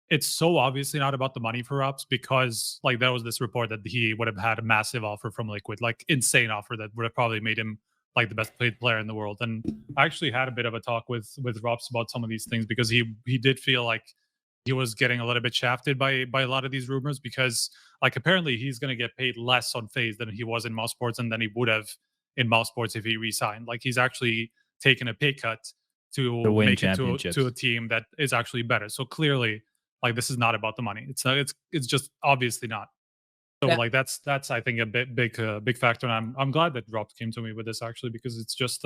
it's so obviously not about the money for ropz because like there was this report that he would have had a massive offer from Liquid, like insane offer that would have probably made him like the best paid player in the world. And I actually had a bit of a talk with ropz about some of these things because he did feel like he was getting a little bit shafted by a lot of these rumors because like apparently he's going to get paid less on FaZe than he was in MOUZ Sports and than he would have in MOUZ Sports if he resigned. Like he's actually taken a pay cut to win make it championships. to a team that is actually better. So clearly, like this is not about the money. It's not. It's just obviously not. So Yeah. like that's I think a big factor. And I'm glad that ropz came to me with this actually because it's just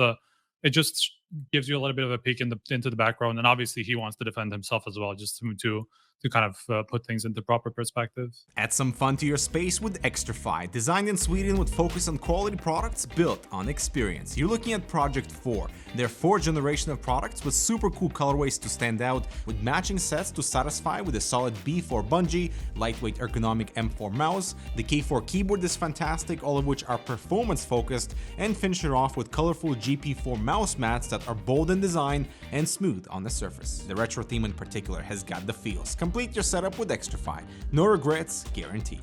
it just gives you a little bit of a peek into the background. And obviously he wants to defend himself as well, just to kind of put things into proper perspective. Add some fun to your space with Xtrfy, designed in Sweden with focus on quality products built on experience. You're looking at Project 4, their 4th generation of products with super cool colorways to stand out, with matching sets to satisfy with a solid B4 bungee, lightweight ergonomic M4 mouse, the K4 keyboard is fantastic, all of which are performance focused, and finish it off with colorful GP4 mouse mats that are bold in design and smooth on the surface. The retro theme in particular has got the feels. Complete your setup with Xtrfy. No regrets, guaranteed.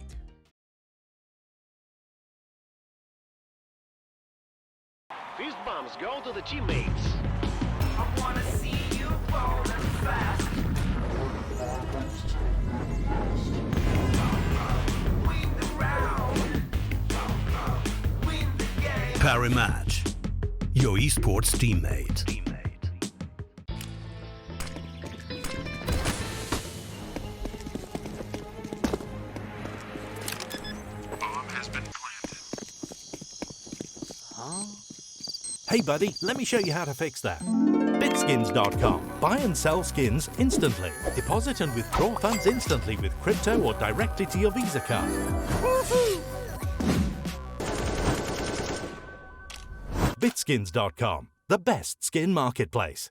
Fist bumps go to the teammates. I wanna see you fall fast. Win the round. Win the game. Parry Match, your esports teammate. Hey buddy, let me show you how to fix that. Bitskins.com. Buy and sell skins instantly. Deposit and withdraw funds instantly with crypto or directly to your Visa card. Bitskins.com, the best skin marketplace.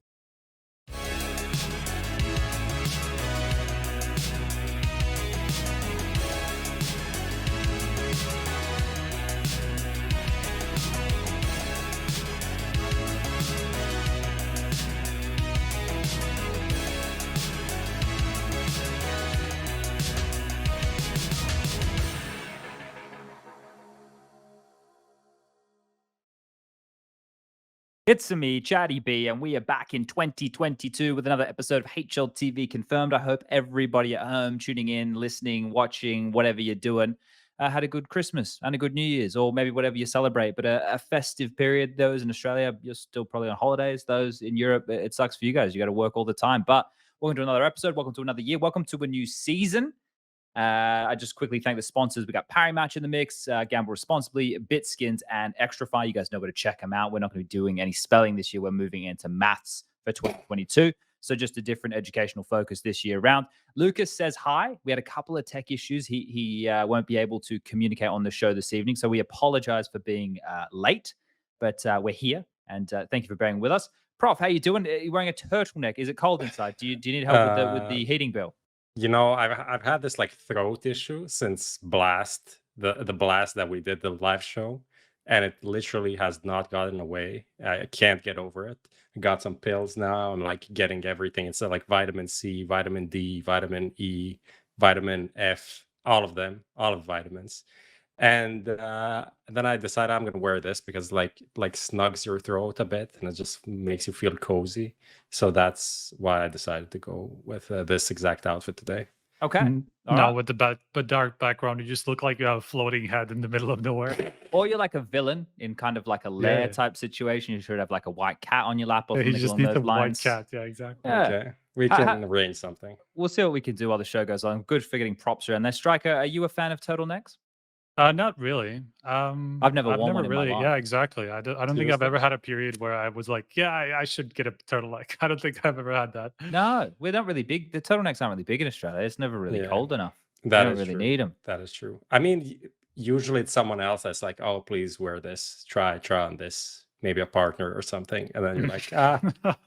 It's me, Chatty B, and we are back in 2022 with another episode of HLTV Confirmed. I hope everybody at home tuning in, listening, watching, whatever you're doing, had a good Christmas and a good New Year's, or maybe whatever you celebrate, but a festive period. Those in Australia, you're still probably on holidays. Those in Europe, it sucks for you guys. You got to work all the time. But welcome to another episode. Welcome to another year. Welcome to a new season. I just quickly thank the sponsors. We got Parry Match in the mix, Gamble Responsibly, Bitskins, and Xtrfy. You guys know where to check them out. We're not going to be doing any spelling this year. We're moving into maths for 2022. So just a different educational focus this year around. Lucas says hi. We had a couple of tech issues. He won't be able to communicate on the show this evening. So we apologize for being late, but we're here. And thank you for bearing with us. Prof, how you doing? You're wearing a turtleneck. Is it cold inside? Do you need help with the heating bill? You know, I've had this like throat issue since Blast, the Blast that we did the live show, and it literally has not gotten away. I can't get over it. I got some pills now. I'm like getting everything. It's like vitamin C, vitamin D, vitamin E, vitamin F, all of them, all of the vitamins. And then I decided I'm gonna wear this because like snugs your throat a bit and it just makes you feel cozy. So that's why I decided to go with this exact outfit today. Okay. Now with the dark background, you just look like a floating head in the middle of nowhere. Or you're like a villain in kind of like a lair type situation. You should have like a white cat on your lap or You something just along need those the lines. white cat. Yeah, exactly. Yeah. Okay, we can arrange something. We'll see what we can do while the show goes on. Good for getting props around there. Striker, are you a fan of turtlenecks? Not really. I've never worn one in my life. Yeah, exactly. I don't think I've ever had a period where I was like, yeah, I should get a turtleneck. I don't think I've ever had that. No, we're not really big. The turtlenecks aren't really big in Australia. It's never really Yeah. cold enough. That don't is really true. need them. That is true. I mean, usually it's someone else that's like, oh, please wear this. Try on this. Maybe a partner or something. And then you're like,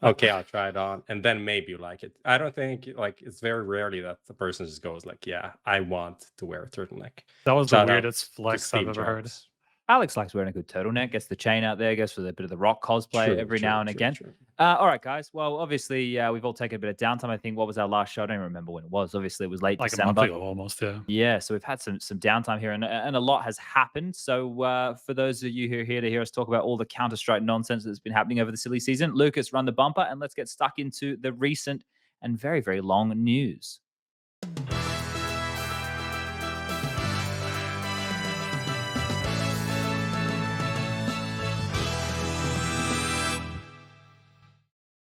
okay, I'll try it on. And then maybe you like it. I don't think like it's very rarely that the person just goes like, yeah, I want to wear a turtleneck. That was Shout the out weirdest to flex I've Steve ever heard. Jobs. Alex likes wearing a good turtleneck, gets the chain out there, goes for a bit of the rock cosplay every now and again. True. All right, guys. Well, obviously, we've all taken a bit of downtime. I think, what was our last show? I don't even remember when it was. Obviously, it was late Like December. a month ago almost, yeah. Yeah, so we've had some downtime here, and a lot has happened. So for those of you who are here to hear us talk about all the Counter-Strike nonsense that's been happening over the silly season, Lucas, run the bumper, and let's get stuck into the recent and very, very long news.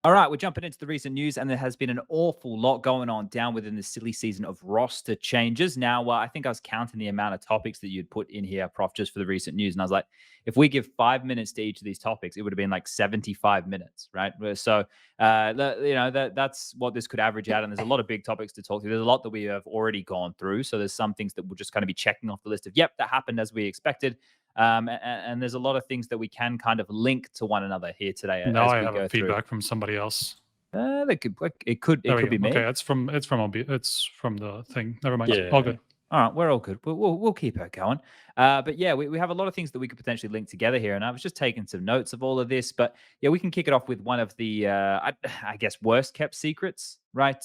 All right, we're jumping into the recent news, and there has been an awful lot going on down within the silly season of roster changes. Now, I think I was counting the amount of topics that you'd put in here, Prof, just for the recent news, and I was like, if we give 5 minutes to each of these topics, it would have been like 75 minutes, right? So, that's what this could average out, and there's a lot of big topics to talk through. There's a lot that we have already gone through, so there's some things that we'll just kind of be checking off the list of, yep, that happened as we expected. And there's a lot of things that we can kind of link to one another here today. Now as I we have go a through. feedback from somebody else. It could be me. Okay, it's from the thing. Never mind. Yeah. All good. All right, we're all good. We'll keep her going. But yeah, we have a lot of things that we could potentially link together here. And I was just taking some notes of all of this. But yeah, we can kick it off with one of the, I guess, worst kept secrets, right?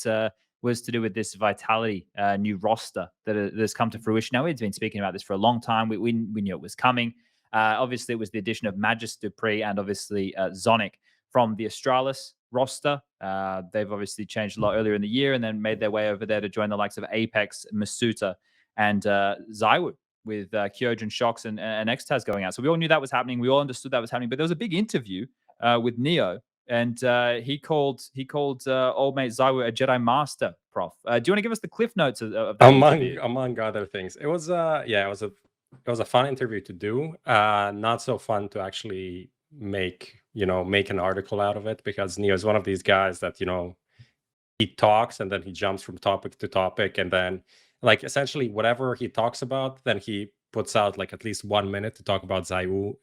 Was to do with this Vitality new roster that has come to fruition. Now, we've been speaking about this for a long time. We knew it was coming. Obviously, it was the addition of Magic Dupree and obviously Zonic from the Astralis roster. They've obviously changed a lot earlier in the year and then made their way over there to join the likes of Apeks, Masuta, and Zywoo with Kyojin, shox, and XTAZ going out. So we all knew that was happening. We all understood that was happening. But there was a big interview with Neo, and he called old mate Zywoo a Jedi Master, Prof. Do you want to give us the cliff notes of that interview? Among other things, it was a fun interview to do. Not so fun to actually make an article out of it, because Neo is one of these guys that he talks and then he jumps from topic to topic, and then like essentially whatever he talks about, then he puts out like at least 1 minute to talk about Zywoo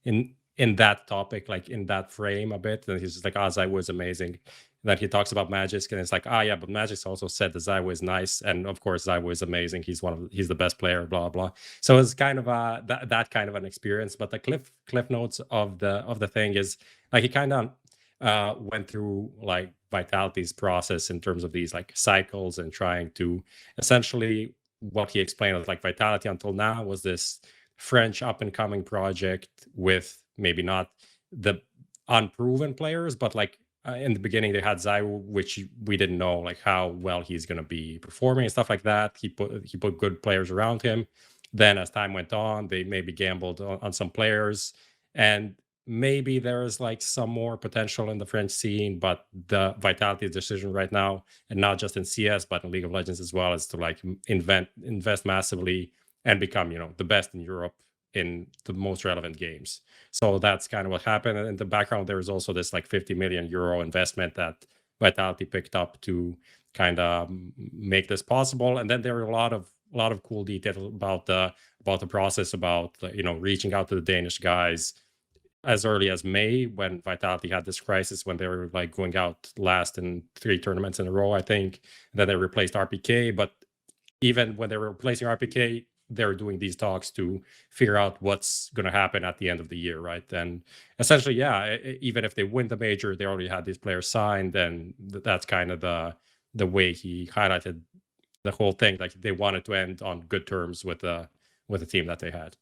in that topic, like in that frame a bit. And he's just like, Zywoo is amazing. Then he talks about Magic, and it's like, yeah, but Magic's also said that Zywoo is nice, and of course Zywoo is amazing. He's the best player, blah blah. So it's kind of that kind of an experience. But the cliff notes of the thing is like he kind of went through like Vitality's process in terms of these like cycles, and trying to essentially, what he explained was like Vitality until now was this French up and coming project with maybe not the unproven players, but like in the beginning they had Zywoo, which we didn't know like how well he's going to be performing and stuff like that. He put good players around him. Then as time went on, they maybe gambled on some players, and maybe there's like some more potential in the French scene. But the Vitality decision right now, and not just in CS but in League of Legends as well, is to like invest massively and become the best in Europe in the most relevant games. So that's kind of what happened. And in the background, there is also this like 50 million euro investment that Vitality picked up to kind of make this possible. And then there are a lot of cool details about the process, about reaching out to the Danish guys as early as May, when Vitality had this crisis when they were like going out last in 3 tournaments in a row, I think. And then they replaced RPK. But even when they were replacing RPK, they're doing these talks to figure out what's going to happen at the end of the year, right? And essentially, yeah, even if they win the major, they already had these players signed, and that's kind of the way he highlighted the whole thing. Like they wanted to end on good terms with the team that they had.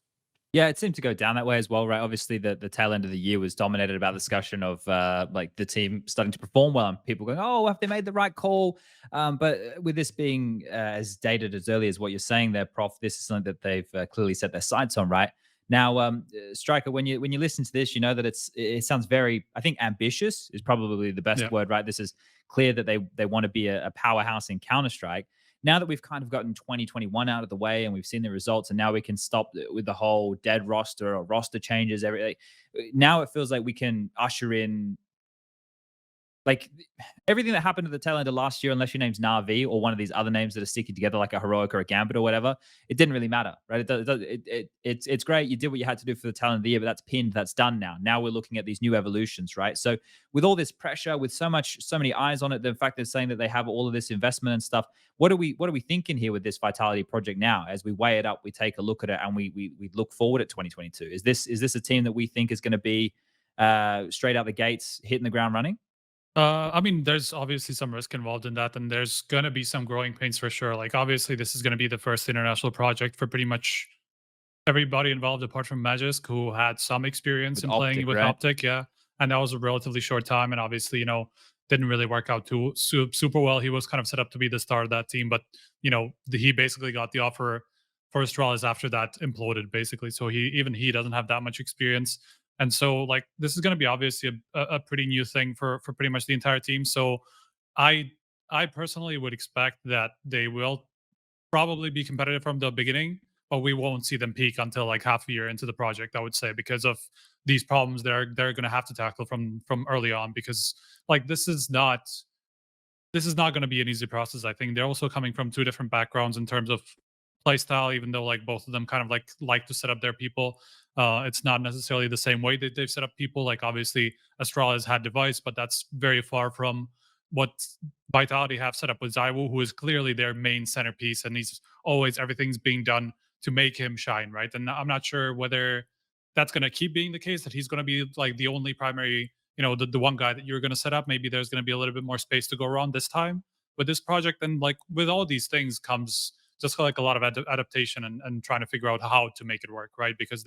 Yeah, it seemed to go down that way as well, right? Obviously, the tail end of the year was dominated about the discussion of like the team starting to perform well, and people going, "Oh, have they made the right call?" But with this being as dated as early as what you're saying there, Prof, this is something that they've clearly set their sights on, right? Now, Striker, when you listen to this, you know that it sounds very, I think, ambitious is probably the best word, right? This is clear that they want to be a powerhouse in Counter-Strike. Now that we've kind of gotten 2021 out of the way and we've seen the results, and now we can stop with the whole dead roster or roster changes, everything. Now it feels like we can usher in like everything that happened at the tail end of last year, unless your name's NAVI or one of these other names that are sticking together like a Heroic or a Gambit or whatever, it didn't really matter, right? It's great. You did what you had to do for the tail end of the year, but that's pinned. That's done now. Now we're looking at these new evolutions, right? So with all this pressure, with so many eyes on it, the fact they're saying that they have all of this investment and stuff, what are we thinking here with this Vitality project now? As we weigh it up, we take a look at it and we look forward at 2022. Is this a team that we think is going to be straight out the gates, hitting the ground running? I mean, there's obviously some risk involved in that, and there's going to be some growing pains for sure. Like, obviously, this is going to be the first international project for pretty much everybody involved, apart from Magisk, who had some experience in playing with Optic, yeah. And that was a relatively short time, and obviously, didn't really work out too super well. He was kind of set up to be the star of that team, but he basically got the offer for Astralis after that imploded, basically. So he doesn't have that much experience. And so, like, this is going to be obviously a pretty new thing for pretty much the entire team. So I personally would expect that they will probably be competitive from the beginning, but we won't see them peak until like half a year into the project, I would say, because of these problems they're going to have to tackle from early on. Because like this is not going to be an easy process. I think they're also coming from two different backgrounds in terms of playstyle, even though like both of them kind of like to set up their people. It's not necessarily the same way that they've set up people. Like obviously Astralis had Device, but that's very far from what Vitality have set up with ZywOo, who is clearly their main centerpiece, and he's always everything's being done to make him shine, right? And I'm not sure whether that's going to keep being the case, that he's going to be like the only primary, the one guy that you're going to set up. Maybe there's going to be a little bit more space to go around this time with this project. And like with all these things comes just like a lot of adaptation and trying to figure out how to make it work, right? Because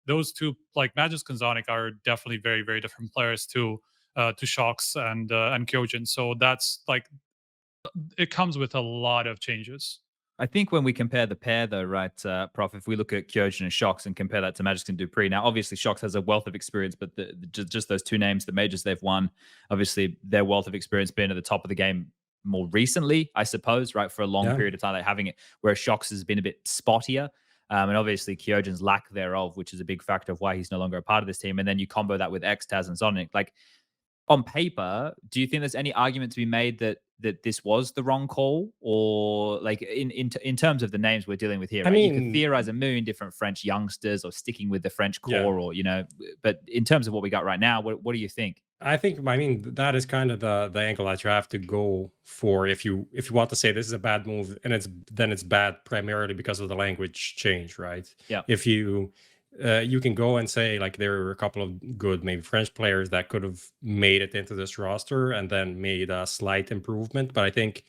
those two, like Magisk and Zonic, are definitely very, very different players to shox and Kyojin. So that's like, it comes with a lot of changes. I think when we compare the pair, though, right, Prof, if we look at Kyojin and shox and compare that to Magisk and Dupree, now obviously shox has a wealth of experience, but just those two names, the majors they've won, obviously their wealth of experience being at the top of the game more recently, I suppose, right, for a long period of time, they're having it, whereas shox has been a bit spottier. And obviously Kyojin's lack thereof, which is a big factor of why he's no longer a part of this team. And then you combo that with XTaz and Zonic. Like, on paper, do you think there's any argument to be made that this was the wrong call, or like in terms of the names we're dealing with here? Right? You could theorize a million different French youngsters, or sticking with the French core, or but in terms of what we got right now, what do you think? I think, that is kind of the angle that you have to go for if you want to say this is a bad move, and it's bad primarily because of the language change, right? Yeah. If you can go and say like there are a couple of good maybe French players that could have made it into this roster and then made a slight improvement, but I think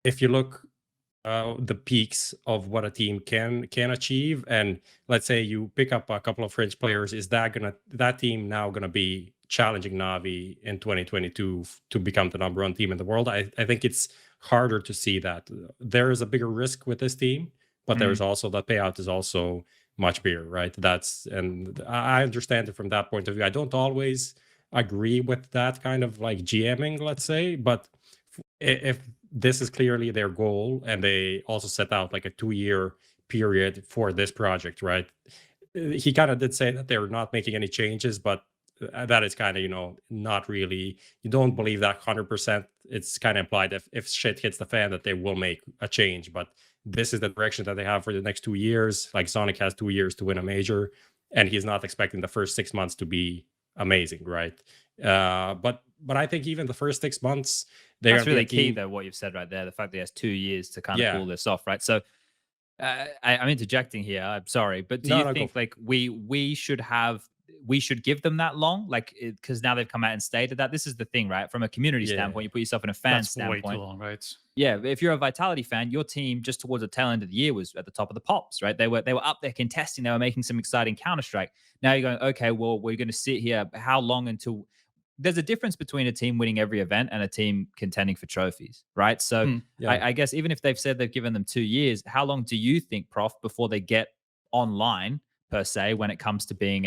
if you look the peaks of what a team can achieve, and let's say you pick up a couple of French players, is that team now gonna be challenging Navi in 2022 to become the #1 team in the world? I think it's harder to see that. There is a bigger risk with this team, but there's also the payout is also much bigger, right? And I understand it from that point of view. I don't always agree with that kind of like GMing, let's say, but if this is clearly their goal, and they also set out like a 2-year period for this project, right? He kind of did say that they're not making any changes, but that is kind of, not really, you don't believe that 100%. It's kind of implied if shit hits the fan that they will make a change, but this is the direction that they have for the next 2 years. Like Zonic has 2 years to win a major, and he's not expecting the first 6 months to be amazing, right? But I think even the first 6 months, that's really key, though, what you've said right there. The fact that he has 2 years to kind of pull this off, right? So I'm interjecting here. I'm sorry, but do you think like we should give them that long, like, because now they've come out and stated that? This is the thing, right? From a community standpoint, you put yourself in a fan standpoint. Way too long, right? Yeah, if you're a Vitality fan, your team just towards the tail end of the year was at the top of the pops, right? They were up there contesting. They were making some exciting Counter-Strike. Now you're going, okay, well, we're going to sit here. How long until? There's a difference between a team winning every event and a team contending for trophies, right? So I guess even if they've said they've given them 2 years, how long do you think, Prof, before they get online per se when it comes to being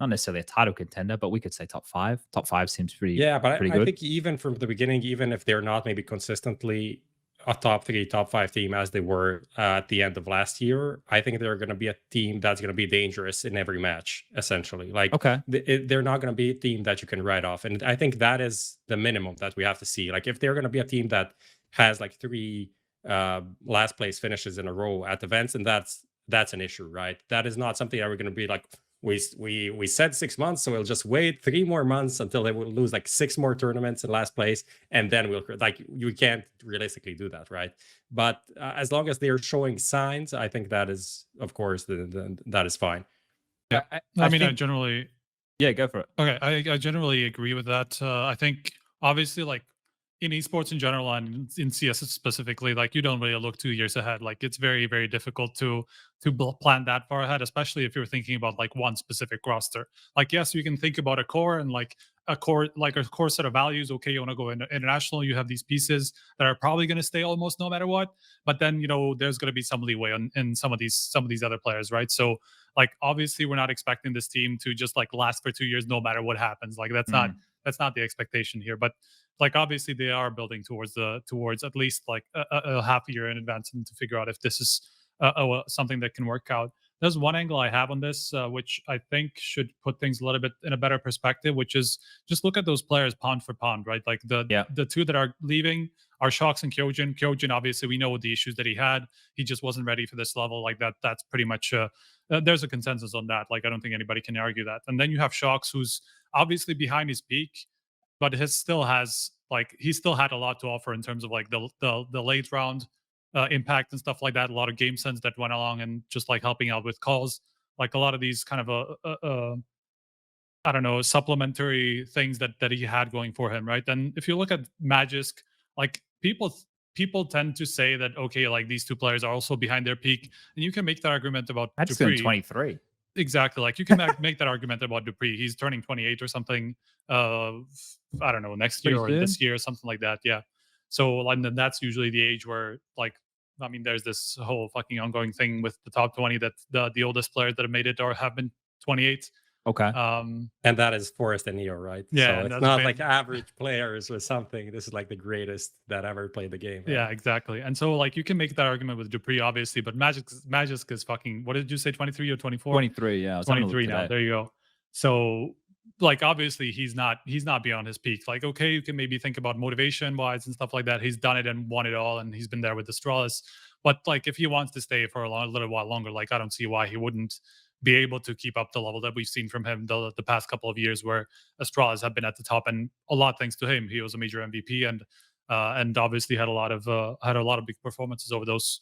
not necessarily a title contender, but we could say top 5. Top 5 seems pretty. Yeah, but pretty I good. think even from the beginning, even if they're not maybe consistently a top 3, top 5 team as they were at the end of last year, I think they're going to be a team that's going to be dangerous in every match, essentially. Like, Okay. they're not going to be a team that you can write off. And I think that is the minimum that we have to see. Like, if they're going to be a team that has like 3 last place finishes in a row at events, and that's an issue, right? That is not something that we're going to be like, we said 6 months, so we'll just wait 3 more months until they will lose like 6 more tournaments in last place, and then we'll, like, you can't realistically do that, right? But as long as they're showing signs, I think that is, of course, that is fine. Yeah, I mean, I generally, yeah, go for it. okay, I generally agree with that. I think obviously, like, in esports in general and in CS specifically, like, you don't really look 2 years ahead. Like, it's very, very difficult to plan that far ahead, especially if you're thinking about like one specific roster. Like, yes, you can think about a core and like a core set of values. Okay, you want to go international, you have these pieces that are probably going to stay almost no matter what. But then, you know, there's going to be some leeway in some of these other players, right? So, like, obviously, we're not expecting this team to just like last for 2 years no matter what happens. Like, that's not the expectation here. But like, obviously, they are building towards at least like a half a year in advance, and to figure out if this is something that can work out. There's one angle I have on this, which I think should put things a little bit in a better perspective, which is just look at those players pound for pound, right? Like, the 2 that are leaving are shox and Kyojin. Kyojin, obviously, we know the issues that he had. He just wasn't ready for this level. Like, that's pretty much there's a consensus on that. Like, I don't think anybody can argue that. And then you have shox, who's obviously behind his peak, but he still had a lot to offer in terms of like the late round impact and stuff like that. A lot of game sense that went along, and just like helping out with calls, like a lot of these kind of I don't know, supplementary things that he had going for him, right? Then if you look at Magisk, like, people tend to say that, okay, like, these 2 players are also behind their peak, and you can make that argument about Magisk 23. Exactly. Like, you can make that argument about dupreeh. He's turning 28 or something. I don't know, next year or this year, something like that. Yeah. So, like, then that's usually the age where, like, I mean, there's this whole fucking ongoing thing with the top 20 that the oldest players that have made it or have been 28. Okay. And that is Forrest and Neo, right? Yeah, so it's not like average players or something. This is like the greatest that ever played the game, right? Yeah, exactly. And so, like, you can make that argument with dupreeh, obviously, but Magisk is fucking, what did you say, 23 or 24? 23, yeah. 23 now. There you go. So, like, obviously, he's not beyond his peak. Like, okay, you can maybe think about motivation wise and stuff like that. He's done it and won it all, and he's been there with the Astralis. But like, if he wants to stay for a little while longer, like, I don't see why he wouldn't be able to keep up the level that we've seen from him the past couple of years, where Astralis have been at the top, and a lot thanks to him. He was a major MVP, and obviously had a lot of big performances over those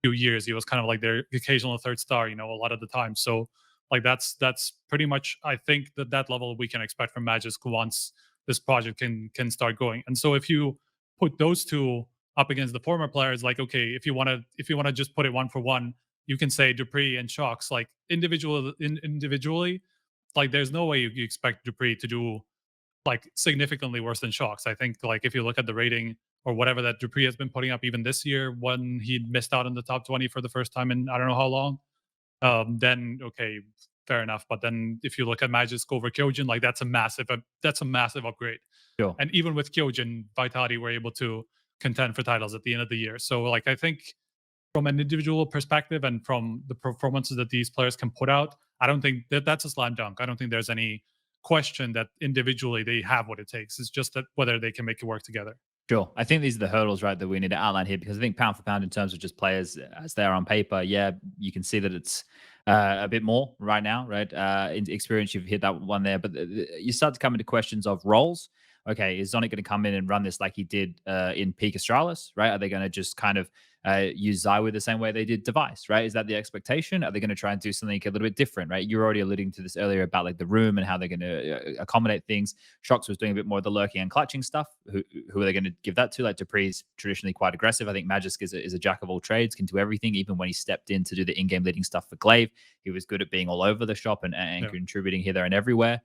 few years. He was kind of like their occasional 3rd star, you know, a lot of the time. So, like, that's pretty much, I think, that level we can expect from Magisk once this project can start going. And so, if you put those 2 up against the former players, like, okay, if you want to just put it 1 for 1, you can say dupreeh and shox, like, individually, like, there's no way you expect dupreeh to do like significantly worse than shox. I think, like, if you look at the rating or whatever that dupreeh has been putting up even this year, when he missed out in the top 20 for the first time in I don't know how long, then okay, fair enough. But then if you look at Magisk over Kyojin, like, that's a massive upgrade. Sure. And even with Kyojin, Vitality were able to contend for titles at the end of the year. So, like, I think from an individual perspective and from the performances that these players can put out, I don't think that's a slam dunk. I don't think there's any question that individually they have what it takes. It's just that whether they can make it work together. Sure. I think these are the hurdles, right, that we need to outline here, because I think pound for pound in terms of just players as they are on paper, yeah, you can see that it's a bit more right now, right? In experience, you've hit that one there, but you start to come into questions of roles. Okay, is Zonic going to come in and run this like he did in Peak Astralis, right? Are they going to just kind of use ZywOo the same way they did Device, right? Is that the expectation? Are they going to try and do something a little bit different, right? You're already alluding to this earlier about like the room and how they're going to accommodate things. shox was doing a bit more of the lurking and clutching stuff. Who are they going to give that to? Like, dupreeh is traditionally quite aggressive. I think Magisk is a jack of all trades, can do everything. Even when he stepped in to do the in-game leading stuff for glaive, he was good at being all over the shop and contributing here, there, and everywhere.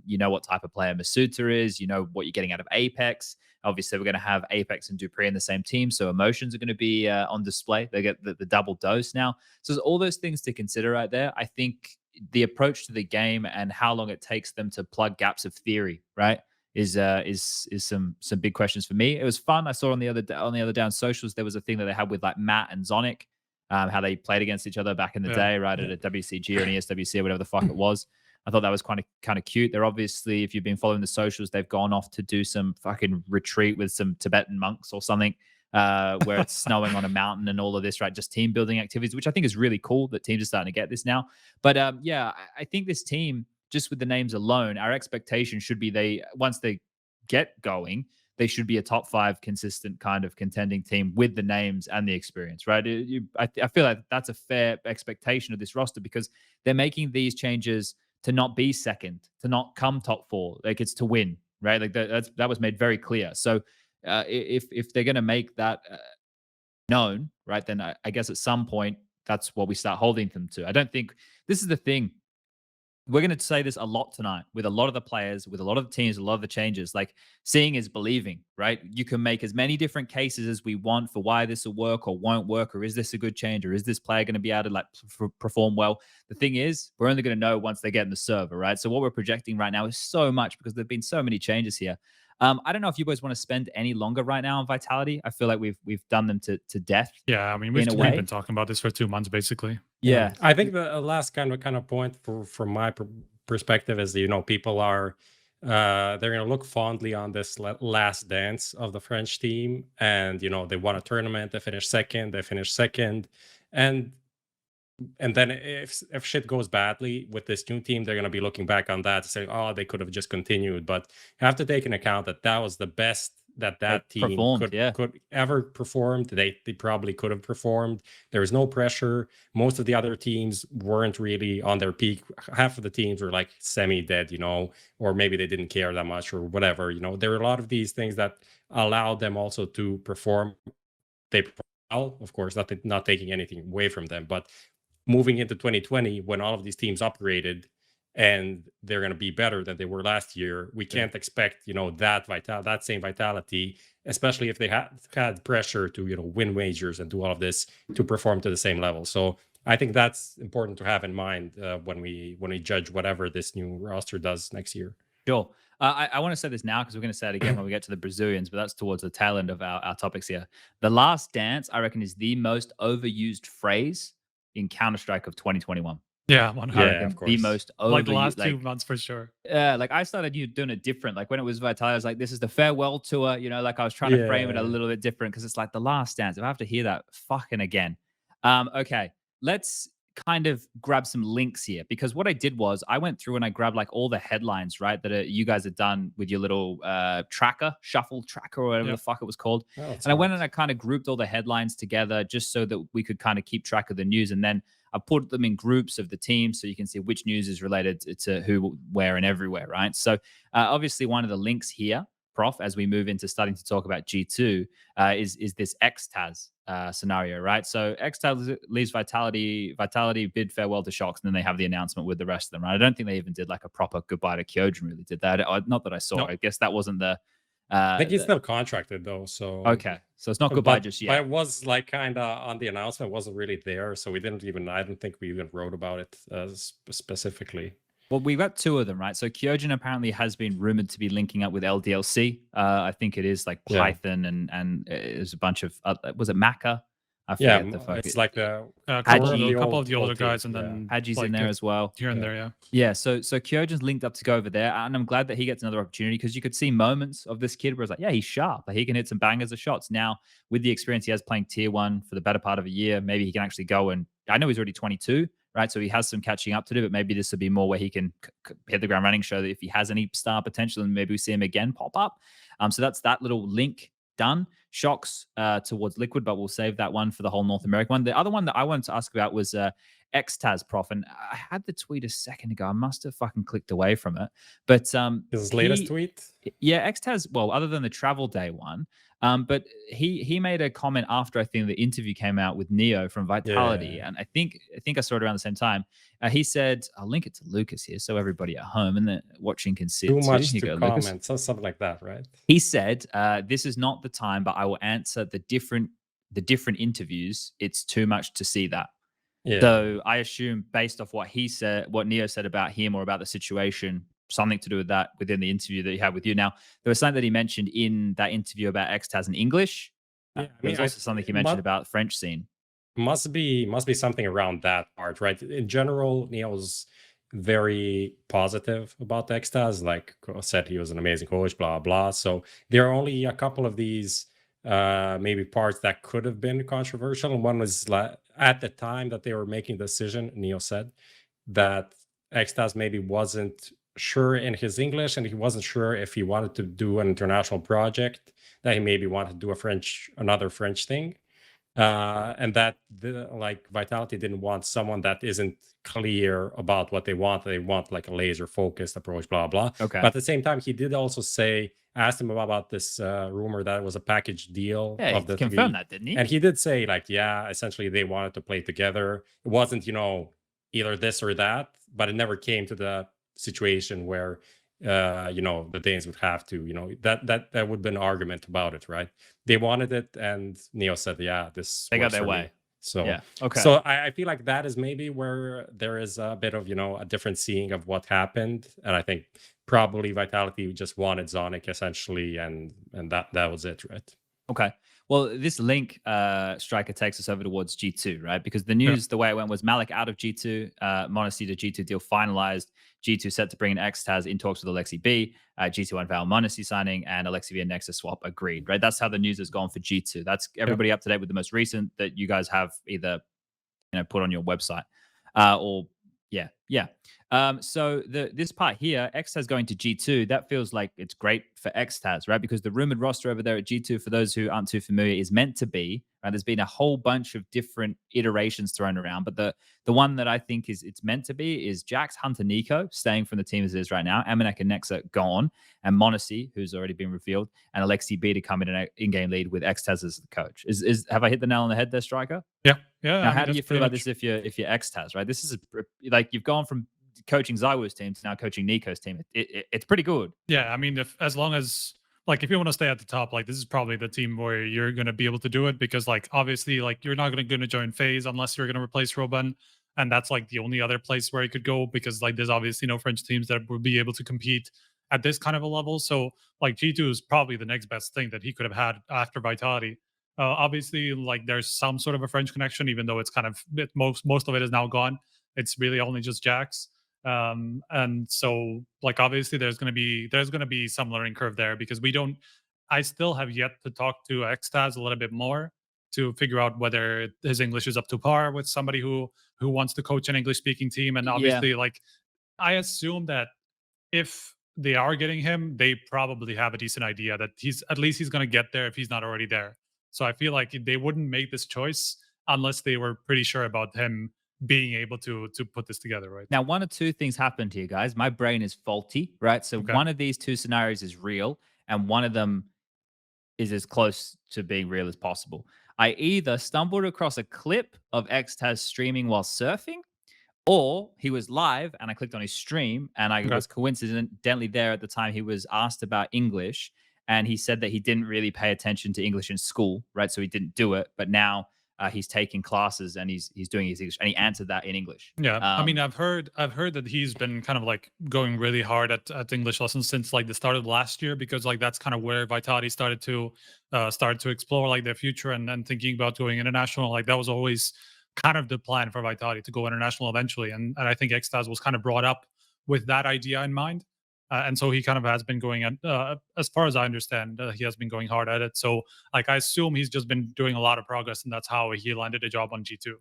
You know what type of player Masuta is. You know what you're getting out of Apeks. Obviously, we're going to have Apeks and dupreeh in the same team, so emotions are going to be on display. They get the double dose now. So there's all those things to consider right there. I think the approach to the game and how long it takes them to plug gaps of theory, right, is some big questions for me. It was fun. I saw on the other day on socials there was a thing that they had with like Matt and Zonic, how they played against each other back in the day, right, at a WCG or an ESWC or whatever the fuck it was. I thought that was kind of cute. They're obviously, if you've been following the socials, they've gone off to do some fucking retreat with some Tibetan monks or something, where it's snowing on a mountain and all of this, right? Just team building activities, which I think is really cool that teams are starting to get this now. But yeah, I think this team, just with the names alone, our expectation should be once they get going, they should be a top 5 consistent kind of contending team with the names and the experience, right? I feel like that's a fair expectation of this roster because they're making these changes to not be second, to not come top 4. Like it's to win, right? Like that was made very clear. So if they're going to make that known, right, then I guess at some point that's what we start holding them to. I don't think this is the thing. We're going to say this a lot tonight with a lot of the players, with a lot of the teams, a lot of the changes. Like seeing is believing, right? You can make as many different cases as we want for why this will work or won't work, or is this a good change, or is this player going to be able to like perform well? The thing is, we're only going to know once they get in the server, right? So what we're projecting right now is so much because there've been so many changes here. I don't know if you boys want to spend any longer right now on Vitality. I feel like we've done them to death. Yeah, I mean we've been talking about this for 2 months basically. Yeah, I think the last kind of point from my perspective is, you know, people are they're going to look fondly on this last dance of the French team, and you know they won a tournament, they finished second, and then if shit goes badly with this new team, they're going to be looking back on that saying, oh, they could have just continued. But you have to take into account that was the best that team could ever performed. They probably could have performed. There was no pressure. Most of the other teams weren't really on their peak. Half of the teams were like semi-dead, you know, or maybe they didn't care that much or whatever. You know, there were a lot of these things that allowed them also to perform. They performed well, of course, not taking anything away from them, but moving into 2020, when all of these teams upgraded and they're going to be better than they were last year, we can't expect, you know, that same vitality, especially if they had pressure to, you know, win majors and do all of this to perform to the same level. So I think that's important to have in mind when we judge whatever this new roster does next year. Sure. I want to say this now because we're going to say it again when we get to the Brazilians, but that's towards the tail end of our topics here. The last dance, I reckon, is the most overused phrase in Counter-Strike of 2021. Yeah, 100%. Yeah, of course. The most overused, like the last 2 months for sure. Yeah, like I started doing it different. Like when it was Vitality, I was like, this is the farewell tour. You know, like I was trying to frame it a little bit different because it's like the last dance. If I have to hear that fucking again. Okay, let's kind of grab some links here because what I did was I went through and I grabbed like all the headlines, right, that you guys had done with your little shuffle tracker or whatever the fuck it was called. And I went and I kind of grouped all the headlines together just so that we could kind of keep track of the news. And then I put them in groups of the teams so you can see which news is related to who, where, and everywhere, right? So obviously one of the links here, Prof, as we move into starting to talk about G2, is this XTAZ scenario, right? So XTAZ leaves Vitality bid farewell to shox, and then they have the announcement with the rest of them, right? I don't think they even did like a proper goodbye to Kyojin, really did that. Not that I saw. No. I guess that wasn't the... I think he's still contracted though, so... Okay, so it's not goodbye just yet. But it was like kind of on the announcement, wasn't really there, so I don't think we even wrote about it specifically. Well, we've got 2 of them, right? So Kyojin apparently has been rumored to be linking up with LDLC. I think it is like Python and there's a bunch of... was it Maka? I forget the fuck. It's like a couple of the older guys, and then Haji's like in there as well. Here and there, So Kyojin's linked up to go over there, and I'm glad that he gets another opportunity because you could see moments of this kid where it's like, yeah, he's sharp. Like, he can hit some bangers of shots. Now, with the experience he has playing Tier 1 for the better part of a year, maybe he can actually go and... I know he's already 22, right? So he has some catching up to do, but maybe this will be more where he can hit the ground running, show that if he has any star potential, and maybe we see him again pop up. So that's that little link done. shox towards Liquid, but we'll save that one for the whole North American one. The other one that I wanted to ask about was XTAZ, Prof, and I had the tweet a second ago. I must have fucking clicked away from it. But his latest tweet? Yeah, XTAZ, well, other than the travel day one, but he made a comment after I think the interview came out with Neo from Vitality, and I think I saw it around the same time. He said, I'll link it to Lucas here so everybody at home and watching can see too it. Much to comment, so something like that, right? He said, this is not the time, but I will answer the different interviews. It's too much to see that. Yeah. So I assume based off what he said, what Neo said about him or about the situation, something to do with that within the interview that he had with you. Now, there was something that he mentioned in that interview about XTAZ in English. Yeah, There's also something he mentioned about the French scene. Must be something around that part, right? In general, Neo's very positive about the XTAZ. Like said, he was an amazing coach, blah blah. So there are only a couple of these maybe parts that could have been controversial. And one was at the time that they were making the decision, Neo said that XTAZ maybe wasn't sure in his English, and he wasn't sure if he wanted to do an international project, that he maybe wanted to do another French thing. And that like Vitality didn't want someone that isn't clear about what they want. They want like a laser focused approach, blah blah. Okay. But at the same time, he did also asked him about this rumor that it was a package deal. Yeah, of the he confirmed three. that, didn't he? And he did say like, yeah, essentially they wanted to play together. It wasn't, either this or that, but it never came to the situation where the Danes would have to, that would have been an argument about it, right? They wanted it, and Neo said, yeah, they got their way. So yeah, okay. So I feel like that is maybe where there is a bit of a different seeing of what happened, and I think probably Vitality just wanted Zonic essentially, and that was it, right? Okay. Well, this link, Striker, takes us over towards G2, right? Because the news, the way it went was Malik out of G2, MONaSee to G2 deal finalized, G2 set to bring in XTAZ in talks with Aleksib, G2 unveil MONaSee signing, and Aleksib and Nexa swap agreed, right? That's how the news has gone for G2. That's everybody up to date with the most recent that you guys have either put on your website or yeah. So this part here, XTAZ going to G2, that feels like it's great for XTAZ, right? Because the rumored roster over there at G2, for those who aren't too familiar, is meant to be, right? There's been a whole bunch of different iterations thrown around, but the one that I think it's meant to be is Jax, Hunter, Nico staying from the team as it is right now, AmaNek and Nexa gone, and MONaSee, who's already been revealed, and Aleksib to come in an in-game lead with XTAZ as the coach. Have I hit the nail on the head there, Striker? Yeah. Now, how do you feel about this if you're XTAZ, right? This is like you've gone from coaching ZywOo's team to now coaching Nico's team. It's pretty good. Yeah, I mean, as long as if you want to stay at the top, this is probably the team where you're going to be able to do it, because obviously you're not going to join FaZe unless you're going to replace Robin, and that's the only other place where he could go, because there's obviously no French teams that would be able to compete at this kind of a level. So G2 is probably the next best thing that he could have had after Vitality. Obviously, there's some sort of a French connection, even though it's kind of most of it is now gone. It's really only just Jax. And so obviously there's going to be some learning curve there, because I still have yet to talk to XTAZ a little bit more to figure out whether his English is up to par with somebody who wants to coach an English speaking team. And obviously I assume that if they are getting him, they probably have a decent idea that he's going to get there if he's not already there. So I feel like they wouldn't make this choice unless they were pretty sure about him being able to put this together, right? Now, one of two things happened here, guys. My brain is faulty, right? So one of these two scenarios is real, and one of them is as close to being real as possible. I either stumbled across a clip of XTAZ streaming while surfing, or he was live and I clicked on his stream and I was coincidentally there at the time he was asked about English, and he said that he didn't really pay attention to English in school, right? So he didn't do it, but now he's taking classes and he's doing his English, and he answered that in English. Yeah, I mean, I've heard that he's been kind of going really hard at English lessons since the start of last year, because that's kind of where Vitality started to explore their future and thinking about going international. That was always kind of the plan for Vitality, to go international eventually, and I think XTAZ was kind of brought up with that idea in mind. And so he kind of has been going at, as far as I understand, he has been going hard at it. So I assume he's just been doing a lot of progress, and that's how he landed a job on G2.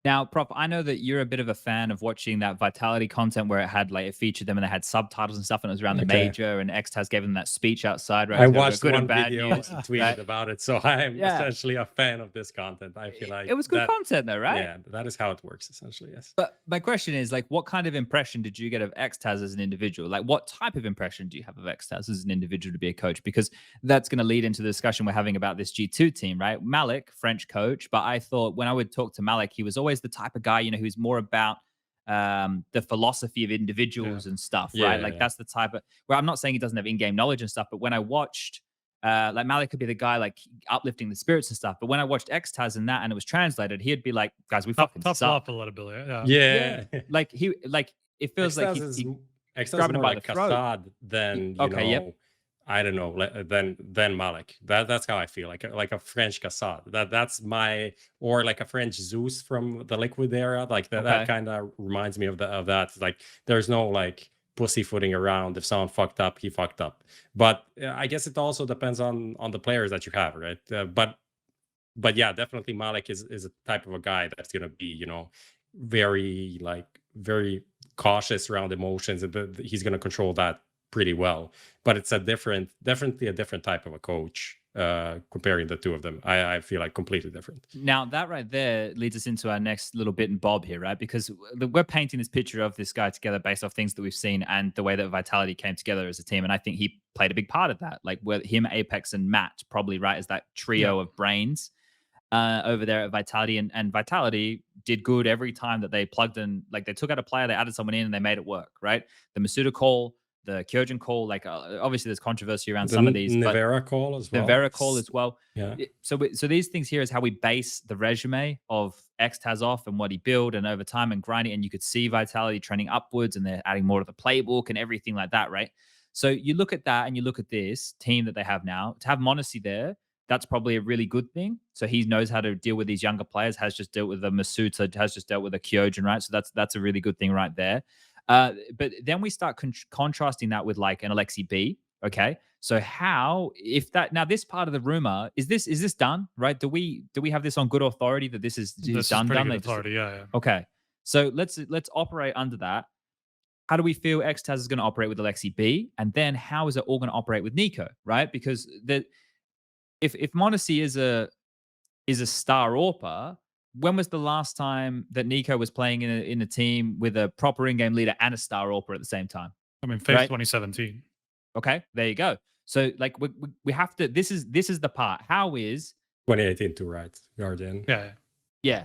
Now, Prop, I know that you're a bit of a fan of watching that Vitality content where it had it featured them and they had subtitles and stuff, and it was around the major, and XTAZ gave them that speech outside, right? I watched good one and bad video news, tweeted right? about it, so I am essentially a fan of this content. I feel like it was good content though, right? Yeah, that is how it works essentially, yes. But my question is, what kind of impression did you get of XTAZ as an individual? What type of impression do you have of XTAZ as an individual to be a coach? Because that's going to lead into the discussion we're having about this G2 team, right? Malik, French coach, but I thought when I would talk to Malik, he was always the type of guy, who's more about the philosophy of individuals and stuff, right? That's the type of, well, I'm not saying he doesn't have in-game knowledge and stuff, but when I watched Malik could be the guy uplifting the spirits and stuff, but when I watched XTAZ and that and it was translated, he'd be like, guys, we fucking tough suck. up a little bit. It feels XTAZ like XQTZZ grabbing is him more by like the throat. Kassad than Okay, yep. I don't know, than Malik. That's how I feel, like a French Kassad. That's my, or like a French Zeus from the Liquid era. Like that Okay. kind of reminds me of that. Like there's no like pussyfooting around. If someone fucked up, he fucked up. But I guess it also depends on the players that you have, right? But yeah, definitely Malik is a type of a guy that's gonna be, very cautious around emotions, and he's gonna control that pretty well. But it's definitely a different type of a coach. Comparing the two of them, I feel like completely different. Now that right there leads us into our next little bit and bob here, right? Because we're painting this picture of this guy together based off things that we've seen and the way that Vitality came together as a team. And I think he played a big part of that. Like with him, Apeks, and Matt, probably, right, as that trio of brains over there at Vitality. And Vitality did good every time that they plugged in. Like they took out a player, they added someone in, and they made it work, right? The Masuda call, the Kyojin call, like obviously there's controversy around some of these. Nevera call as well. Nevera call as well. Yeah. So these things here is how we base the resume of XQTZZ off and what he built and over time and grinding. And you could see Vitality trending upwards, and they're adding more to the playbook and everything like that, right? So you look at that and you look at this team that they have now. To have m0NESY there, that's probably a really good thing. So he knows how to deal with these younger players, has just dealt with a Masuda, has just dealt with a Kyojin, right? So that's a really good thing right there. But then we start contrasting that with like an Aleksib B. Okay, so how, if that, now this part of the rumor is this done, right? Do we have this on good authority that this is done? Good authority, yeah. Okay, so let's operate under that. How do we feel XQTZZ is going to operate with Aleksib B, and then how is it all going to operate with NiKo, right? Because if m0NESY is a star AWPer, when was the last time that NiKo was playing in a team with a proper in-game leader and a star AWPer at the same time? I mean, FaZe 2017. Okay, there you go. So like we have to. This is the part. How is 2018 too, right? Guardian. Yeah.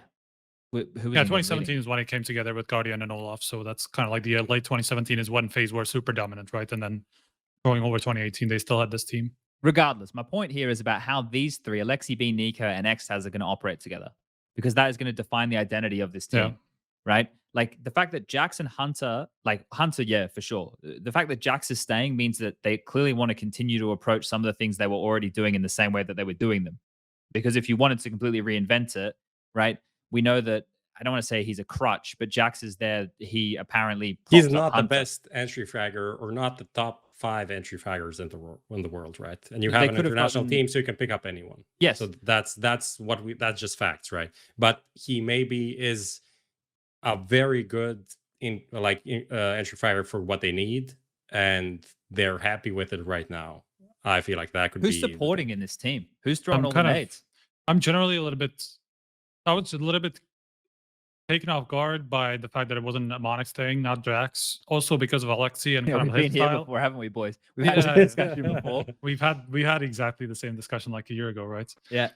Who was 2017 is when it came together with Guardian and Olaf. So that's kind of like the late 2017 is when FaZe were super dominant, right? And then going over 2018, they still had this team. Regardless, my point here is about how these three, Aleksib B, NiKo, and XQTZZ, are going to operate together, because that is going to define the identity of this team, right? Like the fact that Jax and Hunter, yeah, for sure. The fact that Jax is staying means that they clearly want to continue to approach some of the things they were already doing in the same way that they were doing them. Because if you wanted to completely reinvent it, right? We know that, I don't want to say he's a crutch, but Jax is there. He apparently... He's not the best entry fragger, or not the top 5 entry fraggers in the world, right? And you have an international team, so you can pick up anyone. Yes. So that's just facts, right? But he maybe is a very good entry fragger for what they need, and they're happy with it right now. I feel like that could be... Who's supporting in this team? Who's throwing all the nades? I'm generally a little bit taken off guard by the fact that it wasn't AmaNek staying, not Jax. Also because of Aleksib and kind of his been style. here before, haven't we, boys? We've had this discussion before. We had exactly the same discussion like a year ago, right? Yeah.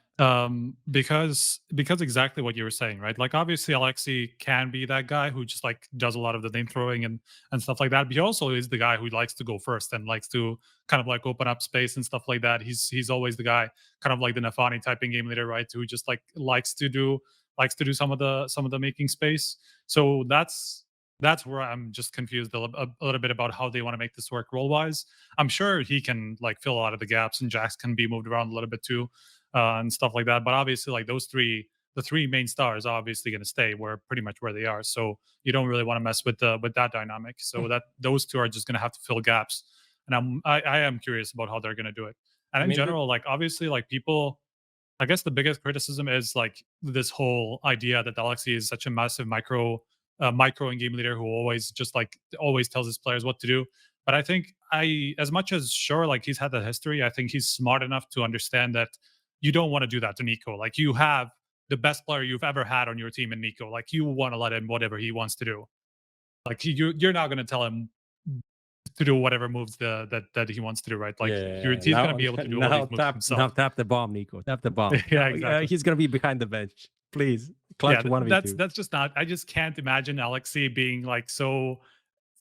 Because exactly what you were saying, right? Like obviously Aleksib can be that guy who just like does a lot of the name throwing and stuff like that. But he also is the guy who likes to go first and likes to kind of like open up space and stuff like that. He's always the guy, kind of like the Nafani type in game leader, right? Who just like likes to do some of the making space. So that's where I'm just confused a little bit about how they want to make this work role wise. I'm sure he can like fill a lot of the gaps, and Jax can be moved around a little bit too, and stuff like that. But obviously, like the three main stars are obviously going to stay pretty much where they are. So you don't really want to mess with that dynamic. So that those two are just going to have to fill gaps, and I am curious about how they're going to do it. And in general, like obviously, like people. I guess the biggest criticism is like this whole idea that Aleksib is such a massive micro in game leader who always tells his players what to do. But I think as much as sure, like he's had that history, I think he's smart enough to understand that you don't want to do that to NiKo. Like you have the best player you've ever had on your team in NiKo. Like you want to let him whatever he wants to do. Like you're not going to tell him to do whatever moves that he wants to do, right? Like he's going to be able to do all these moves himself. Now tap the bomb, NiKo. Tap the bomb. Yeah, exactly. He's going to be behind the bench. Please, clutch one of you. That's just not. I just can't imagine Aleksib being like so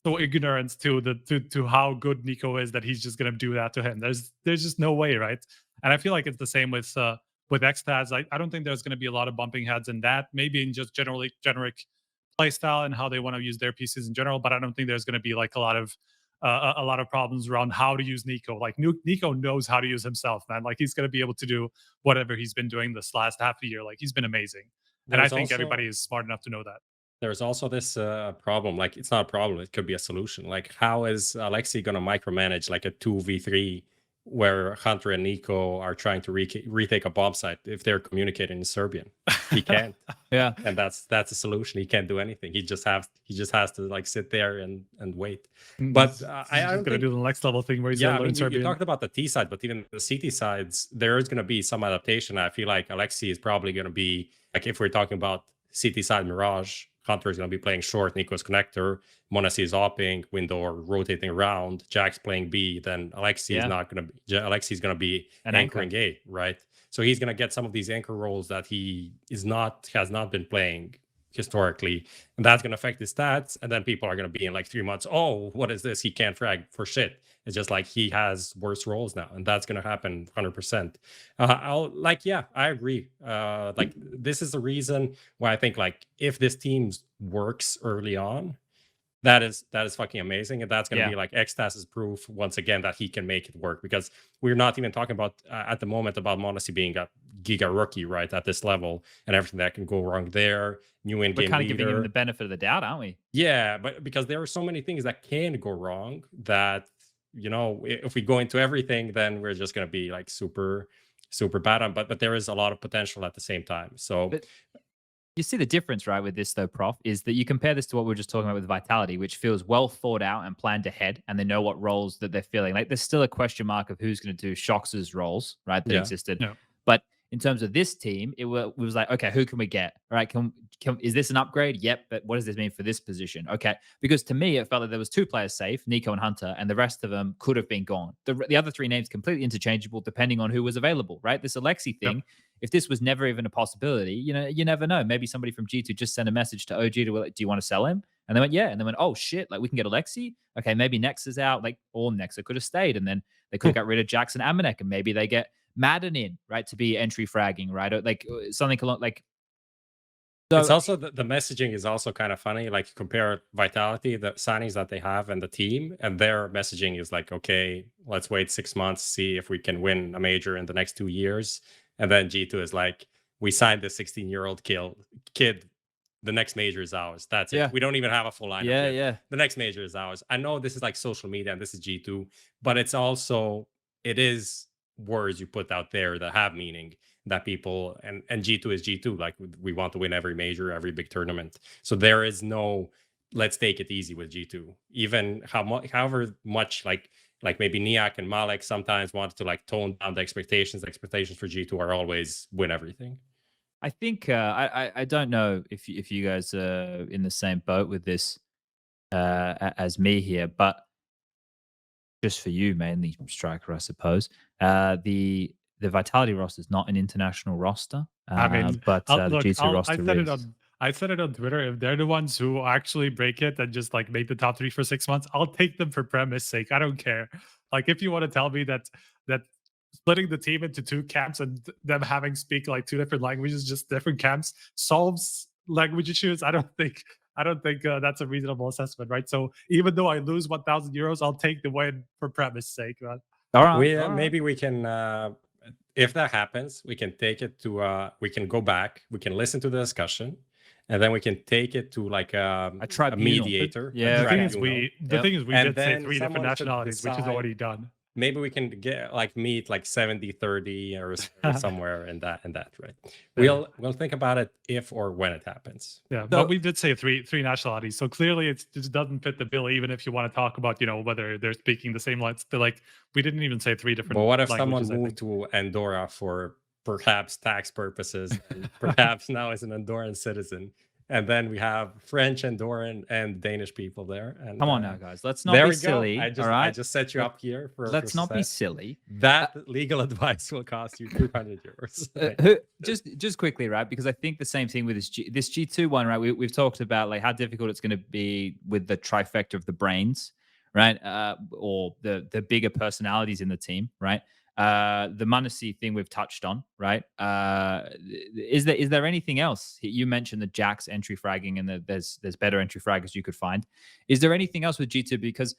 ignorant to how good NiKo is that he's just going to do that to him. There's just no way, right? And I feel like it's the same with XQTZZ. I don't think there's going to be a lot of bumping heads in that. Maybe in just generic play style and how they want to use their pieces in general. But I don't think there's going to be like a lot of problems around how to use Nico. Like Nico knows how to use himself, man. Like he's going to be able to do whatever he's been doing this last half a year. Like he's been amazing, and I think everybody is smart enough to know that. There's also this problem. Like it's not a problem; it could be a solution. Like how is Aleksib going to micromanage like a 2v3 where Hunter and Nico are trying to retake a bomb site if they're communicating in Serbian? He can't. Yeah, and that's a solution. He can't do anything. He just has to like sit there and wait. But I'm gonna do the next level thing where he's yeah. gonna learn Serbian. You talked about the T side, but even the CT sides, there is going to be some adaptation. I feel like Aleksib is probably going to be like, if we're talking about CT side Mirage, Hunter is going to be playing short, Nico's connector, m0NESY is opping, Window rotating around, Jack's playing B, then Aleksib is not going to be, Aleksib is going to be anchoring A, right? So he's going to get some of these anchor roles that he has not been playing historically, and that's going to affect his stats. And then people are going to be in like 3 months, oh, what is this? He can't frag for shit. It's just like he has worse roles now, and that's going to happen 100%. I agree. Like this is the reason why I think like if this team works early on, that is fucking amazing, and that's going to be like Xtas's proof once again that he can make it work, because we're not even talking about at the moment about m0NESY being a giga rookie right at this level and everything that can go wrong there. New in game we're kind of leader. giving him the benefit of the doubt, aren't we? Yeah, but because there are so many things that can go wrong that, you know, if we go into everything, then we're just going to be like super bad on. But there is a lot of potential at the same time. So. But you see the difference, right, with this, though, Prof, is that you compare this to what we were just talking about with Vitality, which feels well thought out and planned ahead, and they know what roles that they're feeling. Like, there's still a question mark of who's going to do shox's roles, right, that existed. Yeah. But in terms of this team, it was like, okay, who can we get? All right, is this an upgrade? Yep, but what does this mean for this position? Okay, because to me, it felt like there was 2 players safe, Nico and Hunter, and the rest of them could have been gone. The other 3 names completely interchangeable depending on who was available, right? This Aleksib thing, if this was never even a possibility, you know, you never know. Maybe somebody from G2 just sent a message to OG to like, do you want to sell him? And they went, yeah. And they went, oh shit, like we can get Aleksib. Okay, maybe Nexa's out, like, or Nexa could have stayed, and then they could have got rid of Jackson AmaNek, and maybe they get Madden in, right, to be entry fragging, right? Or like something along like. So it's also the messaging is also kind of funny. Like you compare Vitality, the signings that they have, and the team, and their messaging is like, okay, let's wait 6 months, see if we can win a major in the next 2 years. And then G2 is like, we signed this 16-year-old kid. The next major is ours. That's it. We don't even have a full lineup. Yeah. The next major is ours. I know this is like social media and this is G2, but it is words you put out there that have meaning, that people and G2 is G2. Like we want to win every major, every big tournament. So there is no let's take it easy with G2. Even however much like maybe Niak and Malek sometimes wanted to like tone down the expectations. The expectations for G2 are always win everything. I think I don't know if you guys are in the same boat with this as me here, but just for you mainly, Striker, I suppose. The Vitality roster is not an international roster. I mean, but the G2 roster is. I said it on Twitter. If they're the ones who actually break it and just like make the top 3 for 6 months, I'll take them for premise sake. I don't care. Like if you want to tell me that splitting the team into 2 camps and them having speak like 2 different languages, just different camps, solves language issues, I don't think that's a reasonable assessment, right? So even though I lose 1,000 euros, I'll take the win for premise sake, man. All right. Maybe we can, if that happens, we can take it to, we can go back, we can listen to the discussion, and then we can take it to like a mediator. The thing is, we did say 3 different nationalities, which is already done. Maybe we can get meet like 70-30 or somewhere in that, right? We'll think about it if or when it happens. Yeah, but we did say three nationalities, so clearly it just doesn't fit the bill. Even if you want to talk about whether they're speaking the same language, like we didn't even say 3 different. But what if someone moved to Andorra for perhaps tax purposes, and perhaps now is an Andorran citizen? And then we have French, Andorran, and Danish people there. And come on now, guys. Let's not be silly. I just set you up here for. Let's not be silly. That legal advice will cost you 200 euros. Just quickly, right? Because I think the same thing with this G2 one, right? We've talked about like how difficult it's going to be with the trifecta of the brains, right? Or the bigger personalities in the team, right? The MOUZ thing we've touched on, right? Is there anything else? You mentioned the Jax entry fragging, and there's better entry fraggers you could find. Is there anything else with G2? Because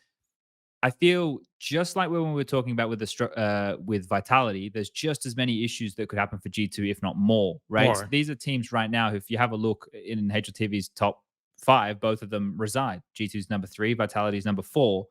I feel just like when we were talking about with Vitality, there's just as many issues that could happen for G2, if not more, right? So these are teams right now who, if you have a look in HLTV's top 5, both of them reside. G2's number 3, Vitality's number 4.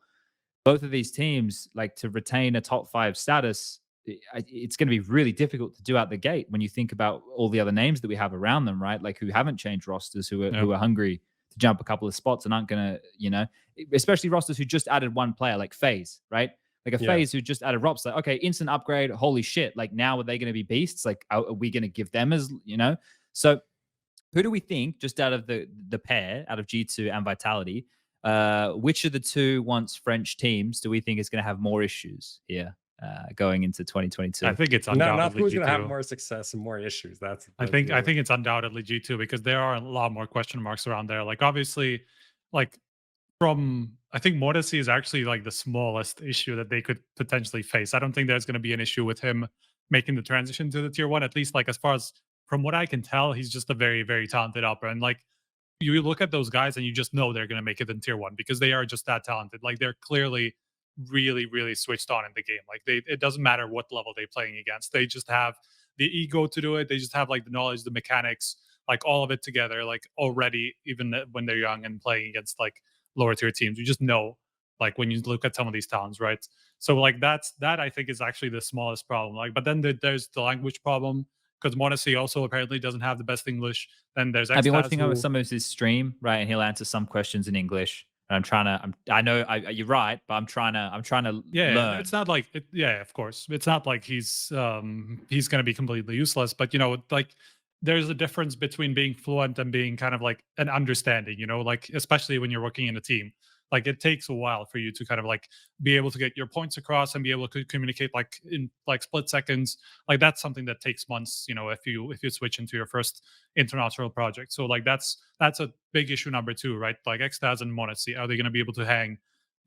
Both of these teams, like, to retain a top 5 status, it's going to be really difficult to do out the gate when you think about all the other names that we have around them, right? Like, who haven't changed rosters, who are hungry to jump a couple of spots and aren't going to, especially rosters who just added one player, like FaZe, right? Like a FaZe who just added ropz, like, okay, instant upgrade, holy shit. Like, now are they going to be beasts? Like, are we going to give them as, So who do we think, just out of the pair, out of G2 and Vitality, which of the two once French teams do we think is going to have more issues here going into 2022? I think it's undoubtedly not who's G2. going to have more success and more issues. I think it's undoubtedly G2, because there are a lot more question marks around there. Like, obviously, like, I think MOUZ is actually like the smallest issue that they could potentially face. I don't think there's going to be an issue with him making the transition to the tier 1, at least, like, as far as from what I can tell. He's just a very, very talented AWPer, and like, you look at those guys and you just know they're going to make it in tier 1 because they are just that talented. Like, they're clearly really, really switched on in the game. Like, it doesn't matter what level they're playing against. They just have the ego to do it. They just have like the knowledge, the mechanics, like all of it together, like already, even when they're young and playing against like lower tier teams. You just know, like, when you look at some of these talents, right? So like that I think is actually the smallest problem. Like, but then there's the language problem, because MOUZ also apparently doesn't have the best English. Then there's I've been watching some of his stream, right, and he'll answer some questions in English. And I know you're right, but I'm trying to learn. It's not like of course, it's not like he's going to be completely useless, but like, there's a difference between being fluent and being kind of like an understanding, like, especially when you're working in a team. Like, it takes a while for you to kind of like be able to get your points across and be able to communicate like in like split seconds. Like, that's something that takes months, if you switch into your first international project. So like, that's a big issue number 2, right? Like, XQTZZZ and MOUZ, are they going to be able to hang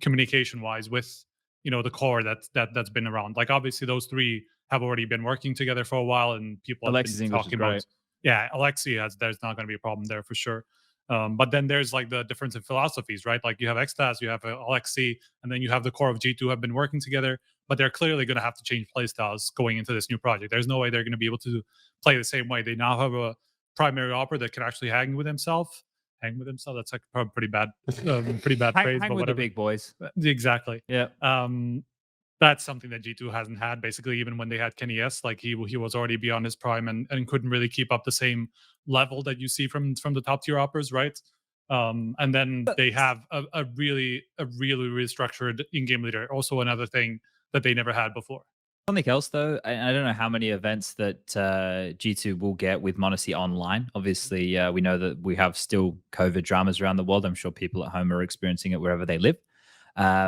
communication wise with the core that's been around? Like, obviously those 3 have already been working together for a while, and people have been talking about. Yeah, Aleksib there's not going to be a problem there for sure. But then there's like the difference in philosophies, right? Like, you have XQTZZZ, you have Aleksib, and then you have the core of G2 have been working together, but they're clearly going to have to change playstyles going into this new project. There's no way they're going to be able to play the same way. They now have a primary AWPer that can actually hang with himself. That's like probably pretty bad phrase. Hang but with whatever. the big boys. Exactly. Yeah. That's something that G2 hasn't had, basically, even when they had Kenny S. Like, he was already beyond his prime and couldn't really keep up the same level that you see from the top tier AWPers, right? And then they have a really structured in-game leader. Also another thing that they never had before. Something else, though, I don't know how many events that G2 will get with MOUZ online. Obviously, we know that we have still COVID dramas around the world. I'm sure people at home are experiencing it wherever they live.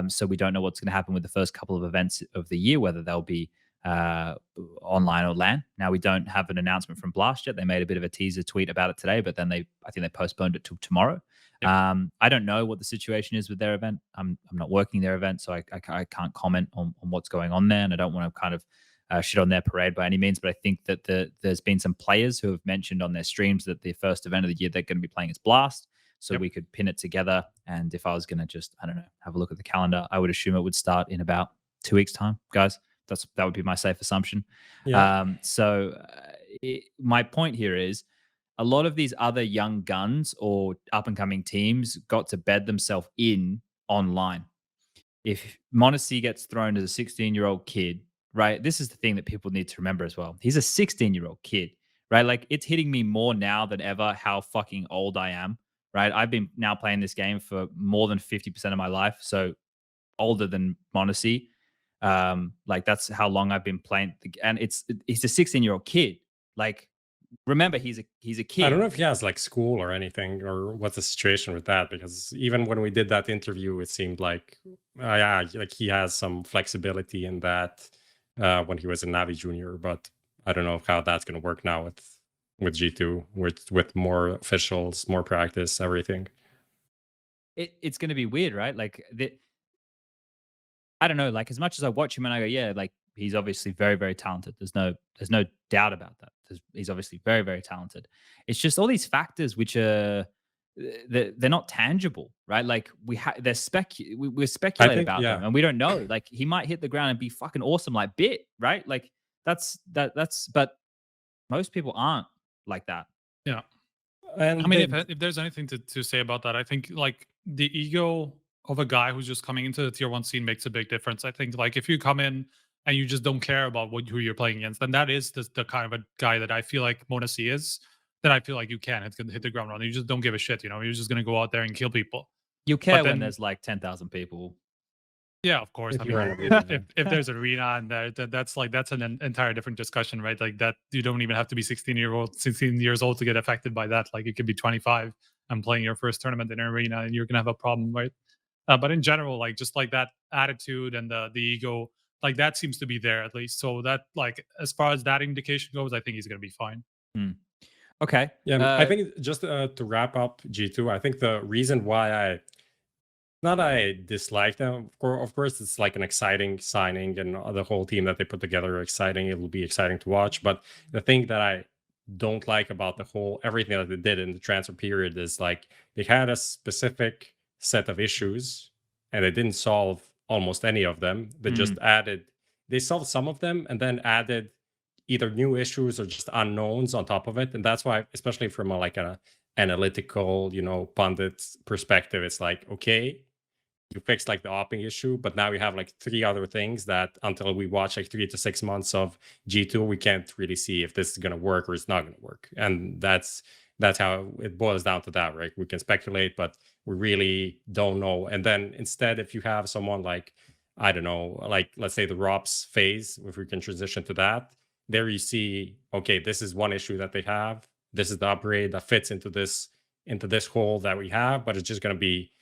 So we don't know what's going to happen with the first couple of events of the year, whether they'll be online or LAN. Now, we don't have an announcement from Blast yet. They made a bit of a teaser tweet about it today, but then I think they postponed it till tomorrow. Yep. I don't know what the situation is with their event. I'm not working their event, so I can't comment on what's going on there, and I don't want to kind of shit on their parade by any means. But I think that there's been some players who have mentioned on their streams that the first event of the year they're going to be playing is Blast. So we could pin it together. And if I was going to just, I don't know, have a look at the calendar, I would assume it would start in about 2 weeks' time, guys. That would be my safe assumption. Yeah. My point here is a lot of these other young guns or up-and-coming teams got to bed themselves in online. If MOUZ gets thrown as a 16-year-old kid, right? This is the thing that people need to remember as well. He's a 16-year-old kid, right? Like, it's hitting me more now than ever how fucking old I am. Right, I've been now playing this game for more than 50% of my life, so older than MOUZ. Like, that's how long I've been playing. And he's a 16-year-old kid. Like, remember, he's a kid. I don't know if he has like school or anything, or what's the situation with that. Because even when we did that interview, it seemed like like he has some flexibility in that when he was a NAVI junior. But I don't know how that's going to work now with G2, with more officials, more practice, everything. It's going to be weird, right? Like, I don't know, like, as much as I watch him and I go, yeah, like, he's obviously very, very talented. There's no doubt about that. He's obviously very, very talented. It's just all these factors which are they're not tangible, right? Like we're speculating about them, and we don't know. Like he might hit the ground and be fucking awesome, like Bit, right? Like that's. But most people aren't like that. Yeah. And I mean, if there's anything to say about that, I think like the ego of a guy who's just coming into the tier 1 scene makes a big difference. I think like if you come in and you just don't care about who you're playing against, then that is the kind of a guy that I feel like oSee is. Then I feel like you can hit the ground running. You just don't give a shit, you know. You're just gonna go out there and kill people. You care when there's like 10,000 people. Yeah, of course. I mean, if there's arena and that's an entire different discussion, right? Like that, you don't even have to be 16 years old to get affected by that. Like you could be 25 and playing your first tournament in an arena, and you're gonna have a problem, right? But in general, like just like that attitude and the ego, like that seems to be there at least. So that, like, as far as that indication goes, I think he's gonna be fine. Okay. Yeah, I think just to wrap up G2, I think the reason why I dislike them, of course, it's like an exciting signing, and the whole team that they put together are exciting. It will be exciting to watch. But the thing that I don't like about everything that they did in the transfer period is like they had a specific set of issues and they didn't solve almost any of them. They just they solved some of them and then added either new issues or just unknowns on top of it. And that's why, especially from an analytical, pundit perspective, it's like, okay, you fixed like the opping issue, but now we have like 3 other things that until we watch like 3 to 6 months of G2, we can't really see if this is going to work or it's not going to work. And that's how it boils down to that, right? We can speculate, but we really don't know. And then instead, if you have someone like, I don't know, like let's say the ropz FaZe, if we can transition to that, there you see, okay, this is one issue that they have. This is the upgrade that fits into this hole that we have, but it's just going to be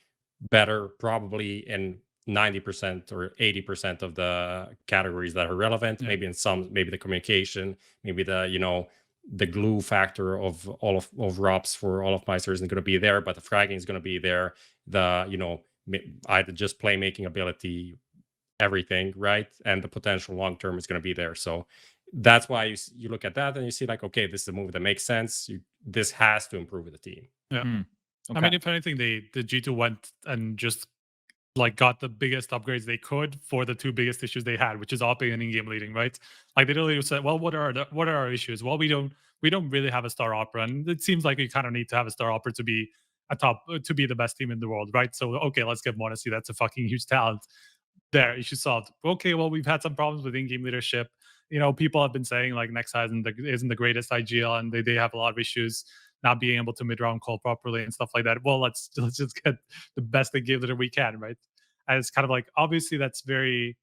better probably in 90% or 80% of the categories that are relevant. Maybe in some, maybe the communication, maybe the glue factor of all of ropz for olofmeister isn't going to be there, but the fragging is going to be there. The either just playmaking ability, everything, right? And the potential long term is going to be there. So that's why you look at that and you see like, okay, this is a move that makes sense. This has to improve with the team. Yeah. Okay. I mean, if anything, the G2 went and just like got the biggest upgrades they could for the 2 biggest issues they had, which is opping and in-game leading, right? Like they literally said, well, what are our issues? Well, we don't really have a star opera, and it seems like we kind of need to have a star opera to be the best team in the world, right? So okay, let's give oSee. That's a fucking huge talent. There, issue solved. Okay, well, we've had some problems with in-game leadership. People have been saying like nexa isn't the greatest IGL, and they have a lot of issues not being able to mid-round call properly and stuff like that. Well, let's just get the best in-game leader we can, right? And it's kind of like, obviously that's very,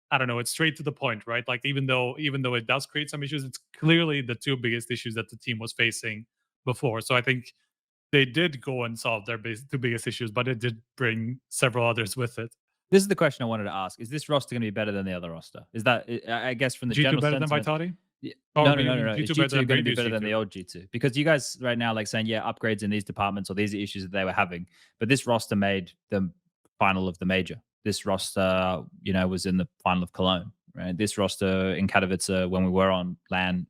I don't know, it's straight to the point, right? Like even though it does create some issues, it's clearly the 2 biggest issues that the team was facing before. So I think they did go and solve their 2 biggest issues, but it did bring several others with it. This is the question I wanted to ask. Is this roster going to be better than the other roster? Is that, I guess, from the G2 general better sentiment, than Vitality? Yeah. No. G2 going to be better than the old G2? Because you guys right now like saying, yeah, upgrades in these departments or these are issues that they were having. But this roster made the final of the major. This roster, was in the final of Cologne, right? This roster in Katowice, when we were on LAN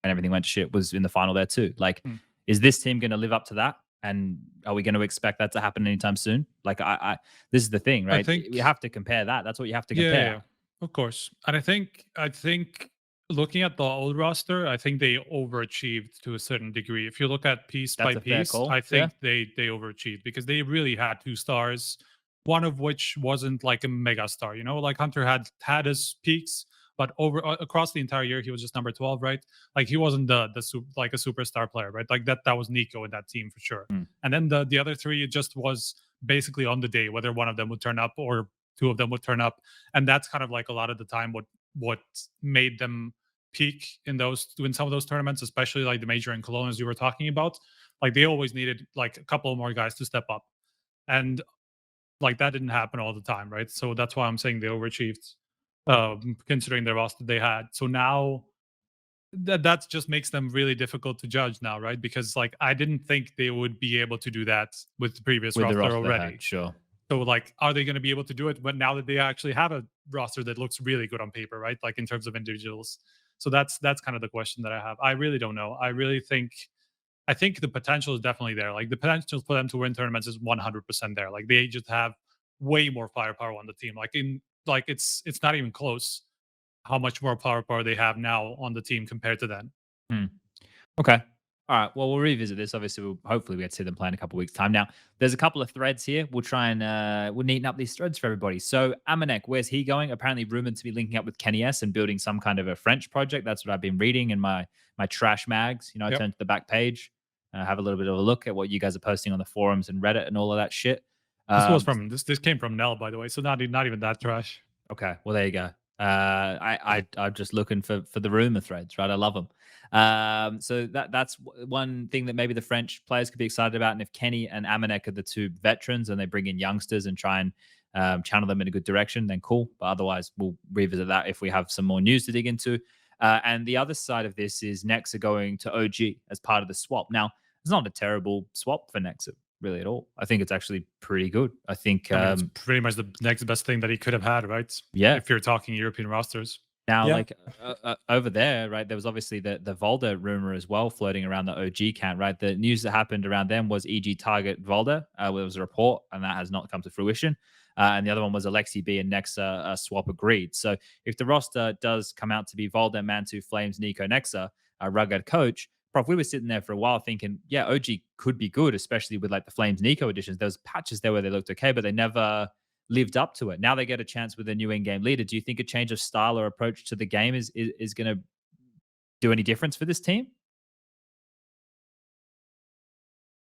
and everything went to shit, was in the final there too. Like, is this team going to live up to that? And are we going to expect that to happen anytime soon? Like, this is the thing, right? I think you have to compare that. That's what you have to compare. Yeah, of course. And I think looking at the old roster, I think they overachieved to a certain degree. If you look at piece by piece, I think they overachieved because they really had 2 stars, one of which wasn't like a mega star. Like Hunter had his peaks, but across the entire year he was just number 12, right? Like he wasn't the like a superstar player, right? Like that was Nico in that team for sure. And then the other 3, it just was basically on the day whether one of them would turn up or 2 of them would turn up, and that's kind of like a lot of the time what made them peak in some of those tournaments, especially like the major in Cologne, as you were talking about. Like they always needed like a couple more guys to step up, and like that didn't happen all the time, right? So that's why I'm saying they overachieved, considering the roster they had. So now that just makes them really difficult to judge now, right? Because like I didn't think they would be able to do that with the previous roster already. Sure. So like, are they going to be able to do it? But now that they actually have a roster that looks really good on paper, right? Like in terms of individuals. So that's kind of the question that I have. I really don't know. I think the potential is definitely there. Like the potential for them to win tournaments is 100% there. Like they just have way more firepower on the team. It's not even close how much more firepower they have now on the team compared to then. Okay. All right. Well, we'll revisit this. Obviously, hopefully we get to see them play in a couple of weeks' time. Now, there's a couple of threads here. We'll try and we'll neaten up these threads for everybody. So, AmaNek, where's he going? Apparently, rumored to be linking up with Kenny S and building some kind of a French project. That's what I've been reading in my trash mags. I turn to the back page, have a little bit of a look at what you guys are posting on the forums and Reddit and all of that shit. This came from Nell, by the way. So not even that trash. Okay. Well, there you go. I'm just looking for the rumor threads, right? I love them. So that's one thing that maybe the French players could be excited about. And if Kenny and AmaNek are the two veterans and they bring in youngsters and try and channel them in a good direction, then cool. But otherwise, we'll revisit that if we have some more news to dig into. And the other side of this is Nexa going to OG as part of the swap. Now, it's not a terrible swap for Nexa really at all. I think it's actually pretty good. I think it's pretty much the next best thing that he could have had, right? Yeah. If you're talking European rosters. Now, like over there, right, there was obviously the Volder rumor as well floating around the OG camp, right? The news that happened around them was EG target Volder. There was a report, and that has not come to fruition. And the other one was Aleksib and Nexa swap agreed. So if the roster does come out to be Volder, Mantu, Flames, Nico, Nexa, Rugged Coach, Prof, we were sitting there for a while thinking, yeah, OG could be good, especially with like the Flames Nico editions. There was patches there where they looked okay, but they never lived up to it. Now they get a chance with a new in-game leader. Do you think a change of style or approach to the game is going to do any difference for this team?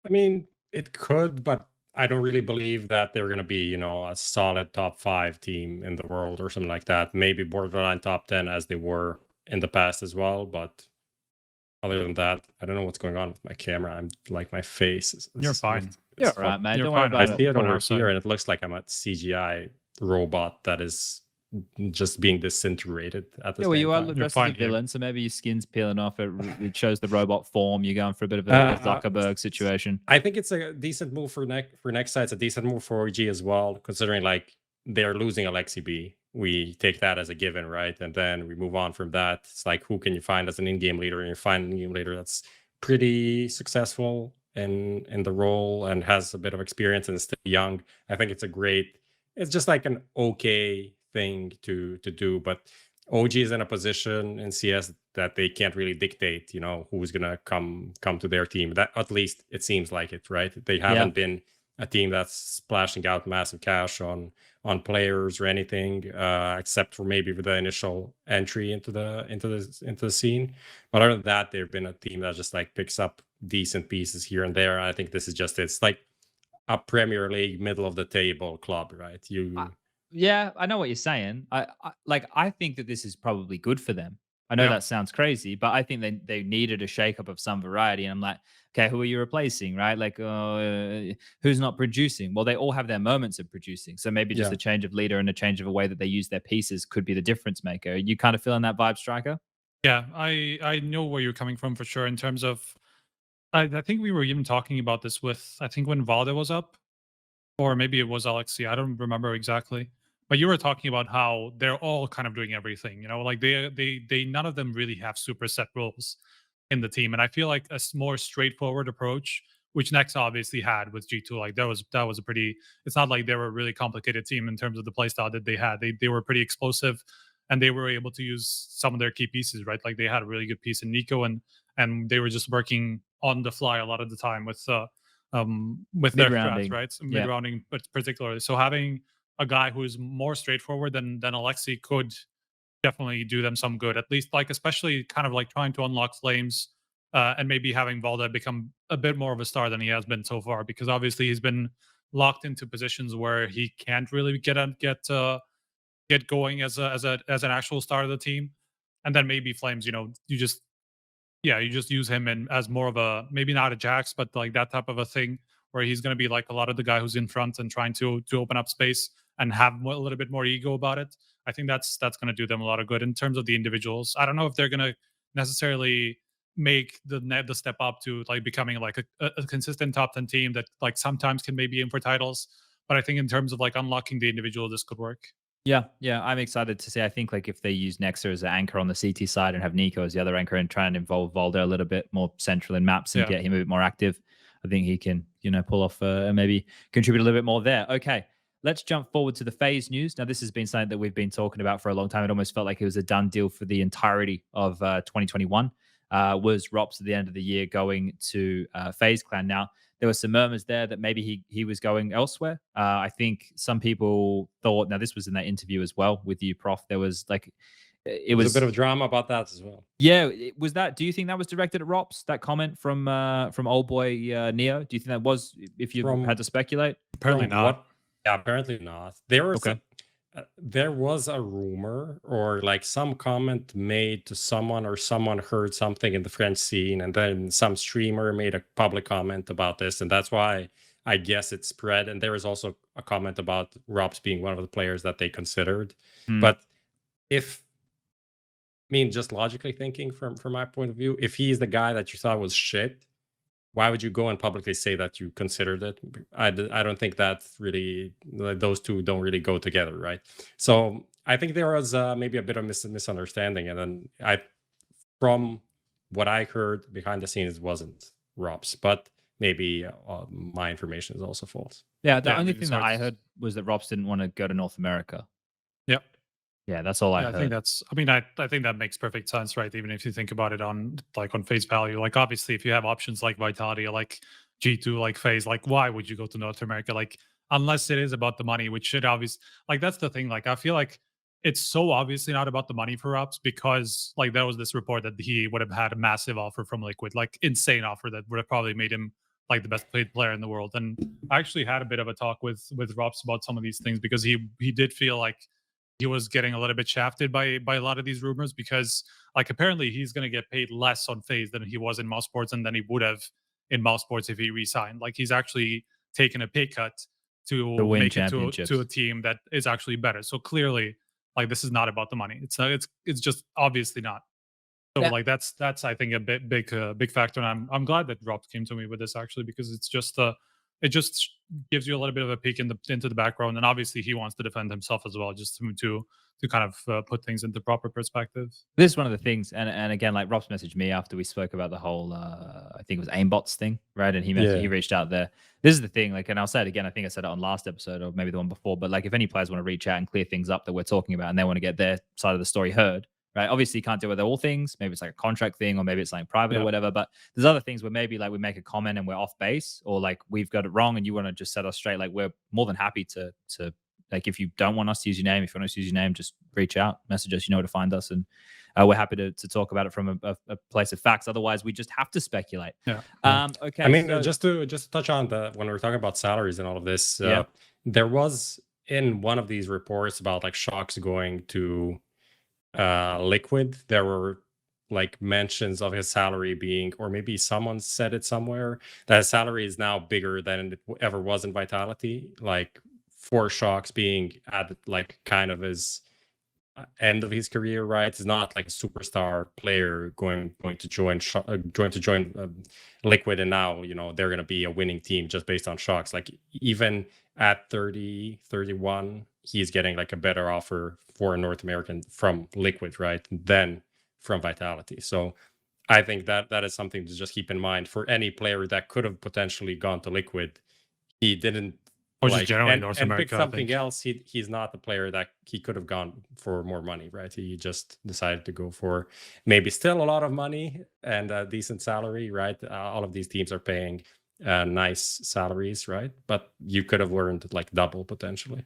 I mean, it could, but I don't really believe that they're going to be, a solid top 5 team in the world or something like that. Maybe borderline top 10 as they were in the past as well, but other than that, I don't know what's going on with my camera. I'm like, my face. You're fine. You're all right, man. Don't worry about it. I see it over here, and it looks like I'm a CGI robot that is just being disintegrated at the same time. You are dressed as a villain, so maybe your skin's peeling off. It shows the robot form. You're going for a bit of a Zuckerberg situation. I think it's a decent move for Nexa. It's a decent move for OG as well, considering like they're losing Aleksib. We take that as a given, right? And then we move on from that. It's like, who can you find as an in-game leader? And you find an in-game leader that's pretty successful in the role and has a bit of experience and is still young. I think it's it's just like an okay thing to do. But OG is in a position in CS that they can't really dictate, who's gonna come to their team. That, at least it seems like it, right? They haven't been a team that's splashing out massive cash on players or anything, except for maybe the initial entry into the scene. But other than that, they've been a team that just like picks up decent pieces here and there. I think this is it's like a Premier League middle of the table club, right? Yeah, I know what you're saying. I think that this is probably good for them. I know that sounds crazy, but I think they needed a shakeup of some variety. And I'm like, okay, who are you replacing, right? Like, who's not producing? Well, they all have their moments of producing. So maybe just a change of leader and a change of a way that they use their pieces could be the difference maker. Are you kind of feeling that vibe, Striker? Yeah, I know where you're coming from for sure in terms of, I think we were even talking about this with, I think when Valde was up, or maybe it was Aleksib. I don't remember exactly. But you were talking about how they're all kind of doing everything, like they none of them really have super set roles in the team. And I feel like a more straightforward approach, which Nexa obviously had with G2, like that was a pretty, it's not like they were a really complicated team in terms of the playstyle that they had. They were pretty explosive and they were able to use some of their key pieces, right? Like they had a really good piece in Nico and they were just working on the fly a lot of the time with their strats, right? Mid-rounding, but particularly. So having a guy who is more straightforward than Aleksib could definitely do them some good, at least, like especially kind of like trying to unlock Flames and maybe having Valde become a bit more of a star than he has been so far, because obviously he's been locked into positions where he can't really get going as an actual star of the team. And then maybe Flames, you just use him as more of a, maybe not a Jax, but like that type of a thing where he's going to be like a lot of the guy who's in front and trying to open up space and have a little bit more ego about it. I think that's going to do them a lot of good in terms of the individuals. I don't know if they're going to necessarily make the step up to like becoming like a consistent top 10 team that like sometimes can maybe aim for titles. But I think in terms of like unlocking the individual, this could work. Yeah, I'm excited to see. I think like if they use Nexa as an anchor on the CT side and have Nico as the other anchor and try and involve Volder a little bit more central in maps and get him a bit more active, I think he can, pull off and maybe contribute a little bit more there. Okay, let's jump forward to the FaZe news. Now, this has been something that we've been talking about for a long time. It almost felt like it was a done deal for the entirety of 2021. Was ropz at the end of the year going to FaZe Clan. Now, there were some murmurs there that maybe he was going elsewhere. I think some people thought, now this was in that interview as well with you, Prof. There was like, it was a bit of drama about that as well. Yeah, was that? Do you think that was directed at ropz? That comment from old boy Neo? Do you think that was? If you had to speculate, apparently not. Yeah, apparently not. There was a rumor or like some comment made to someone, or someone heard something in the French scene, and then some streamer made a public comment about this, and that's why I guess it spread. And there was also a comment about ropz being one of the players that they considered. But just logically thinking from my point of view, if he's the guy that you thought was shit, why would you go and publicly say that you considered it? I don't think that really, those two don't really go together, right? So I think there was maybe a bit of misunderstanding. And then from what I heard behind the scenes, it wasn't ropz, but maybe my information is also false. Yeah, the only thing that I heard was that ropz didn't want to go to North America. Yep. Yeah, that's all I heard. I think that's, I think that makes perfect sense, right? Even if you think about it on face value, like obviously if you have options like Vitality, like G2, like FaZe, like why would you go to North America? Like, unless it is about the money, which should obviously, like that's the thing. Like I feel like it's so obviously not about the money for ropz, because like there was this report that he would have had a massive offer from Liquid, like insane offer that would have probably made him like the best paid player in the world. And I actually had a bit of a talk with ropz about some of these things, because he did feel like he was getting a little bit shafted by a lot of these rumors, because like apparently he's going to get paid less on FaZe than he was in MOUZ Sports, and than he would have in MOUZ Sports if he re-signed. Like he's actually taken a pay cut to make it to a team that is actually better. So clearly, like this is not about the money. It's just obviously not. So like that's I think a big factor, and I'm glad that ropz came to me with this actually, because it's just it just gives you a little bit of a peek into the background, and obviously he wants to defend himself as well, just to kind of put things into proper perspective. This is one of the things, and again, like ropz messaged me after we spoke about the whole, I think it was aimbots thing, right? And he reached out there. This is the thing, like, and I'll say it again. I think I said it on last episode or maybe the one before, but like if any players want to reach out and clear things up that we're talking about, and they want to get their side of the story heard, right? Obviously, you can't deal with all things. Maybe it's like a contract thing, or maybe it's like private or whatever. But there's other things where maybe like we make a comment and we're off base, or like we've got it wrong, and you want to just set us straight. Like we're more than happy to like, if you don't want us to use your name, if you want us to use your name, just reach out, message us. You know where to find us, and we're happy to talk about it from a place of facts. Otherwise, we just have to speculate. Yeah. Okay. I mean, just to touch on when we're talking about salaries and all of this, there was in one of these reports about like shox going to Liquid, there were like mentions of his salary being, or maybe someone said it somewhere, that his salary is now bigger than it ever was in Vitality, like for shox being at like kind of his end of his career, right? It's not like a superstar player going to join Liquid, and now they're going to be a winning team just based on shox. Like even at 30, 31, he's getting like a better offer for a North American from Liquid, right, than from Vitality. So I think that is something to just keep in mind for any player that could have potentially gone to Liquid. He didn't, or just generally North America, pick something else. He's not the player that he could have gone for more money, right? He just decided to go for maybe still a lot of money and a decent salary, right? All of these teams are paying nice salaries, right? But you could have earned like double potentially.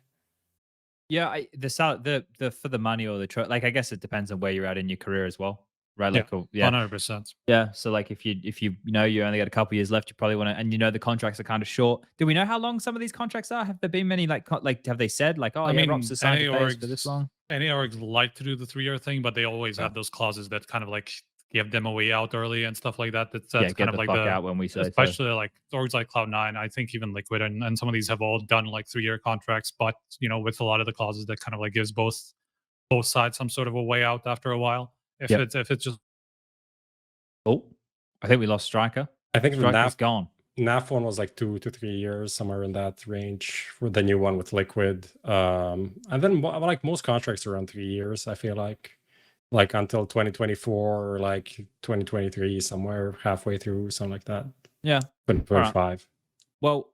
Yeah, the for the money or the like, I guess it depends on where you're at in your career as well, right? Like, 100%. Yeah, so like if you you only got a couple years left, you probably want to, and the contracts are kind of short. Do we know how long some of these contracts are? Have there been many like have they said like, oh, ropz is signed to FaZe for this long? Any orgs like to do the 3-year thing, but they always have those clauses that kind of like give them a way out early and stuff like that. That's kind of like out when we say, especially like orgs like Cloud9. I think even Liquid and some of these have all done like 3-year contracts, but with a lot of the clauses that kind of like gives both sides some sort of a way out after a while. If it's just I think we lost Striker. I think Striker's gone. NAF one was like 2 to 3 years, somewhere in that range for the new one with Liquid. And then like most contracts around 3 years, I feel like until 2024 or like 2023, somewhere halfway through, something like that. Yeah. 2025. Right. Well,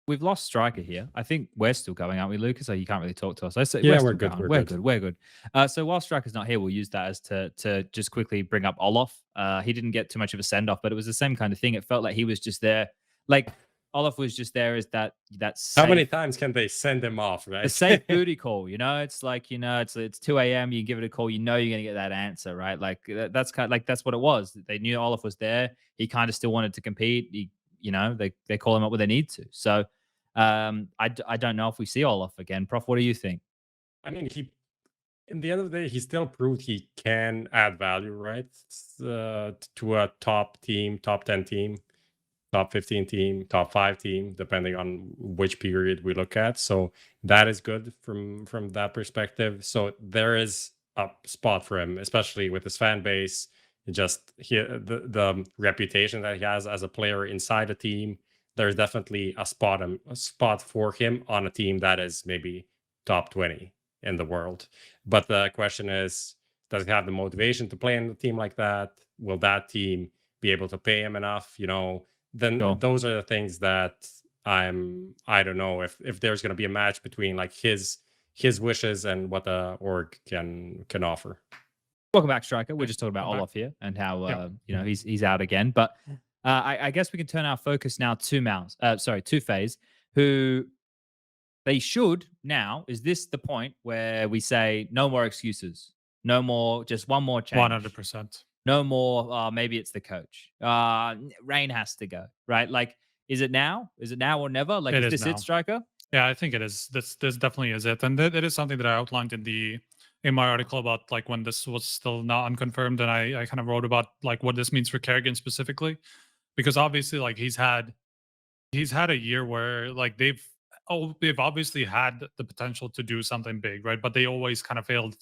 we've lost Striker here. I think we're still going, aren't we, Lucas? So you can't really talk to us. Yeah, we're good. We're good. So while Striker's not here, we'll use that as to just quickly bring up Olof. He didn't get too much of a send off, but it was the same kind of thing. It felt like he was just there. Like Olof was just there as that safe, how many times can they send him off, right? The safe booty call, it's like, it's 2 a.m. You give it a call, you're going to get that answer, right? Like that's kind of like, that's what it was. They knew Olof was there. He kind of still wanted to compete. They call him up when they need to. So I don't know if we see Olof again. Prof, what do you think? I mean, in the end of the day, he still proved he can add value, right? To a top team, top 10 team, top 15 team, top 5 team, depending on which period we look at. So that is good from that perspective. So there is a spot for him, especially with his fan base. Just the reputation that he has as a player inside a team. There's definitely a spot for him on a team that is maybe top 20 in the world. But the question is, does he have the motivation to play in a team like that? Will that team be able to pay him enough? Then those are the things that I don't know if there's going to be a match between like his wishes and what the org can offer. Welcome back, Striker. We're just talking about Olof here and how he's out again. But I guess we can turn our focus now to to FaZe, who they should now. Is this the point where we say no more excuses, no more, just one more change, 100%, no more? Maybe it's the coach. Rain has to go, right? Like, is it now? Is it now or never? Like, is this it, Striker? Yeah, I think it is. This definitely is it, and it is something that I outlined in my article about like when this was still not unconfirmed, and I kind of wrote about like what this means for Kerrigan specifically, because obviously like he's had a year where like they've obviously had the potential to do something big, right? But they always kind of failed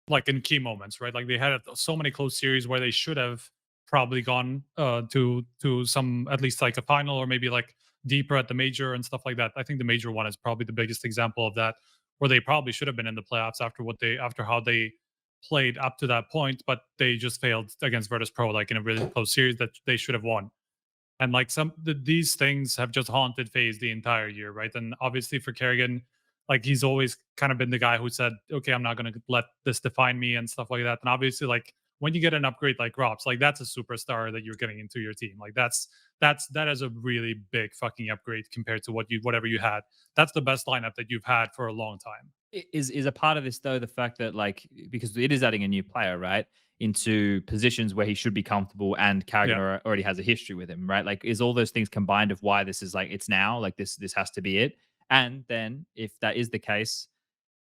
like in key moments, right? Like they had so many close series where they should have probably gone to some, at least like a final or maybe like deeper at the major and stuff like that. I think the major one is probably the biggest example of that, where they probably should have been in the playoffs after how they played up to that point, but they just failed against Virtus Pro, like in a really close series that they should have won. And like these things have just haunted FaZe the entire year, right? And obviously for Kerrigan, like he's always kind of been the guy who said, okay, I'm not going to let this define me and stuff like that. And obviously like when you get an upgrade like ropz, like that's a superstar that you're getting into your team. Like that is a really big fucking upgrade compared to whatever you had. That's the best lineup that you've had for a long time. Is a part of this though the fact that like, because it is adding a new player, right, into positions where he should be comfortable, and Kerrigan already has a history with him, right? Like, is all those things combined of why this is like, it's now like this has to be it? And then if that is the case,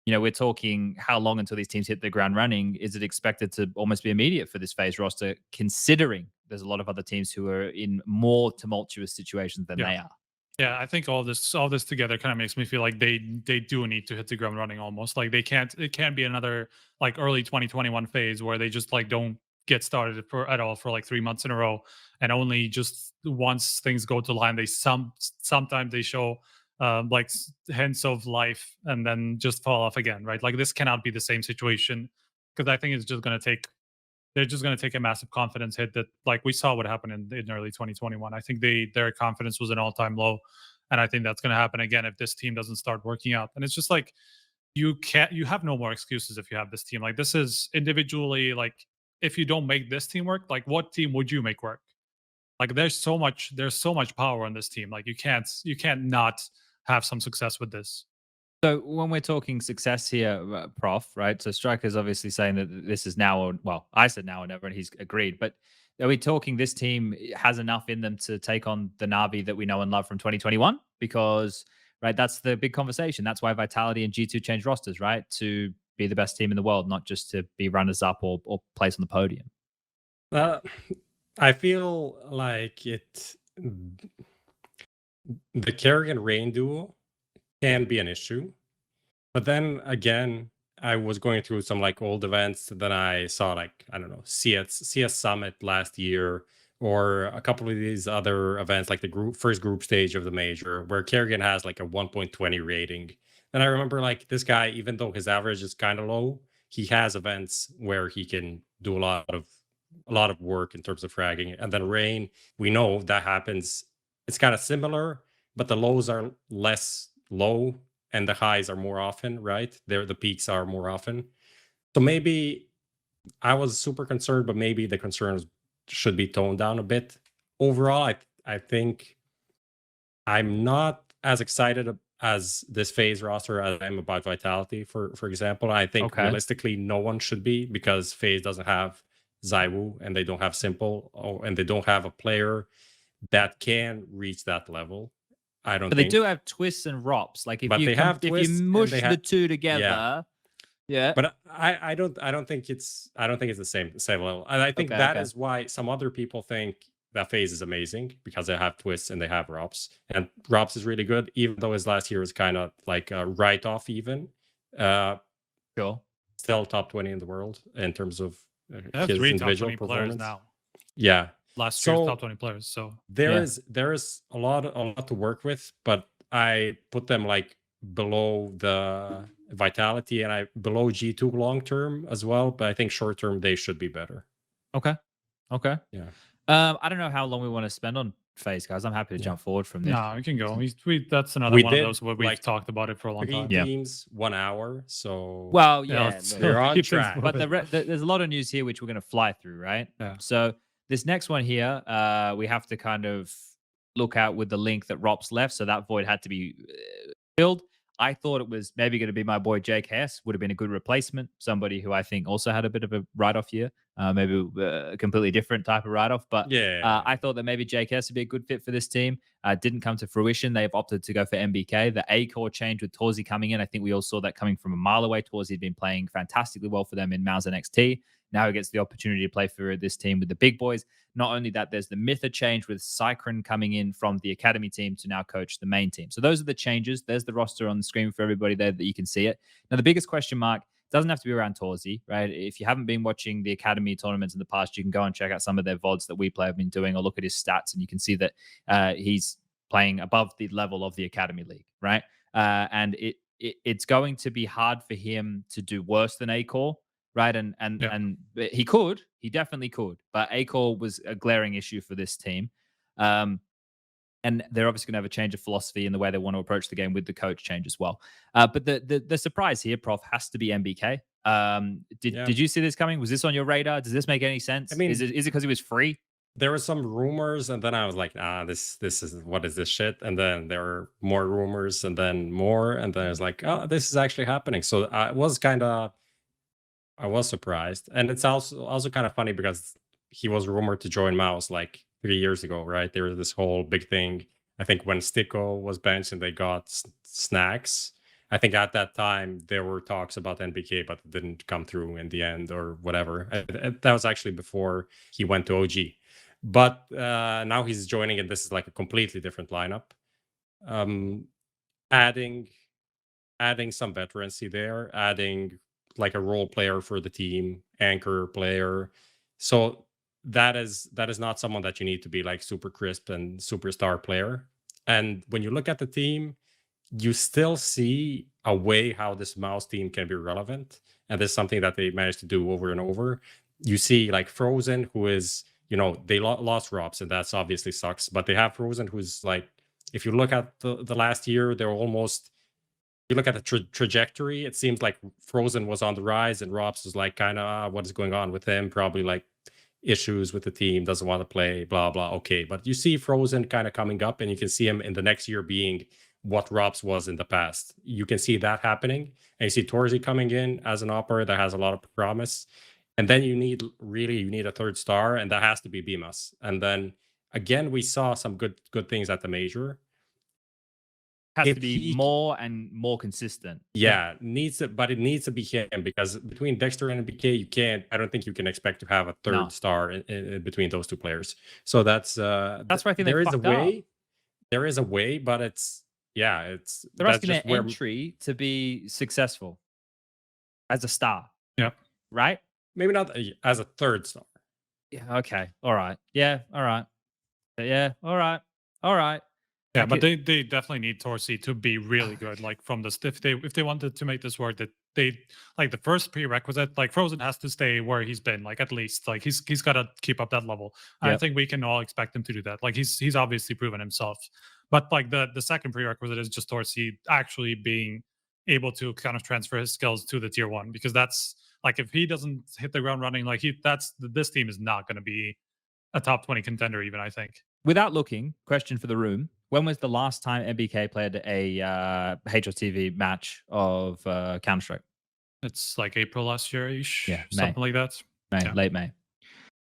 we're talking how long until these teams hit the ground running? Is it expected to almost be immediate for this FaZe roster, considering there's a lot of other teams who are in more tumultuous situations than they are? Yeah, I think all this together kind of makes me feel like they do need to hit the ground running almost. Like it can't be another like early 2021 FaZe where they just like don't get started at all for like 3 months in a row, and only just once things go to line, they sometimes they show like hints of life and then just fall off again, right? Like this cannot be the same situation, because I think it's just going to take, they're just going to take a massive confidence hit that like we saw what happened in early 2021. I think their confidence was an all-time low, and I think that's going to happen again if this team doesn't start working out. And it's just like you have no more excuses if you have this team. Like this is individually, like if you don't make this team work, like what team would you make work? Like there's so much power on this team. Like you can't not have some success with this. So when we're talking success here, Prof, right? So Striker's obviously saying that this is now or, well, I said now or never, and he's agreed. But are we talking this team has enough in them to take on the NAVI that we know and love from 2021? Because, right, that's the big conversation. That's why Vitality and G2 changed rosters, right? To be the best team in the world, not just to be runners-up or place on the podium. I feel like the Kerrigan Rain duo can be an issue. But then again, I was going through some like old events. Then I saw like, I don't know, CS Summit last year or a couple of these other events like the first group stage of the major where Kerrigan has like a 1.20 rating. And I remember like this guy, even though his average is kind of low, he has events where he can do a lot of work in terms of fragging. And then Rain, we know that happens. It's kind of similar, but the lows are less low and the highs are more often, right? The peaks are more often. So maybe I was super concerned, but maybe the concerns should be toned down a bit. Overall, I think I'm not as excited as this FaZe roster as I am about Vitality, for example. I think realistically, no one should be, because FaZe doesn't have Zywoo and they don't have Simple, and they don't have a player that can reach that level. I don't. But think. They do have Twists and ropz. Like if you if you mush the two together. Yeah. But I don't think it's the same level. And I think that is why some other people think that FaZe is amazing, because they have Twists and they have ropz. And ropz is really good, even though his last year was kind of like a write-off even. Sure. Still top 20 in the world in terms of his individual top 20 performance. Now. Yeah. Last year's top 20 players. So there is a lot to work with, but I put them like below the Vitality and below G2 long term as well. But I think short term they should be better. Okay. Yeah. I don't know how long we want to spend on FaZe, guys. I'm happy to jump forward from this. No, we can go. That's another one of those where we've talked about it for a long time. 3 teams, 1 hour. So well, they're on track. But there's a lot of news here which we're going to fly through, right? Yeah. So this next one here, we have to kind of look out with the link that ropz left. So that void had to be filled. I thought it was maybe going to be my boy Jake Hess, would have been a good replacement. Somebody who I think also had a bit of a write-off year, maybe a completely different type of write-off. But I thought that maybe Jake Hess would be a good fit for this team. Didn't come to fruition. They've opted to go for MBK. The A core change with torzsi coming in, I think we all saw that coming from a mile away. torzsi had been playing fantastically well for them in MOUZ and XT. Now he gets the opportunity to play for this team with the big boys. Not only that, there's the Mytha change with Sycrone coming in from the academy team to now coach the main team. So those are the changes. There's the roster on the screen for everybody there that you can see it. Now, the biggest question mark doesn't have to be around torzsi, right? If you haven't been watching the academy tournaments in the past, you can go and check out some of their VODs that we play have been doing, or look at his stats, and you can see that he's playing above the level of the academy league, right? And it's going to be hard for him to do worse than A-Core. Right. And he definitely could. But A-Core was a glaring issue for this team. And they're obviously going to have a change of philosophy in the way they want to approach the game with the coach change as well. But the surprise here, Prof, has to be MBK. Did you see this coming? Was this on your radar? Does this make any sense? I mean, is it because he was free? There were some rumors, and then I was like, this is, what is this shit? And then there were more rumors, and then more, and then I was like, oh, this is actually happening. So I was surprised. And it's also kind of funny because he was rumored to join MOUZ like 3 years ago, right? There was this whole big thing. I think when Sticko was benched and they got snacks, I think at that time there were talks about NBK, but it didn't come through in the end or whatever. That was actually before he went to OG. But now he's joining, and this is like a completely different lineup. Adding some veterancy there, adding like a role player for the team, anchor player. So that is not someone that you need to be like super crisp and superstar player. And when you look at the team, you still see a way how this MOUZ team can be relevant. And this is something that they managed to do over and over. You see like Frozen, who is, they lost ropz, and that's obviously sucks. But they have Frozen, who's like, if you look at the last year, they're almost, you look at the trajectory, it seems like Frozen was on the rise and ropz was like kind of what is going on with him, probably like issues with the team, doesn't want to play, blah, blah. Okay, but you see Frozen kind of coming up, and you can see him in the next year being what ropz was in the past. You can see that happening. And you see torzsi coming in as an AWPer that has a lot of promise. And then you need a third star, and that has to be bmuz. And then again, we saw some good things at the major. Has to be more and more consistent. Yeah, it needs to be him, because between Dexter and BK, I don't think you can expect to have a third star in between those two players. So that's why I think there is a way. There is a way, but they're asking their entry to be successful as a star. Yeah. Right? Maybe not as a third star. Yeah. Okay. All right. Yeah. All right. Yeah. All right. All right. Yeah, but they definitely need torzsi to be really good. Like from the if they wanted to make this work, that they like the first prerequisite, like Frozen has to stay where he's been, like at least like he's got to keep up that level. I think we can all expect him to do that. Like he's obviously proven himself, but like the second prerequisite is just torzsi actually being able to kind of transfer his skills to the tier 1, because that's like if he doesn't hit the ground running, like this team is not going to be a top 20 contender even, I think. Without looking, question for the room. When was the last time MBK played a HLTV match of Counter-Strike? It's like April last year-ish. Yeah, something like that. Late May.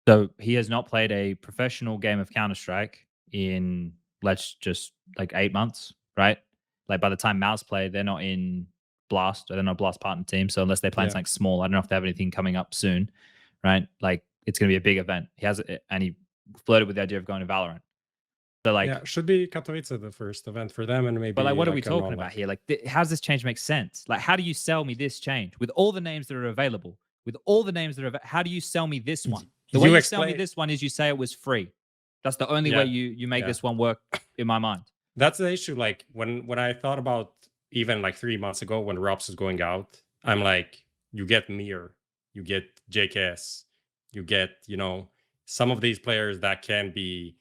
So he has not played a professional game of Counter-Strike in, let's just, like 8 months, right? Like by the time MOUZ play, they're not in Blast, or they're not Blast partner team. So unless they play something small, I don't know if they have anything coming up soon, right? Like it's going to be a big event. He has it, and he flirted with the idea of going to Valorant. So like, yeah, should be Katowice the first event for them, and maybe. But like, what are we talking about here? Like, how does this change make sense? Like, how do you sell me this change with all the names that are available? With all the names that are, how do you sell me this one? The way you sell me this one is you say it was free. That's the only way you make this one work in my mind. That's the issue. Like when I thought about even like 3 months ago when ropz was going out, I'm like, you get Mir, you get JKS, you get, you know, some of these players that can be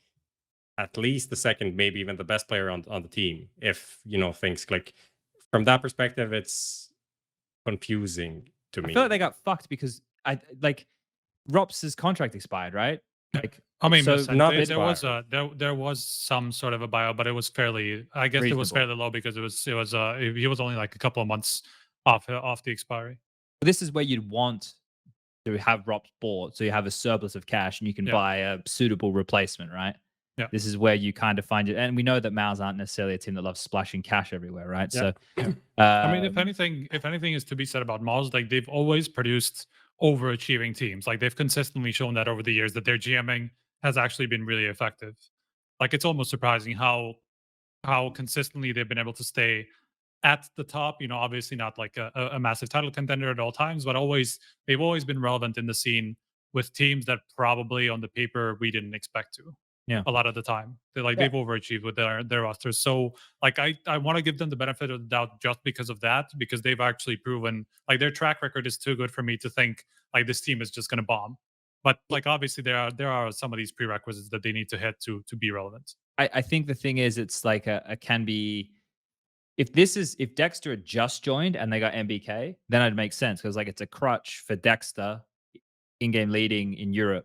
at least the second, maybe even the best player on the team, if, you know, things click. From that perspective, it's confusing to me. I feel like they got fucked because ropz's contract expired, right? Like, I mean, so there was some sort of a buyout, but it was fairly, I guess reasonable. It was fairly low because he was only like a couple of months off the expiry. This is where you'd want to have ropz bought, so you have a surplus of cash and you can buy a suitable replacement, right? Yeah. This is where you kind of find it, and we know that MOUZ aren't necessarily a team that loves splashing cash everywhere, right? Yeah. So, I mean, if anything is to be said about MOUZ, like they've always produced overachieving teams. Like they've consistently shown that over the years that their GMing has actually been really effective. Like it's almost surprising how consistently they've been able to stay at the top. You know, obviously not like a massive title contender at all times, but they've always been relevant in the scene with teams that probably on the paper we didn't expect to. Yeah, a lot of the time they've overachieved with their rosters. So like I want to give them the benefit of the doubt just because of that, because they've actually proven like their track record is too good for me to think like this team is just going to bomb. But like obviously there are some of these prerequisites that they need to hit to be relevant. I think the thing is, it's like a can be, if Dexter had just joined and they got MBK, then it'd make sense, because like it's a crutch for Dexter in-game leading in Europe.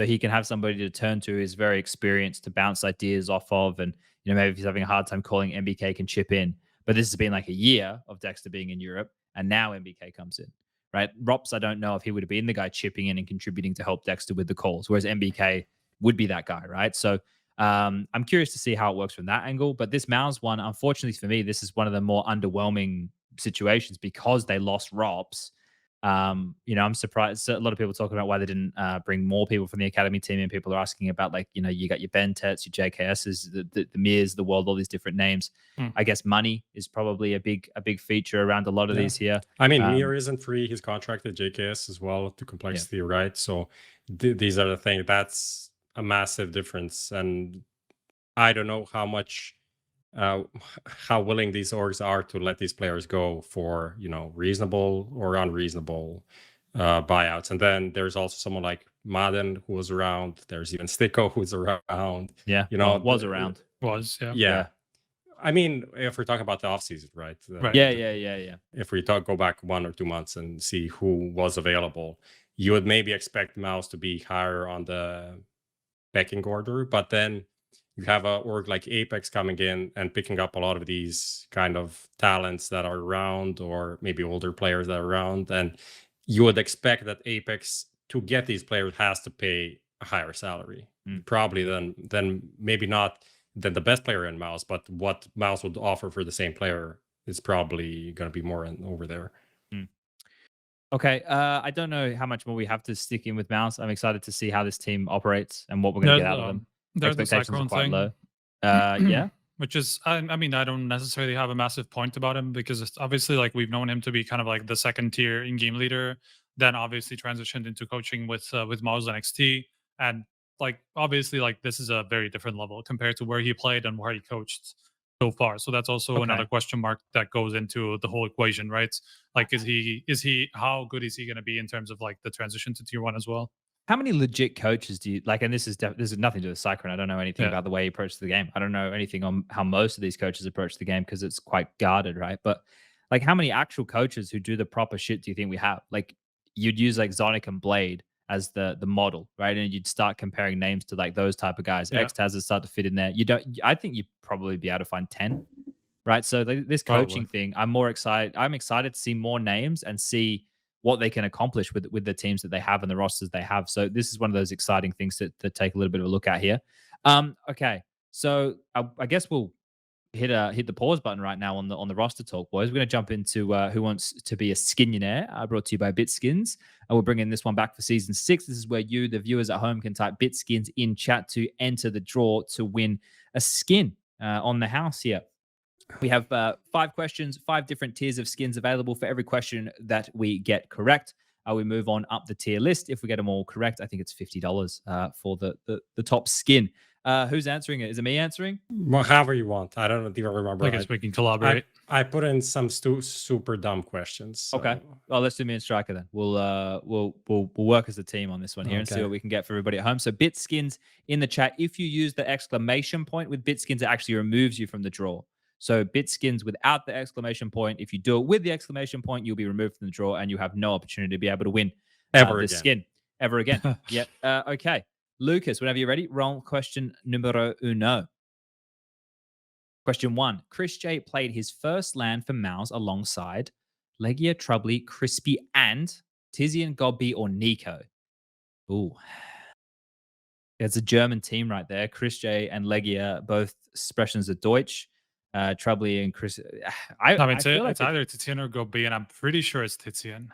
So he can have somebody to turn to who's very experienced to bounce ideas off of. And, you know, maybe if he's having a hard time calling, MBK can chip in. But this has been like a year of Dexter being in Europe, and now MBK comes in, right? ropz, I don't know if he would have been the guy chipping in and contributing to help Dexter with the calls, whereas MBK would be that guy, right? So I'm curious to see how it works from that angle. But this MOUZ one, unfortunately for me, this is one of the more underwhelming situations because they lost ropz. You know, I'm surprised. A lot of people talking about why they didn't bring more people from the academy team, and people are asking about, like, you know, you got your Bentets, your JKSs, the Mirs, the world, all these different names. I guess money is probably a big feature around a lot of these here. I mean, Mir isn't free. He's contracted JKS as well to complexity, right? So these are the things. That's a massive difference, and I don't know how much. How willing these orgs are to let these players go for, you know, reasonable or unreasonable buyouts. And then there's also someone like Madden who was around. There's even Sticko who's around. Yeah, you know, was around. Yeah. I mean, if we're talking about the offseason, right? Yeah. If we go back 1 or 2 months and see who was available, you would maybe expect MOUZ to be higher on the pecking order, but then you have a org like Apeks coming in and picking up a lot of these kind of talents that are around, or maybe older players that are around. And you would expect that Apeks, to get these players, has to pay a higher salary. Probably than maybe not than the best player in MOUZ, but what MOUZ would offer for the same player is probably going to be more over there. Okay, I don't know how much more we have to stick in with MOUZ. I'm excited to see how this team operates and what we're going to get out of them. There's the Sycrone thing. Low. Yeah. Which is, I mean, I don't necessarily have a massive point about him, because it's obviously like we've known him to be kind of like the second tier in-game leader, then obviously transitioned into coaching with MOUZ and XT. And like obviously, like this is a very different level compared to where he played and where he coached so far. So that's also another question mark that goes into the whole equation, right? Like, is he how good is he going to be in terms of like the transition to tier 1 as well? How many legit coaches do you like? And this is nothing to do with Sycrone. I don't know anything about the way he approached the game. I don't know anything on how most of these coaches approach the game because it's quite guarded, right? But like, how many actual coaches who do the proper shit do you think we have? Like, you'd use like Zonic and Blade as the model, right? And you'd start comparing names to like those type of guys. XTAZ start to fit in there. You don't. I think you'd probably be able to find 10, right? So this coaching thing, I'm more excited. I'm excited to see more names and see what they can accomplish with the teams that they have and the rosters they have. So this is one of those exciting things to take a little bit of a look at here. Okay, so I guess we'll hit the pause button right now on the roster talk, boys. We're going to jump into who wants to be a Skinionaire, brought to you by Bitskins. And we're bringing this one back for season 6. This is where you, the viewers at home, can type Bitskins in chat to enter the draw to win a skin on the house here. We have 5 questions, 5 different tiers of skins available. For every question that we get correct, we move on up the tier list. If we get them all correct, I think it's $50 for the top skin. Who's answering it? Is it me answering? Well, however you want. I don't even remember. I guess we can collaborate. I put in some super dumb questions. So. Okay. Well, let's do me and Striker then. We'll work as a team on this one here and see what we can get for everybody at home. So Bitskins in the chat. If you use the exclamation point with Bitskins, it actually removes you from the draw. So Bitskins without the exclamation point. If you do it with the exclamation point, you'll be removed from the draw and you have no opportunity to be able to win the skin ever again. Yep. Okay. Lucas, whenever you're ready, roll question numero uno. Question 1. Chris J played his first LAN for MOUZ alongside Legia, Trubly, Crispy, and Tizian, Gobby, or Nico. Ooh. It's a German team right there. Chris J and Legia, both expressions of Deutsch. Trubly and Chris. I mean, it's either Tizian or Gobby, and I'm pretty sure it's Tizian.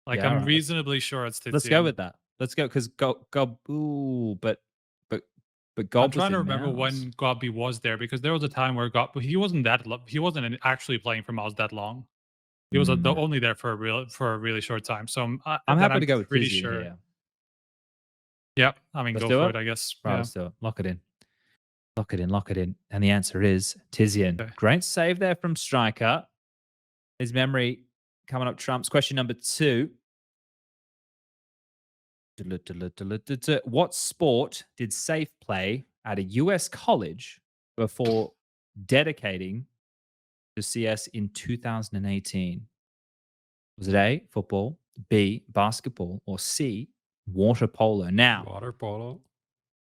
Like, yeah, I'm reasonably sure it's Tizian. Let's go with that. Let's go, because Gob. Ooh, but Gob. I'm trying to remember when Gobby was there, because there was a time where he wasn't actually playing for MOUZ that long. He was only there for a really short time. So I'm happy to go with pretty Tizian sure. Here. Yeah, I mean, go for it, I guess. Right, yeah. Let's do it. Lock it in. Lock it in, lock it in. And the answer is Tizian. Okay. Great save there from Striker. His memory coming up trumps. Question number 2. What sport did Safe play at a US college before dedicating to CS in 2018? Was it A, football, B, basketball, or C, water polo? Now, water polo.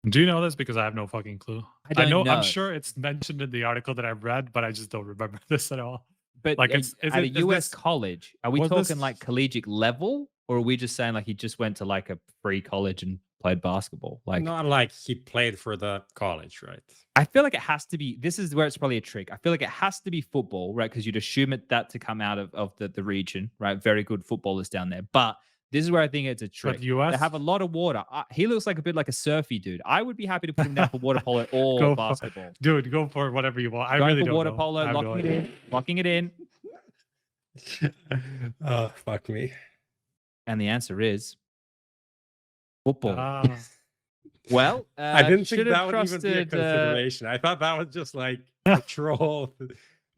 Do you know this? Because I have no fucking clue. I know. I'm sure it's mentioned in the article that I've read, but I just don't remember this at all. But like, at a US college, are we talking like collegiate level, or are we just saying like he just went to like a free college and played basketball? Like, not like he played for the college, right? I feel like it has to be. This is where it's probably a trick. I feel like it has to be football, right? Because you'd assume that to come out of the region, right? Very good footballers down there, but this is where I think it's a trick. They have a lot of water. He looks like a bit like a surfy dude. I would be happy to put him down for water polo or basketball. Dude, go for whatever you want. I Going really for don't water know. polo, locking it in. Oh, fuck me. And the answer is football. Well, I didn't think that would even be a consideration. I thought that was just like a troll.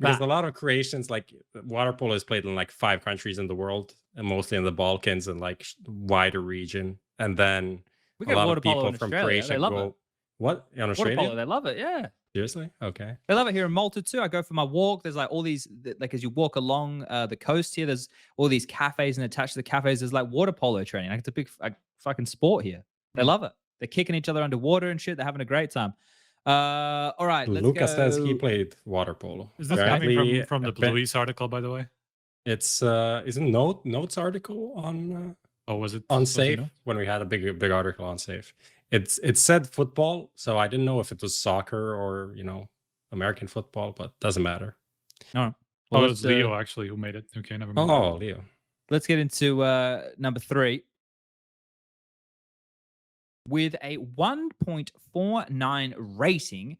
Because a lot of creations, like water polo is played in like 5 countries in the world, and mostly in the Balkans and like wider region. And then a lot of people from Croatia go. What? In Australia? Water polo, they love it, yeah. Seriously? Okay. They love it here in Malta too. I go for my walk. There's like all these, like as you walk along the coast here, there's all these cafes, and attached to the cafes, there's like water polo training. Like it's a big fucking sport here. They love it. They're kicking each other underwater and shit. They're having a great time. All right, Lucas says he played water polo. Is this coming from the Luis article, by the way? It's isn't Notes article on was it on Safe when we had a big article on Safe. It said football, so I didn't know if it was soccer or American football, but doesn't matter. No, well, it was Leo actually who made it. Okay, never mind. Oh, Leo. Let's get into number 3. With a 1.49 rating,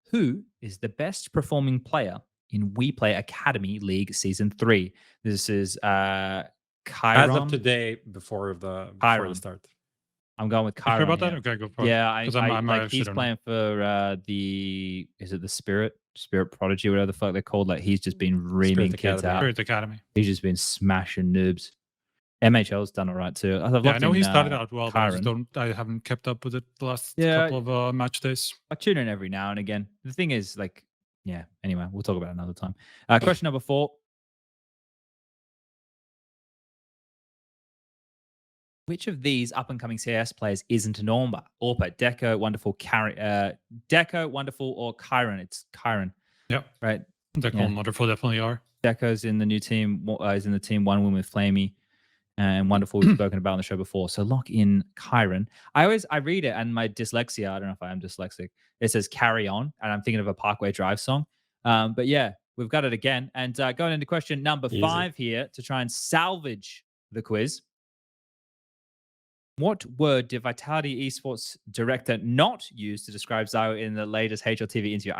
who is the best performing player in We Play Academy League Season 3? This is Chiron. As of today, before the start. I'm going with You Chiron sure about that? here. Okay, go for it. Yeah, I'm like actually he's don't know. playing for the Spirit Prodigy, whatever the fuck they're called. Like he's just been reaming kids out. Spirit Academy. He's just been smashing noobs. MHL's done all right too. I know he started out well, but Chiron. I haven't kept up with it the last Yeah. couple of match days. I tune in every now and again. The thing is, like, yeah. Anyway, we'll talk about it another time. Question number 4. Which of these up-and-coming CS players isn't a Norma? AWPer, Deco, Wonderful, Deco, Wonderful, or Chiron? It's Chiron. Yep. Right. Deco and Wonderful definitely are. Deco's in the new team. Is in the team 1 win with Flamey. And Wonderful we've spoken about on the show before. So lock in Chiron. I read it and my dyslexia, I don't know if I am dyslexic. It says carry on. And I'm thinking of a Parkway Drive song. But yeah, we've got it again. And going into question number 5 here to try and salvage the quiz. What word did Vitality Esports director not use to describe Zyro in the latest HLTV interview?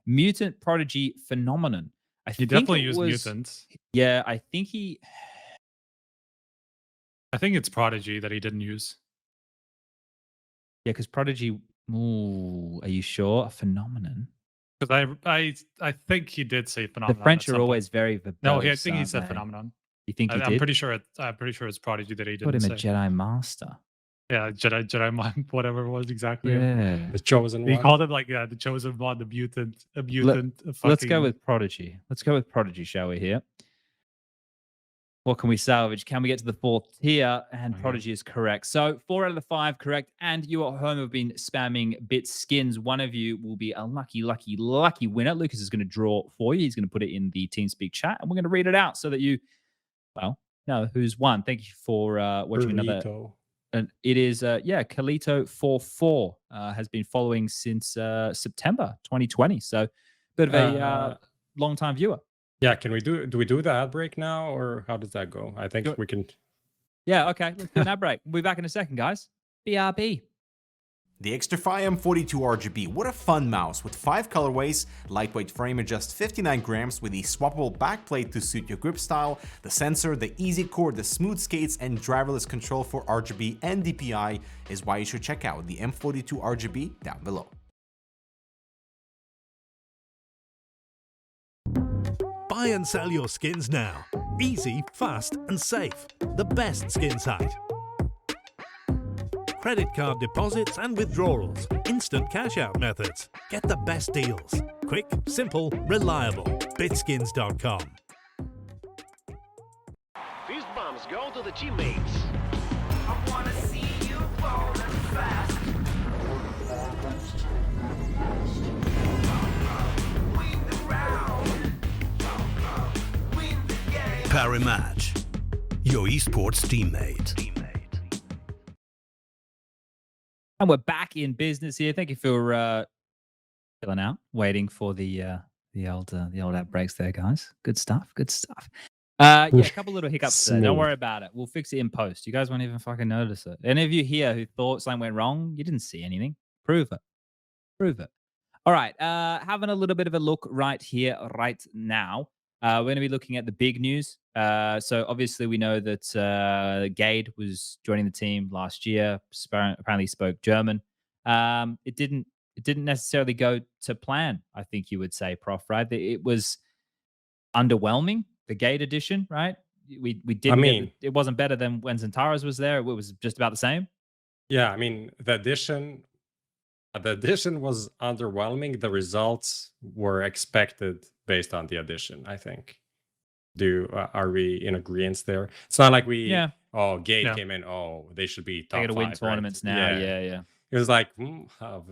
Mutant prodigy phenomenon. He definitely used mutants. Yeah, I think it's prodigy that he didn't use. Yeah, because prodigy. Ooh, are you sure? A phenomenon? Because I think he did say phenomenon. The French are always very verbose. No, I think he said phenomenon. You think he did? I'm pretty sure it's prodigy that he didn't Put him say. a Jedi Master. Yeah, Jedi mind, whatever it was exactly. Yeah, the chosen one. He called him like the chosen one, the mutant, a mutant. Let's go with prodigy. Let's go with prodigy, shall we? Here. What can we salvage? Can we get to the 4th tier? And prodigy is correct. So 4 out of the 5 correct. And you at home have been spamming Bitskins. One of you will be a lucky winner. Lucas is going to draw for you. He's going to put it in the TeamSpeak chat, and we're going to read it out so that you, well, know who's won. Thank you for watching another. And it is, Kalito44 has been following since September 2020. So bit of a long-time viewer. Yeah, can we do we do the ad break now, or how does that go? I think we can. Yeah, okay. Let's do an ad break. We'll be back in a second, guys. BRB. The Xtrfy M42 RGB, what a fun mouse with 5 colorways, lightweight frame at just 59 grams with the swappable backplate to suit your grip style, the sensor, the easy core, the smooth skates, and driverless control for RGB and DPI is why you should check out the M42 RGB down below. Buy and sell your skins now. Easy, fast, and safe. The best skin site. Credit card deposits and withdrawals, instant cash out methods. Get the best deals. Quick, simple, reliable. Bitskins.com. Fist bumps go to the teammates. I wanna see you fall fast. Win the round. Win the game. Parimatch, your esports teammate. And we're back in business here. Thank you for filling out, waiting for the old outbreaks there, guys. Good stuff. Good stuff. Yeah, a couple little hiccups there. Don't worry about it. We'll fix it in post. You guys won't even fucking notice it. Any of you here who thought something went wrong, you didn't see anything. Prove it. Prove it. All right. Having a little bit of a look right here, right now. We're going to be looking at the big news. So obviously we know that Gade was joining the team last year. Apparently spoke German. It didn't necessarily go to plan, I think you would say, Prof, right? It was underwhelming, the Gade edition, right? We did. I mean, it wasn't better than when Zentaras was there. It was just about the same. Yeah, I mean, the addition was underwhelming. The results were expected based on the addition, I think. Are we in agreement there? It's not like Gade came in, they should be top 5. They gotta win tournaments now. Yeah. It was like,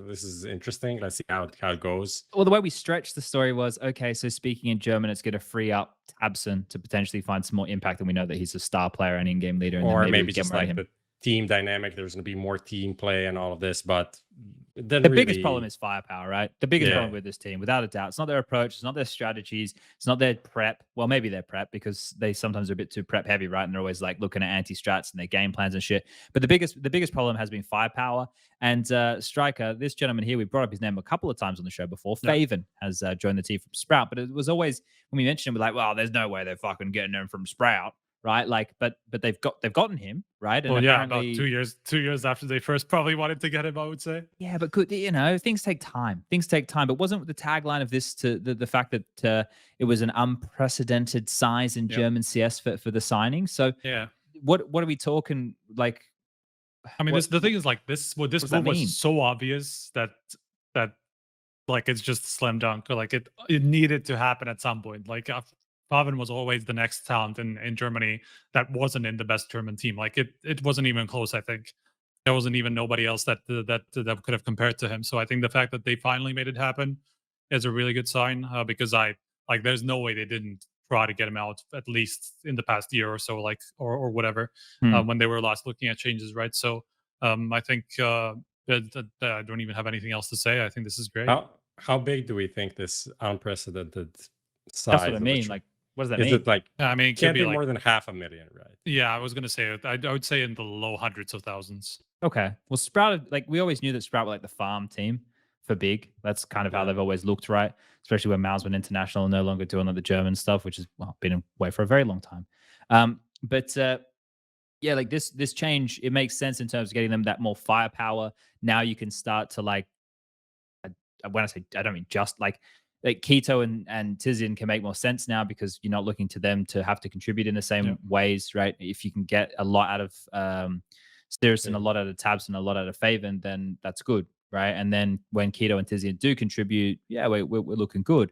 this is interesting. Let's see how it goes. Well, the way we stretched the story was, okay, so speaking in German, it's going to free up Tabson to potentially find some more impact, and we know that he's a star player and in-game leader. And or maybe just like the team dynamic, there's going to be more team play and all of this, but the biggest problem is firepower, right? The biggest problem with this team, without a doubt. It's not their approach, it's not their strategies, it's not their prep. Well, maybe their prep, because they sometimes are a bit too prep heavy, right? And they're always like looking at anti-strats and their game plans and shit. But the biggest problem has been firepower. And Striker, this gentleman here, we brought up his name a couple of times on the show before. faveN has joined the team from Sprout, but it was always, when we mentioned him, we're like, well, there's no way they're fucking getting him from Sprout, right? Like, but they've gotten him, right? And Well, yeah, apparently, about 2 years after they first probably wanted to get him, I would say. yeah, but could things take time. Things take time. But wasn't the tagline of this to the fact that it was an unprecedented size in German CS for the signing? So Yeah. what are we talking like? I mean, the thing is like this move was so obvious that like it's just slam dunk. Like it needed to happen at some point. Like faveN was always the next talent in Germany that wasn't in the best German team. Like it wasn't even close. I think there wasn't even nobody else that could have compared to him. So I think the fact that they finally made it happen is a really good sign, because there's no way they didn't try to get him out at least in the past year or so, like or whatever, when they were last looking at changes, right? So I think I don't even have anything else to say. I think this is great. How big do we think this unprecedented size? That's what I mean. Like, what does that mean? Is it like? I mean, it can't could be more like, than 500,000, right? Yeah, I was gonna say I would say in the low hundreds of thousands. Okay. Well, Sprout, like we always knew that Sprout were like the farm team for big. That's kind of how they've always looked, right? Especially when MOUZ went international, no longer doing like the German stuff, which has been away for a very long time. But yeah, like this change, it makes sense in terms of getting them that more firepower. Now you can start to like, when I say, I don't mean just like Keto and Tizian can make more sense now because you're not looking to them to have to contribute in the same ways, right? If you can get a lot out of Styrus and a lot out of Tabs and a lot out of faveN, then that's good, right? And then when Keto and Tizian do contribute, yeah, we're looking good.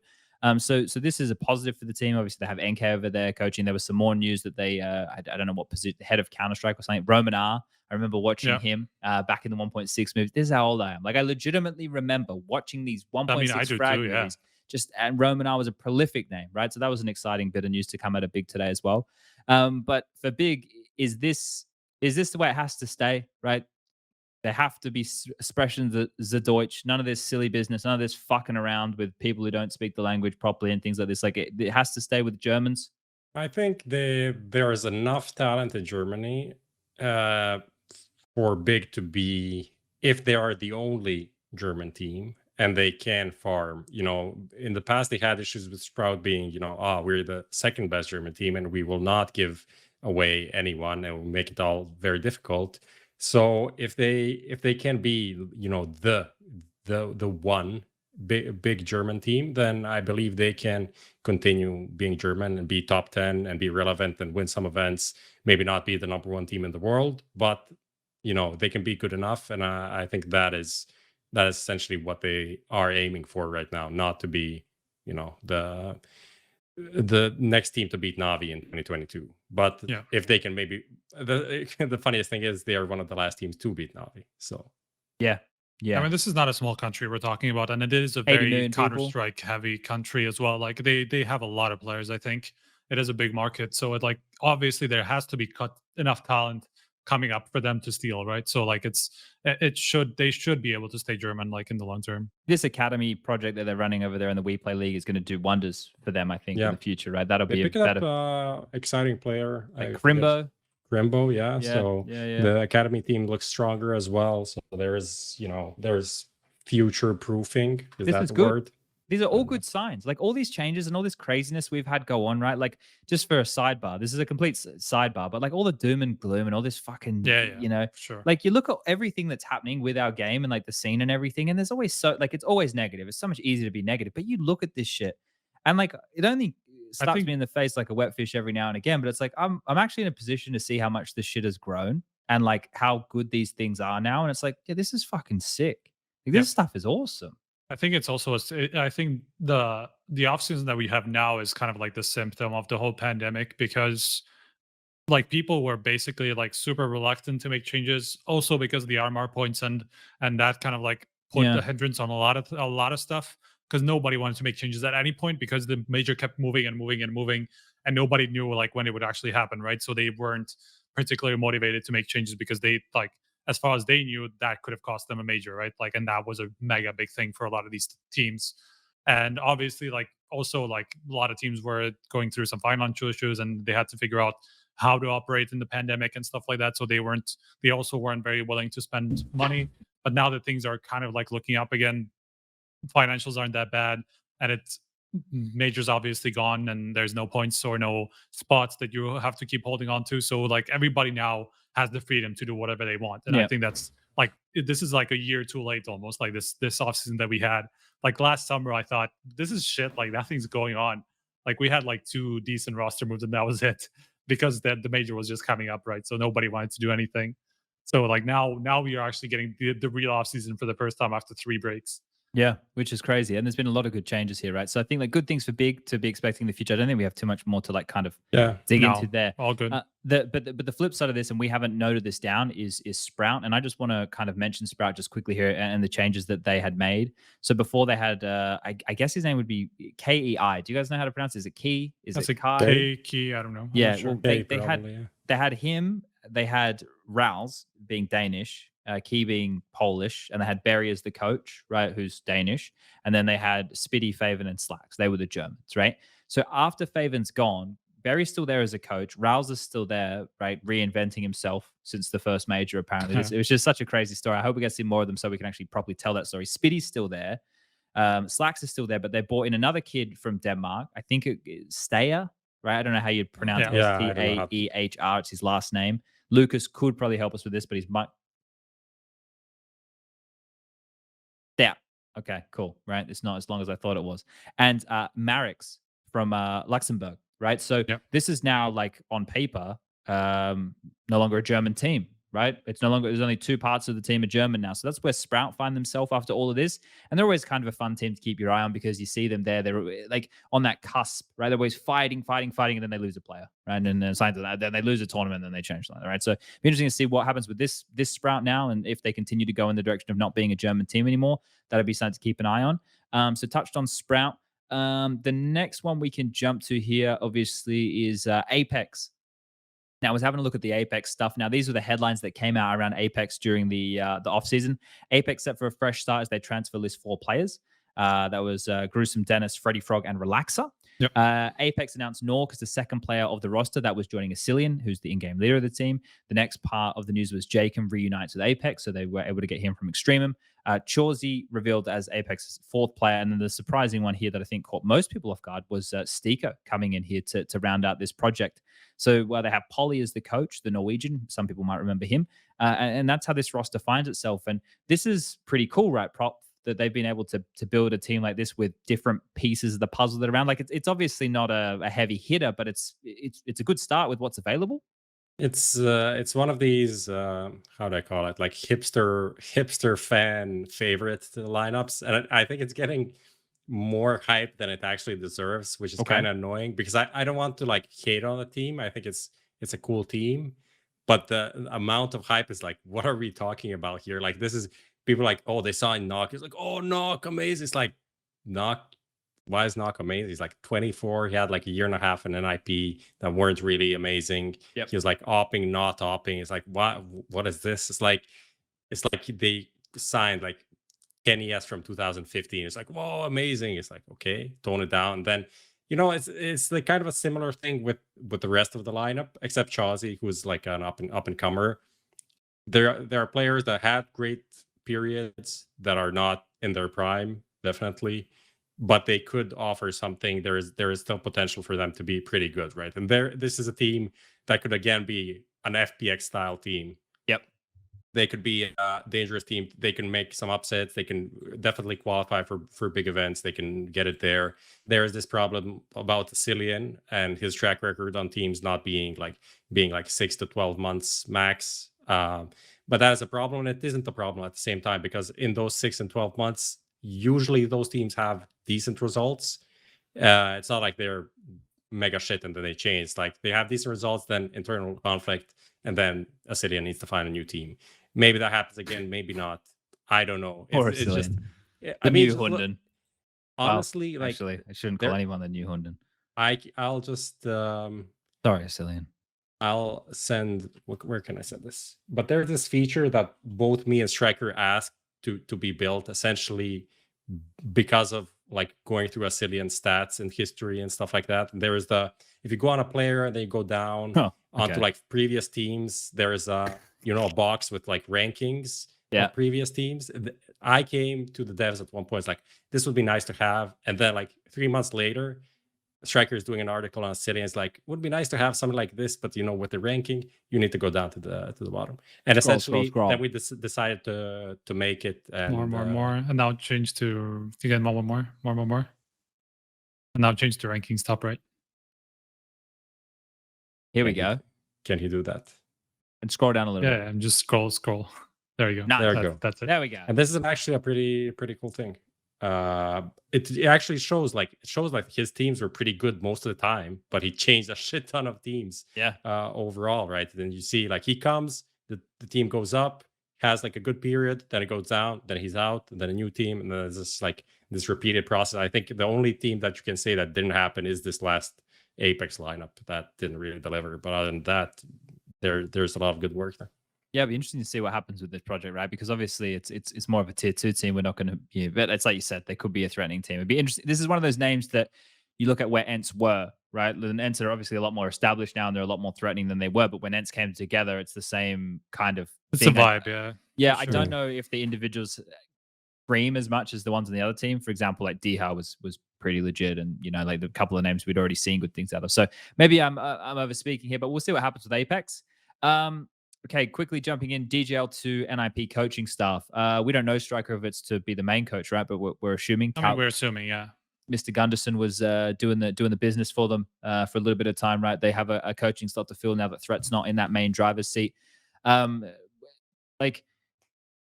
So this is a positive for the team. Obviously, they have ENCE over there coaching. There was some more news that they, I don't know what position, the head of Counter-Strike or something, Roman R. I remember watching him back in the 1.6 movies. This is how old I am. Like, I legitimately remember watching these 1.6 frag movies. And Roman R was a prolific name, right? So that was an exciting bit of news to come out of Big today as well. But for Big, is this the way it has to stay, right? There have to be sprechen the Deutsch. None of this silly business. None of this fucking around with people who don't speak the language properly and things like this. Like it has to stay with Germans. I think there is enough talent in Germany for Big to be, if they are the only German team and they can farm. You know, in the past they had issues with Sprout being, we're the second best German team and we will not give away anyone and we'll make it all very difficult. So if they can be, the one big German team, then I believe they can continue being German and be top 10 and be relevant and win some events. Maybe not be the number one team in the world, but they can be good enough. And I think that is essentially what they are aiming for right now. Not to be, the next team to beat NAVI in 2022. But if they can maybe, the funniest thing is they are one of the last teams to beat NAVI. So yeah. I mean, this is not a small country we're talking about, and it is a very Counter-Strike heavy country as well. Like they have a lot of players. I think it is a big market. So obviously there has to be enough talent coming up for them to steal, right? So like they should be able to stay German like in the long term. This academy project that they're running over there in the We Play League is going to do wonders for them, I think, in the future, right? That'll be a exciting player. Like Crimbo, yeah. So the academy team looks stronger as well. So there's future proofing. Is that the word? These are all good signs. Like all these changes and all this craziness we've had go on, right? Like just for a sidebar, this is a complete sidebar, but like all the doom and gloom and all this fucking, sure. Like you look at everything that's happening with our game and like the scene and everything, and there's always it's always negative. It's so much easier to be negative, but you look at this shit and like it only slaps me in the face like a wet fish every now and again. But it's like I'm actually in a position to see how much this shit has grown and like how good these things are now. And it's like, yeah, this is fucking sick. Like, this stuff is awesome. I think it's also, I think the off season that we have now is kind of like the symptom of the whole pandemic, because like people were basically like super reluctant to make changes, also because of the RMR points and that kind of like put the hindrance on a lot of stuff, because nobody wanted to make changes at any point because the major kept moving and moving and moving, and nobody knew like when it would actually happen, right? So they weren't particularly motivated to make changes because they like, as far as they knew, that could have cost them a major, right? Like, and that was a mega big thing for a lot of these teams. And obviously, like, also, like, a lot of teams were going through some financial issues and they had to figure out how to operate in the pandemic and stuff like that. So they also weren't very willing to spend money. But now that things are kind of like looking up again, financials aren't that bad. And majors obviously gone, and there's no points or no spots that you have to keep holding on to. So like everybody now has the freedom to do whatever they want, and I think that's like this is like a year too late almost. Like this offseason that we had, like last summer, I thought this is shit. Like nothing's going on. Like we had like 2 decent roster moves, and that was it because the major was just coming up, right? So nobody wanted to do anything. So like now we are actually getting the real offseason for the first time after 3 breaks. Yeah, which is crazy. And there's been a lot of good changes here, right? So I think like good things for Big to be expecting in the future. I don't think we have too much more to like kind of dig into there. All good. But the flip side of this, and we haven't noted this down, is Sprout. And I just want to kind of mention Sprout just quickly here and the changes that they had made. So before they had, I guess his name would be KEI. Do you guys know how to pronounce it? Is it Key? Is That's it Kai? Key? I don't know. Yeah, Sure. well, they had him. They had Rouse being Danish. Key being Polish, and they had Barry as the coach, right, who's Danish, and then they had Spitty, faveN, and Slacks. They were the Germans, right? So after faveN's gone, Barry's still there as a coach. Rouse is still there, right, reinventing himself since the first major, apparently. It was just such a crazy story. I hope we get to see more of them so we can actually properly tell that story. Spitty's still there. Slacks is still there, but they brought in another kid from Denmark. I think it's Stayer, right? I don't know how you'd pronounce it. Staehr. It's his last name. Lucas could probably help us with this, but he's yeah. Okay, cool. Right. It's not as long as I thought it was. And Marix from Luxembourg, right? So this is now like on paper, no longer a German team, right? It's no longer, there's only 2 parts of the team are German now. So that's where Sprout find themselves after all of this. And they're always kind of a fun team to keep your eye on because you see them there. They're like on that cusp, right? They're always fighting, and then they lose a player, right? And then they lose a tournament, and then they change something, right? So it'll be interesting to see what happens with this Sprout now, and if they continue to go in the direction of not being a German team anymore. That'll be something to keep an eye on. So touched on Sprout. The next one we can jump to here, obviously, is Apeks. Now, I was having a look at the Apeks stuff. Now, these are the headlines that came out around Apeks during the offseason. Apeks set for a fresh start as they transfer list 4 players. That was Gruesome Dennis, Freddy Frog, and Relaxer. Apeks announced Nork as the second player of the roster that was joining Asilian, who's the in-game leader of the team. The next part of the news was Jacob reunites with Apeks, so they were able to get him from Extremum. Torzsi revealed as Apeks' 4th player, and then the surprising one here that I think caught most people off guard was Stiko coming in here to round out this project. So they have Polly as the coach, the Norwegian. Some people might remember him, and that's how this roster finds itself. And this is pretty cool, right, Prop? That they've been able to build a team like this with different pieces of the puzzle that are around. Like it's obviously not a heavy hitter, but it's a good start with what's available. It's one of these how do I call it, like hipster fan favorite lineups, and I think it's getting more hype than it actually deserves, which is kind of annoying because I don't want to like hate on the team. I think it's a cool team, but the amount of hype is like, what are we talking about here? Like this is people like, oh, they saw Knock. It's like, oh, Knock, amazing. It's like, Knock, why is Knock amazing? He's like 24. He had like a year and a half in NIP that weren't really amazing. He was like opping, not opping. It's like, what is this? It's like they signed like Kenny S from 2015. It's like, whoa, amazing. It's like, okay, tone it down. And then, it's like kind of a similar thing with the rest of the lineup, except Chauzy, who's like an up and comer. There are players that had great periods that are not in their prime, definitely, but they could offer something. There is still potential for them to be pretty good, right? And this is a team that could again be an FPX style team. They could be a dangerous team. They can make some upsets. They can definitely qualify for big events. They can get it there. There is this problem about Asilian and his track record on teams not being like 6 to 12 months max. But that is a problem, and it isn't a problem at the same time, because in those 6 and 12 months, usually those teams have decent results. It's not like they're mega shit and then they change. Like they have decent results, then internal conflict, and then Asilian needs to find a new team. Maybe that happens again, maybe not. I don't know. It's just I mean, new Hunden. Honestly, like actually, I shouldn't call anyone the new Hunden. I'll just sorry, Asilian. I'll send, where can I send this? But there's this feature that both me and Striker asked to be built, essentially because of like going through Asilian stats and history and stuff like that. And there is if you go on a player and then you go down onto like previous teams, there is a box with like rankings of previous teams. I came to the devs at one point, it's like, this would be nice to have. And then like 3 months later, Striker is doing an article on City, and it's like, would be nice to have something like this, but with the ranking, you need to go down to the bottom. And essentially, then we decided to make it and, more, and now change to again more, and now change to rankings top right. Here we go. Can he do that? And scroll down a little bit. Yeah, and just scroll. There you go. Nice. There we go. That's it. There we go. And this is actually a pretty cool thing. It actually shows like his teams were pretty good most of the time, but he changed a shit ton of teams. Yeah. Overall, right? Then you see like he comes, the team goes up, has like a good period, then it goes down, then he's out, and then a new team, and then it's just like this repeated process. I think the only team that you can say that didn't happen is this last Apeks lineup that didn't really deliver. But other than that, there's a lot of good work there. Yeah, it'll be interesting to see what happens with this project, right? Because obviously it's more of a tier 2 team. We're not going to, but it's like you said, they could be a threatening team. It'd be interesting. This is one of those names that you look at where ENCE were, right? And ENCE are obviously a lot more established now, and they're a lot more threatening than they were. But when ENCE came together, it's the same kind of. It's a vibe, yeah. Yeah, sure. I don't know if the individuals scream as much as the ones on the other team. For example, like Diha was pretty legit, and like the couple of names we'd already seen good things out of. So maybe I'm over speaking here, but we'll see what happens with Apeks. Okay, quickly jumping in, DJL to NIP coaching staff. We don't know Striker if it's to be the main coach, right? But we're assuming. We're assuming, yeah. Mr. Gunderson was doing the business for them for a little bit of time, right? They have a coaching slot to fill now that Threat's not in that main driver's seat. Like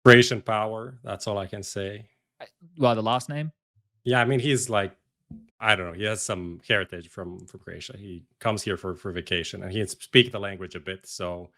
Croatian power. That's all I can say. Well, the last name. Yeah, I mean he's like, I don't know. He has some heritage from Croatia. He comes here for vacation, and he speaks the language a bit, so.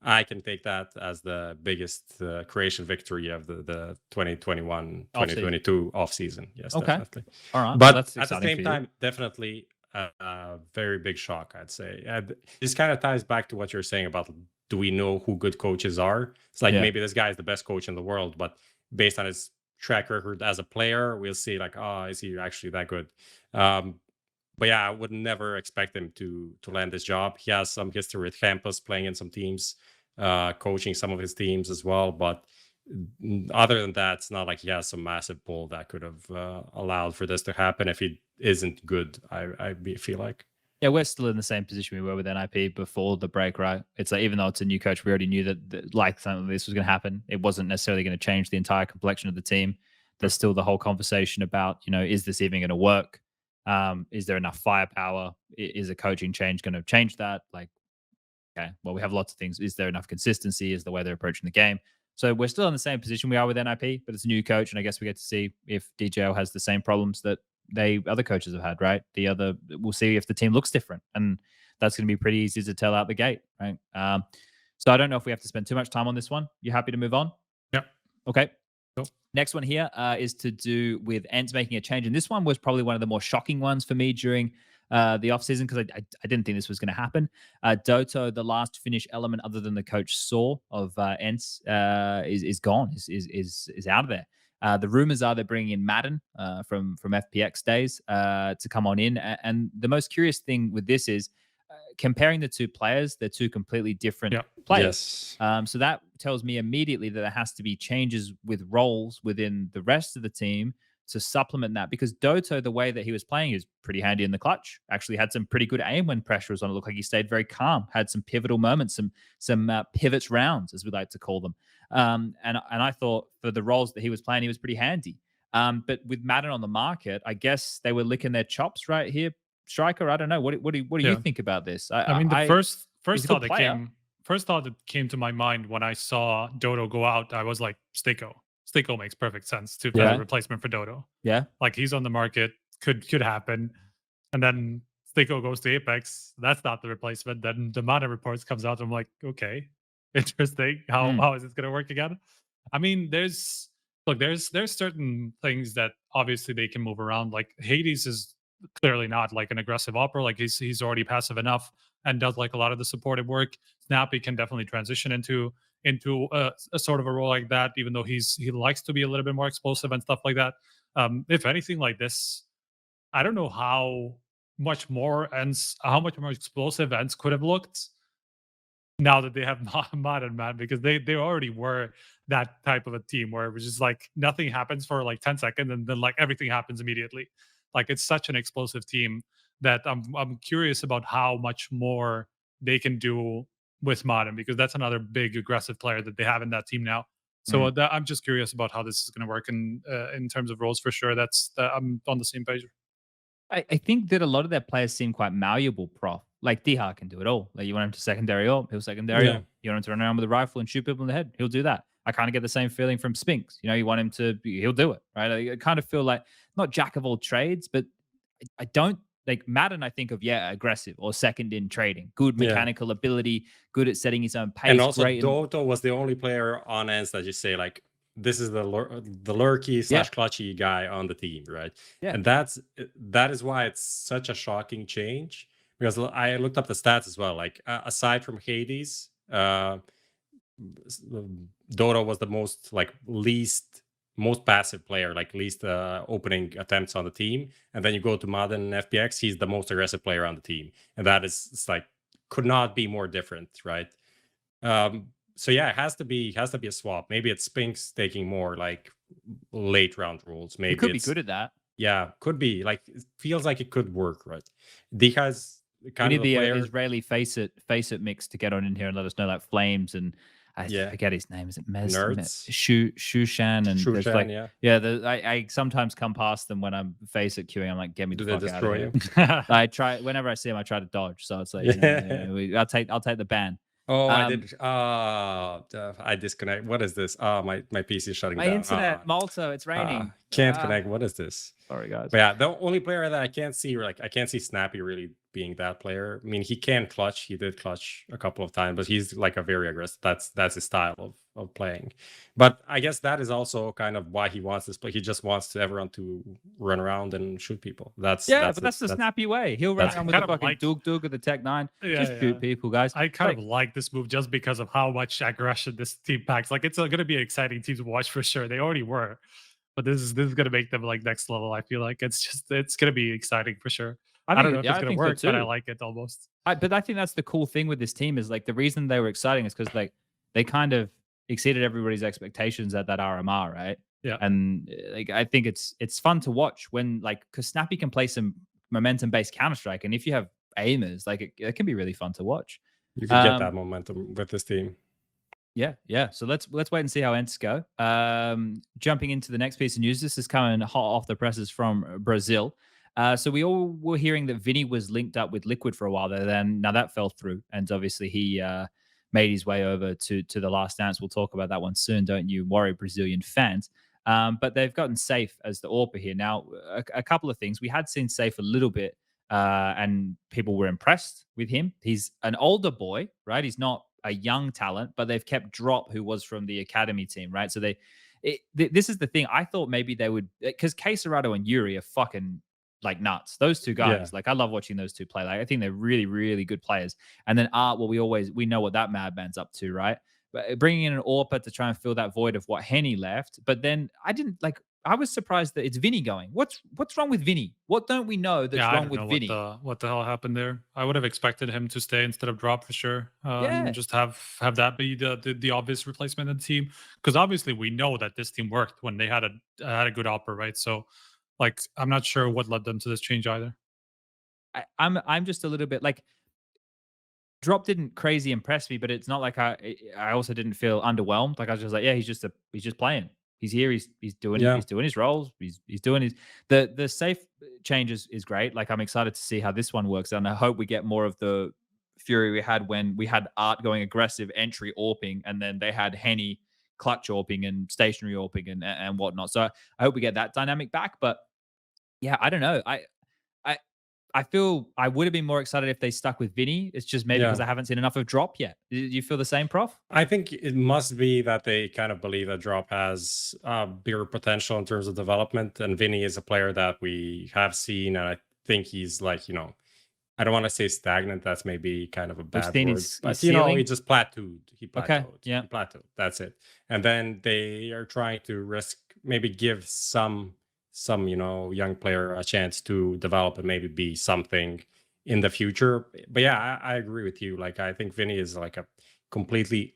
I can take that as the biggest Croatian victory of the 2021-2022 off season. Yes, okay. Definitely. All right. But well, at the same time, definitely a very big shock, I'd say. And this kind of ties back to what you're saying about, do we know who good coaches are? It's like, maybe this guy is the best coach in the world, but based on his track record as a player, we'll see like, is he actually that good? But yeah, I would never expect him to land this job. He has some history with campus, playing in some teams, coaching some of his teams as well. But other than that, it's not like he has some massive pull that could have allowed for this to happen. If he isn't good, I feel like. Yeah, we're still in the same position we were with NIP before the break, right? It's like, even though it's a new coach, we already knew that like something like this was going to happen. It wasn't necessarily going to change the entire complexion of the team. There's still the whole conversation about, is this even going to work? Is there enough firepower? Is a coaching change going to change that? Like, okay, well, we have lots of things. Is there enough consistency? Is the way they're approaching the game? So we're still in the same position we are with NIP, but it's a new coach, and I guess we get to see if DJL has the same problems that other coaches have had, right? We'll see if the team looks different, and that's going to be pretty easy to tell out the gate, right? So I don't know if we have to spend too much time on this one. You happy to move on? Yeah. Okay. Cool. Next one here is to do with ENCE making a change. And this one was probably one of the more shocking ones for me during the offseason, because I didn't think this was going to happen. Doto, the last Finnish element other than the coach Saw of ENCE, is gone, is out of there. The rumors are they're bringing in Madden from FPX days to come on in. And the most curious thing with this is comparing the two players, they're two completely different players. Yes. So that tells me immediately that there has to be changes with roles within the rest of the team to supplement that, because Doto, the way that he was playing, is pretty handy in the clutch. Actually had some pretty good aim when pressure was on. It looked like he stayed very calm, had some pivotal moments, some pivots rounds, as we like to call them. And I thought for the roles that he was playing, he was pretty handy. But with Madden on the market, I guess they were licking their chops right here. Striker, I don't know. What do you think about this? I mean, the first thought that came to my mind when I saw Dodo go out, I was like, Stiko. Stiko makes perfect sense to a replacement for Dodo. Yeah, like he's on the market, could happen, and then Stiko goes to Apeks. That's not the replacement. Then the Mana reports comes out. I'm like, okay, interesting. How is this going to work again? I mean, there's certain things that obviously they can move around. Like Hades is clearly not like an aggressive AWPer. Like he's already passive enough and does like a lot of the supportive work. Snappy can definitely transition into a sort of a role like that, even though he likes to be a little bit more explosive and stuff like that. If anything like this, I don't know how much more explosive ENCE could have looked. now that they have modern, man, because they already were that type of a team where it was just like nothing happens for like 10 seconds and then like everything happens immediately. Like it's such an explosive team that I'm curious about how much more they can do with modern, because that's another big aggressive player that they have in that team now. So I'm just curious about how this is going to work in terms of roles for sure. I'm on the same page. I think that a lot of their players seem quite malleable, Prof. Like Diha can do it all. Like you want him to secondary up, he'll secondary up. You want him to run around with a rifle and shoot people in the head, he'll do that. I kind of get the same feeling from Spinks. You know, you want him to, he'll do it, right? I kind of feel like not jack of all trades, but I don't like Madden. I think of aggressive or second in trading, good mechanical ability, good at setting his own pace. And also, Doto was the only player on ENCE that you say like, this is the lurky / clutchy guy on the team, right? And that is why it's such a shocking change, because I looked up the stats as well. Like aside from Hades, Doto was the most passive player, like least opening attempts on the team. And then you go to Modern and FPX, he's the most aggressive player on the team, and that is could not be more different, right? So yeah, it has to be a swap. Maybe it's Spinks taking more like late round roles. Maybe it could be good at that. Yeah, could be. Like it feels like it could work, right? Diha's kind we of need the player. Israeli FACEIT mix to get on in here and let us know, like Flames and I forget his name. Is it Nerds? Shushan and Shushan, like, I sometimes come past them when I'm FACEIT queuing. I'm like, get me the fuck out of you? I try whenever I see him, I try to dodge. So it's like, I'll take the ban. Oh, I did. I disconnect. What is this? Oh, my PC is shutting down. My internet, Malta, it's raining. Can't connect. What is this? Sorry, guys. But yeah, the only player that I can't see, I can't see Snappy really being that player. I mean, he can clutch. He did clutch a couple of times, but he's like a very aggressive. That's his style of playing. But I guess that is also kind of why he wants this play. He just wants everyone to run around and shoot people. That's the Snappy way. He'll run around with the fucking Dug with the Tech 9. Just shoot people, guys. I kind of like this move just because of how much aggression this team packs. Like it's going to be an exciting team to watch for sure. They already were, but this is going to make them like next level. I feel like it's going to be exciting for sure. I don't know if it's going to work, but I like it almost. But I think that's the cool thing with this team is like the reason they were exciting is because like they kind of exceeded everybody's expectations at that RMR, right? Yeah. And like I think it's fun to watch when like because Snappy can play some momentum-based Counter-Strike, and if you have aimers, like it can be really fun to watch. You can get that momentum with this team. Yeah. So let's wait and see how ENCE go. Jumping into the next piece of news, this is coming hot off the presses from Brazil. So we all were hearing that Vinny was linked up with Liquid for a while there. Then now that fell through, and obviously he made his way over to the Last Dance. We'll talk about that one soon. Don't you worry, Brazilian fans. But they've gotten Safe as the AWPer here. Now, a couple of things. We had seen Safe a little bit, and people were impressed with him. He's an older boy, right? He's not a young talent, but they've kept Drop, who was from the academy team, right? So this is the thing. I thought maybe they would, because Quesarado and Yuri are fucking like nuts. Those two guys, like I love watching those two play. Like I think they're really, really good players. And then Art, well, we know what that madman's up to, right? But bringing in an AWPer to try and fill that void of what Henny left. But then I was surprised that it's Vinny going. What's wrong with Vinny? What don't we know that's wrong with Vinny? What the hell happened there? I would have expected him to stay instead of Drop for sure. Just have that be the obvious replacement in the team, because obviously we know that this team worked when they had a good AWPer, right? So like I'm not sure what led them to this change either. I'm just a little bit like Drop didn't crazy impress me, but it's not like I also didn't feel underwhelmed. Like I was just like, yeah, he's just playing. He's here. He's doing his roles. He's doing his the Safe changes is great. Like I'm excited to see how this one works, and I hope we get more of the Fury we had when we had Art going aggressive entry AWPing, and then they had Henny clutch AWPing and stationary AWPing and whatnot. So I hope we get that dynamic back. But yeah, I don't know. I feel I would have been more excited if they stuck with Vinny. It's just maybe because I haven't seen enough of Drop yet. Do you feel the same, Prof? I think it must be that they kind of believe that Drop has bigger potential in terms of development. And Vinny is a player that we have seen. And I think he's like, I don't want to say stagnant. That's maybe kind of a bad word. But, he just plateaued. He plateaued. Okay, yeah. He plateaued. That's it. And then they are trying to maybe give some young player a chance to develop and maybe be something in the future. But yeah, I agree with you. Like I think Vinny is like completely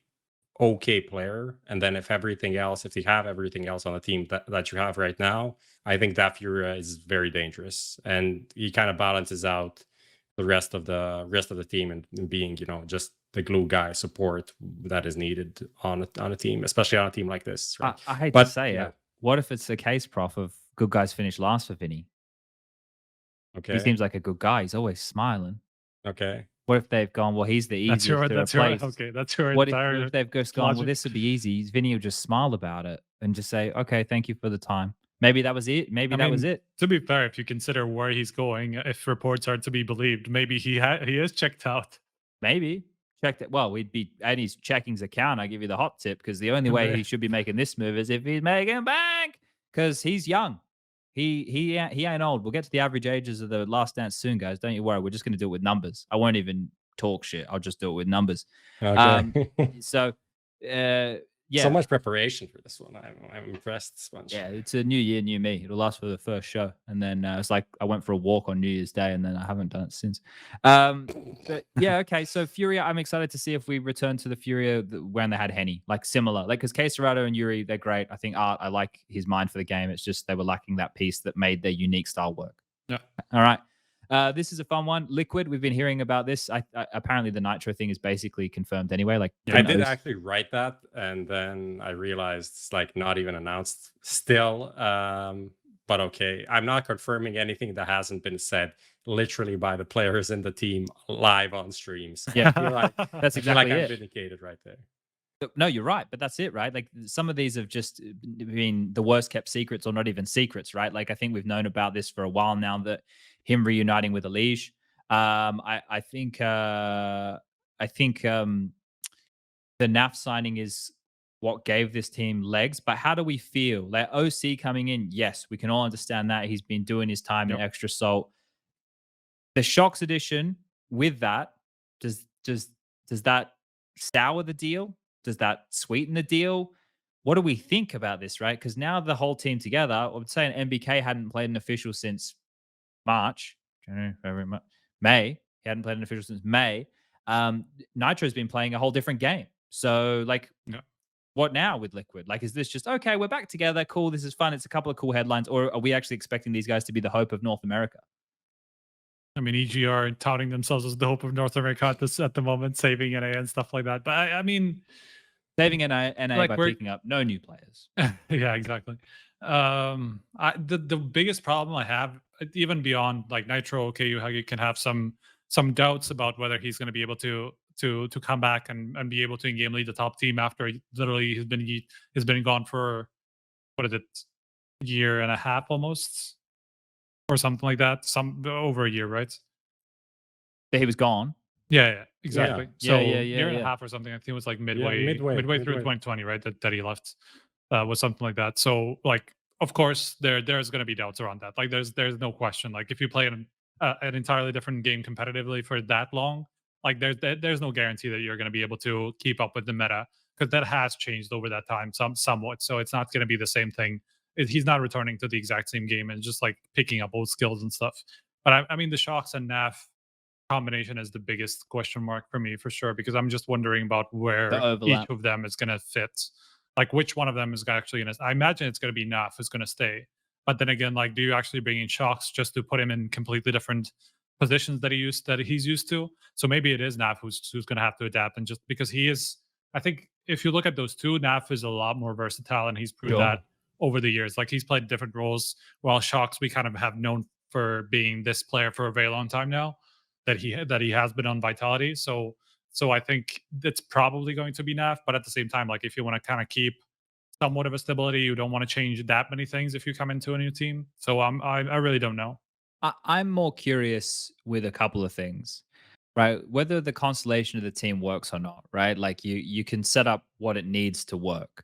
okay player, and then if you have everything else on the team that you have right now, I think that FURIA is very dangerous, and he kind of balances out the rest of the team and being, just the glue guy support that is needed on a team, especially on a team like this. Right? I hate to say it. What if it's the case, Prof, of good guys finish last for Vinny? Okay. He seems like a good guy. He's always smiling. Okay. What if they've gone, well, he's the easiest to replace? Okay, that's your what entire if they've just gone, well, this would be easy. Vinny will just smile about it and just say, okay, thank you for the time. Maybe that was it. Maybe that was it. To be fair, if you consider where he's going, if reports are to be believed, maybe he is checked out. Maybe. Checked it. Well, and he's checking his account. I give you the hot tip, because the only way he should be making this move is if he's making bank, because he's young. He ain't old. We'll get to the average ages of the Last Dance soon, guys. Don't you worry. We're just going to do it with numbers. I won't even talk shit. I'll just do it with numbers. Okay. Yeah. So much preparation for this one. I'm impressed, Sponge. Yeah, it's a new year, new me. It'll last for the first show, and then it's like I went for a walk on New Year's Day, and then I haven't done it since. But yeah, okay. So FURIA, I'm excited to see if we return to the FURIA when they had Henny, like similar, like because quesadilla and Yuri, they're great. I think Art, I like his mind for the game. It's just they were lacking that piece that made their unique style work. Yeah. All right. This is a fun one. Liquid, we've been hearing about this. Apparently the Nitro thing is basically confirmed anyway. Like I did actually write that, and then I realized it's like not even announced still. But okay, I'm not confirming anything that hasn't been said literally by the players in the team live on streams. Yeah, that's exactly it. I'm vindicated right there. No, you're right, but that's it, right? Like some of these have just been the worst kept secrets, or not even secrets, right? Like I think we've known about this for a while now, that him reuniting with Elige. I think the NAF signing is what gave this team legs. But how do we feel? Like oSee coming in, yes, we can all understand that he's been doing his time in Extra Salt. The shox edition with that, does that sour the deal? Does that sweeten the deal? What do we think about this, right? Because now the whole team together, I would say an MBK hadn't played an official since March, January, February, May. He hadn't played an official since May. Nitro's been playing a whole different game. So, like, what now with Liquid? Like, is this just, okay, we're back together, cool, this is fun, it's a couple of cool headlines, or are we actually expecting these guys to be the hope of North America? I mean, EGR touting themselves as the hope of North America at the moment, saving NA and stuff like that. But I mean, saving NA like by picking up no new players. Yeah, exactly. The biggest problem I have, even beyond like Nitro, okay, you can have some doubts about whether he's going to be able to come back and be able to in-game lead the top team after literally he's been gone for, what is it, year and a half almost, or something like that, over a year, right? That he was gone. Yeah, exactly. Yeah. So yeah, year and a half or something. I think it was like midway through 2020, right? That he left, was something like that. So like, of course, there's going to be doubts around that. Like there's no question. Like if you play an entirely different game competitively for that long, like there's no guarantee that you're going to be able to keep up with the meta, because that has changed over that time somewhat. So it's not going to be the same thing. He's not returning to the exact same game and just like picking up old skills and stuff. But I mean, the shox and NAF combination is the biggest question mark for me, for sure, because I'm just wondering about where each of them is going to fit. Like which one of them is actually going to, I imagine it's going to be NAF is going to stay. But then again, like, do you actually bring in shox just to put him in completely different positions that he's used to? So maybe it is NAF who's going to have to adapt, and just because he is, I think if you look at those two, NAF is a lot more versatile, and he's proved that over the years. Like he's played different roles, while shox we kind of have known for being this player for a very long time now, that he has been on Vitality. So I think it's probably going to be NAF, but at the same time, like if you want to kind of keep somewhat of a stability, you don't want to change that many things if you come into a new team. So I really don't know. I'm more curious with a couple of things, right? Whether the constellation of the team works or not, right? Like you can set up what it needs to work.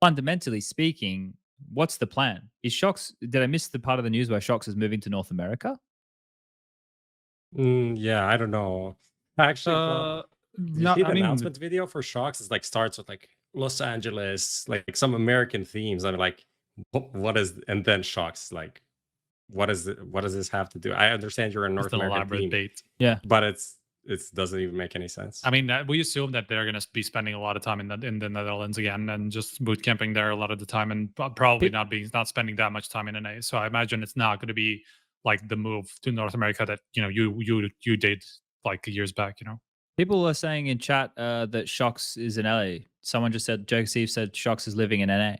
Fundamentally speaking, what's the plan? Is shox? Did I miss the part of the news where shox is moving to North America? Yeah, I don't know. Actually, the announcement video for shox is like starts with like Los Angeles, like some American themes. I'm like, what is? And then shox like, what is it? What does this have to do? I understand you're a North American theme, yeah, but it's it doesn't even make any sense. I mean, we assume that they're going to be spending a lot of time in the Netherlands again and just boot camping there a lot of the time, and probably not spending that much time in NA. So I imagine it's not going to be like the move to North America that you did like years back. People are saying in chat that shox is in LA. Someone just said, Joseph said shox is living in NA.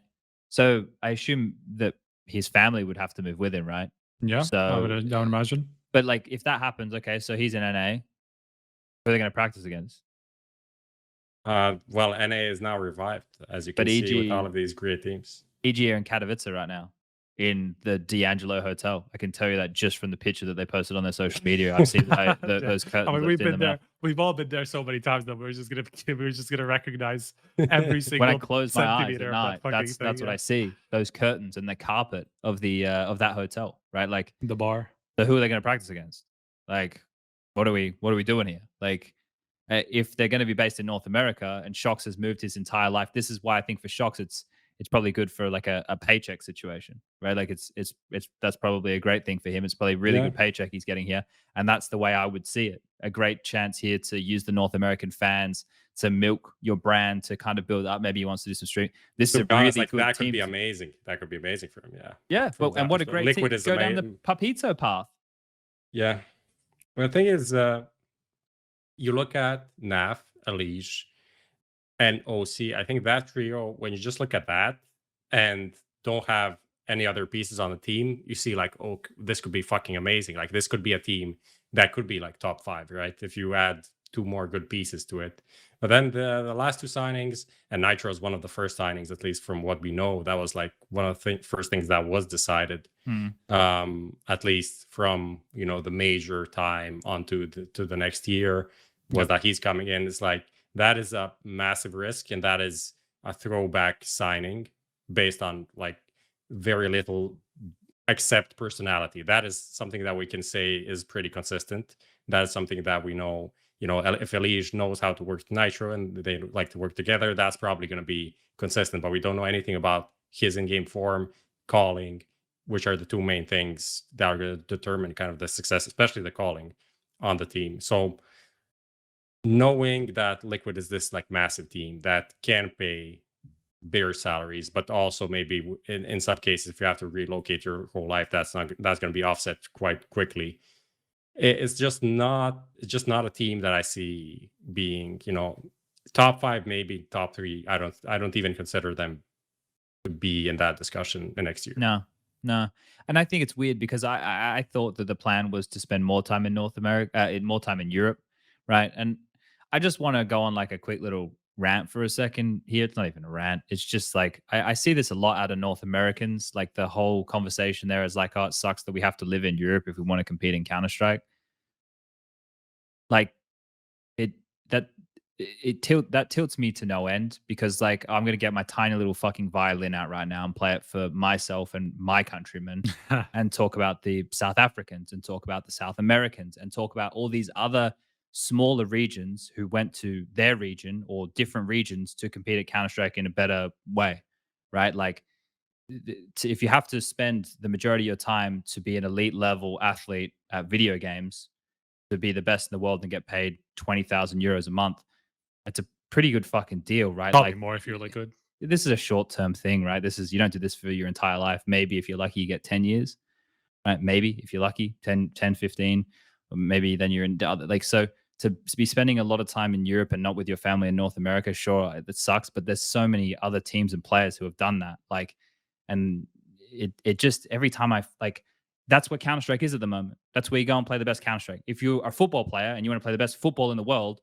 So I assume that his family would have to move with him, right? Yeah, so I would imagine. But like, if that happens, okay, so he's in NA. Who are they going to practice against? Well, NA is now revived, as you can see with all of these great teams. EG are in Katowice right now, in the D'Angelo Hotel. I can tell you that just from the picture that they posted on their social media. I've seen those curtains. I mean, we've been there. We've all been there so many times that we're just gonna recognize every single. When I close my eyes at night, that's what I see. Those curtains and the carpet of the of that hotel, right? Like the bar. So who are they going to practice against? Like, what are we doing here? Like, if they're going to be based in North America and shox has moved his entire life, this is why I think for shox it's probably good for like a paycheck situation, right? Like that's probably a great thing for him. It's probably a really good paycheck he's getting here, and that's the way I would see it. A great chance here to use the North American fans to milk your brand to kind of build up. Maybe he wants to do some stream. This is a really good that team. Could be amazing. That could be amazing for him. Yeah. But and what a great team. Go down the Papito path. Yeah. Well, the thing is, you look at NAV, Elige, and oSee. I think that trio, when you just look at that and don't have any other pieces on the team, you see like, oh, this could be fucking amazing. Like this could be a team that could be like top 5, right? If you add 2 more good pieces to it. But then the last 2 signings, and Nitro is one of the first signings, at least from what we know, that was like one of the first things that was decided, at least from, the major time onto to the next year, was that he's coming in. It's like, that is a massive risk, and that is a throwback signing based on like very little except personality. That is something that we can say is pretty consistent. That is something that we know. If Elige knows how to work with Nitro and they like to work together, that's probably going to be consistent. But we don't know anything about his in-game form, calling, which are the 2 main things that are going to determine kind of the success, especially the calling on the team. So knowing that Liquid is this like massive team that can pay bigger salaries, but also maybe in some cases, if you have to relocate your whole life, that's going to be offset quite quickly. It's just not a team that I see being, top 5, maybe top 3. I don't even consider them to be in that discussion the next year. No. And I think it's weird because I thought that the plan was to spend more time in North America, more time in Europe, right? And I just want to go on like a quick little rant for a second here. It's not even a rant. It's just like, I see this a lot out of North Americans. Like the whole conversation there is like, oh, it sucks that we have to live in Europe if we want to compete in Counter-Strike. Like that tilts me to no end, because like I'm gonna get my tiny little fucking violin out right now and play it for myself and my countrymen and talk about the South Africans and talk about the South Americans and talk about all these other smaller regions who went to their region or different regions to compete at Counter-Strike in a better way, right? Like if you have to spend the majority of your time to be an elite level athlete at video games, to be the best in the world and get paid 20,000 euros a month, it's a pretty good fucking deal, right? Probably like more if you're really good. This is a short-term thing, right? You don't do this for your entire life. Maybe if you're lucky, you get 10 years, right? Maybe if you're lucky, 10, 15, or maybe then you're in like, so to be spending a lot of time in Europe and not with your family in North America, sure, it sucks, but there's so many other teams and players who have done that. Like, and it just, every time that's what Counter-Strike is at the moment. That's where you go and play the best Counter-Strike. If you're a football player and you want to play the best football in the world,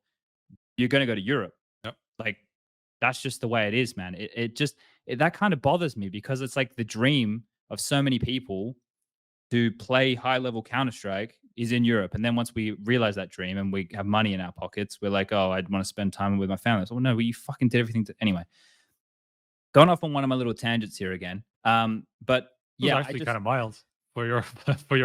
you're going to go to Europe. Yep. Like, that's just the way it is, man. That kind of bothers me, because it's like the dream of so many people to play high-level Counter-Strike is in Europe. And then once we realize that dream and we have money in our pockets, we're like, oh, I'd want to spend time with my family. So, no, you fucking did everything anyway. Going off on one of my little tangents here again. But yeah, actually kind of mild for your